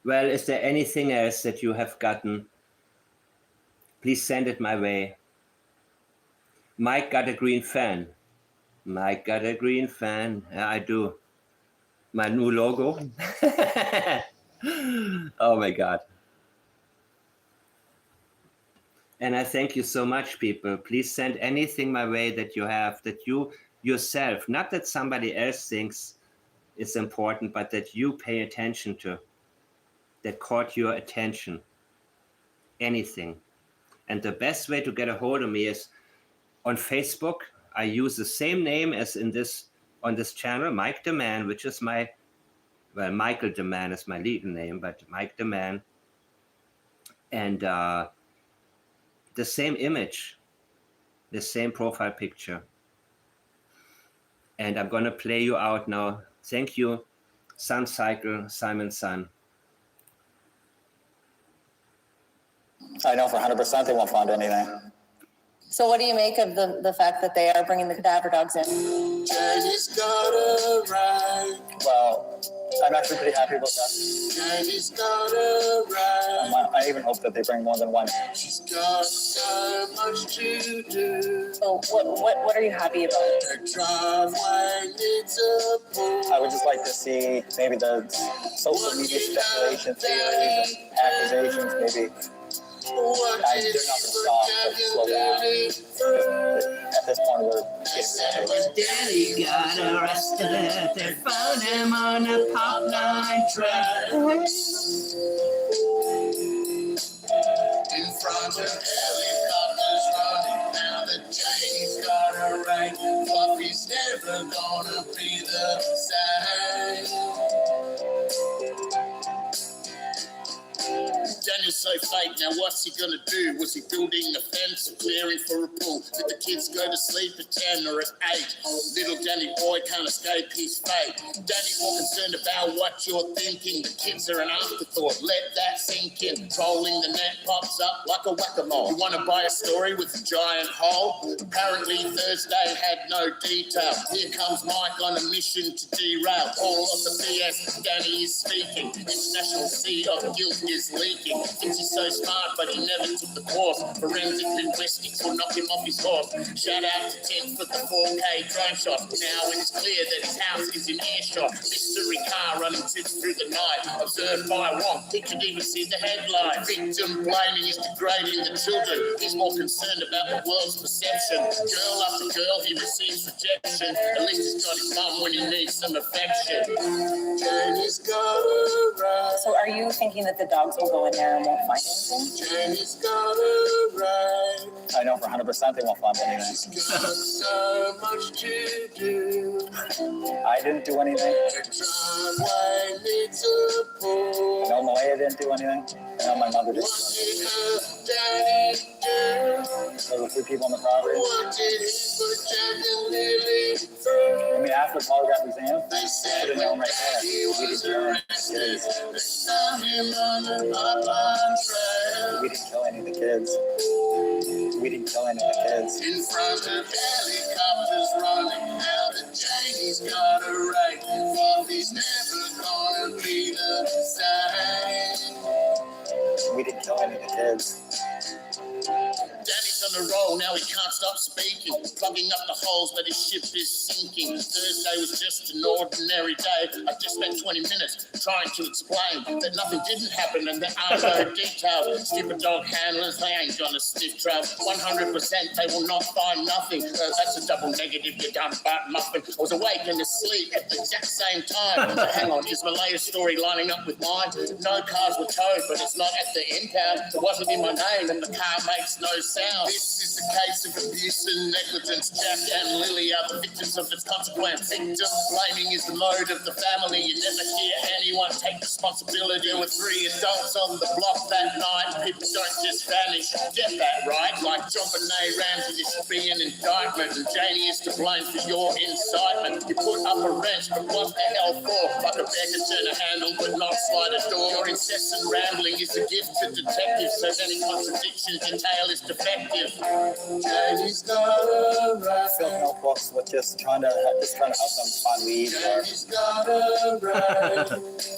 S1: Well, is there anything else that you have gotten? Please send it my way. Mike got a green fan. Mike got a green fan. Yeah, I do. My new logo. Oh my God. And I thank you so much, people. Please send anything my way that you have, that you yourself, not that somebody else thinks is important, but that you pay attention to, that caught your attention. Anything. And the best way to get a hold of me is on Facebook. I use the same name as in this on this channel, Mike the Man, which is my, well, Michael the Man is my legal name, but Mike the Man. And the same image, the same profile picture. And I'm gonna play you out now. Thank you, Sun Cycle, Simon Sun.
S5: I know for 100% they won't find anything.
S7: So what do you make of the fact that they are bringing the cadaver dogs in?
S5: Well, I'm actually pretty happy about that. I even hope that they bring more than one.
S7: So what are you happy about?
S5: I would just like to see maybe the social media speculation theories and accusations, maybe they're not going to stop, but slow down. At this point, we're getting ridiculous.
S1: Daddy got arrested. They found him on a pop line track.
S8: In front of helicopters running, now the James got a right. Fluffy's never gonna be the same. Daniel's so fake, now what's he gonna do? Was he building a fence or clearing for a pool? Did the kids go to sleep at 10 or at 8? Little Danny boy can't escape his fate. Danny's more concerned about what you're thinking. The kids are an afterthought, let that sink in. Trolling the net pops up like a whack-a-mole. You wanna buy a story with a giant hole? Apparently Thursday had no detail. Here comes Mike on a mission to derail. All of the BS Danny is speaking. International sea of guilt is leaking. Thinks he's so smart, but he never took the course. Forensic linguistics will knock him off his horse. Shout out to Ted for the 4K drone shot. Now it's clear that his house is in earshot. Mystery car running tips through the night. Observed by Wong, he could even see the headline. Victim blaming is degrading the children. He's more concerned about the world's perception. Girl after girl, he receives rejection. At least he's got his mum when he needs some affection. Jenny's got a right.
S7: So are you thinking that the dogs will go in there and won't find anything?
S8: Jenny's got a right.
S5: I know for 100% they won't find anything.
S8: She's got so much to do.
S5: I didn't do anything.
S8: The driveway needs a pool.
S5: No, Malaya didn't do anything. I know my mother didn't.
S8: What did her daddy do?
S5: There were 3 people on the property.
S8: What did he put Jack and Lilly through?
S5: I mean, after the polygraph exam,
S8: They said
S5: have known
S8: when
S5: right there.
S8: Daddy
S5: We
S8: was
S5: didn't kill any of the
S8: arrested,
S5: kids.
S8: they found him on the Popeye trail.
S5: We didn't kill any of the kids. We didn't kill any of the kids.
S8: In front of helicopters running, now the Janie's got a right. Fluffy's never gonna be the same.
S5: We didn't kill any of the kids.
S8: Danny's on the roll, now he can't stop speaking, plugging up the holes that his ship is sinking. Thursday was just an ordinary day. I just spent 20 minutes trying to explain that nothing didn't happen and there are no details. Stupid dog handlers, they ain't gonna sniff trail. 100% they will not find nothing. That's a double negative, you dumb butt muffin. I was awake and asleep at the exact same time. Hang on, is Malaya's story lining up with mine? No cars were towed, but it's not at the impound. It wasn't in my name and the car makes no sound. This is a case of abuse and negligence. Jack and Lilly are the victims of its consequence. Victim blaming is the mode of the family. You never hear anyone take responsibility. There were 3 adults on the block that night. People don't just vanish. Get that right? Like JonBenet Ramsey, this should be an indictment. And Janie is to blame for your incitement. You put up a wrench, but what the hell for? Like a beggar turn a handle, but not slide a door. Your incessant rambling is a gift to detectives. So many contradictions, your tale is defective. Janie's got a right.
S5: Fill notebooks with just trying to help them find leads or
S8: Janie's got a right.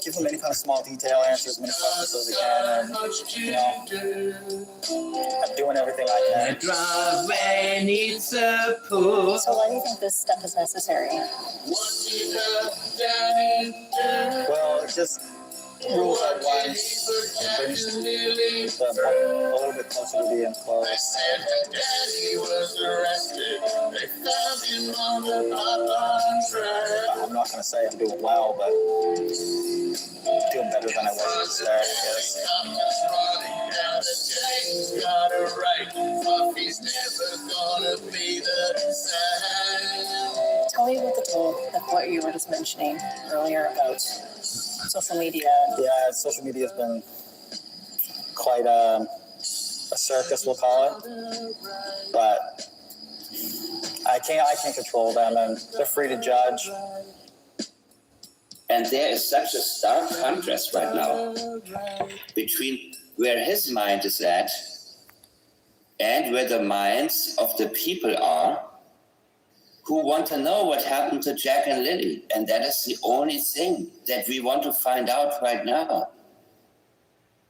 S5: give them any kind of small detail answers, as many questions as we can. I'm doing everything I
S1: The
S5: can.
S1: driveway needs a pool.
S7: So why do you think this step is necessary?
S8: What did her daddy do?
S5: Well, it's just rules
S8: What
S5: outlined.
S8: did he put Jack and Lilly
S5: A little bit closer to being
S8: They
S5: close.
S8: said when Daddy was arrested, they found him on the Popeye trail.
S5: I'm not going to say I'm doing well, but doing better than I was at the start, I guess.
S8: Helicopters running, now the James got a right. Fluffy's never gonna be the same.
S7: Tell me about the tool, like what you were just mentioning earlier about social media.
S5: Yeah, social media has been quite a circus, we'll call it. But I can't control them, and they're free to judge.
S9: And there is such a stark contrast right now between where his mind is at and where the minds of the people are who want to know what happened to Jack and Lilly. And that is the only thing that we want to find out right now.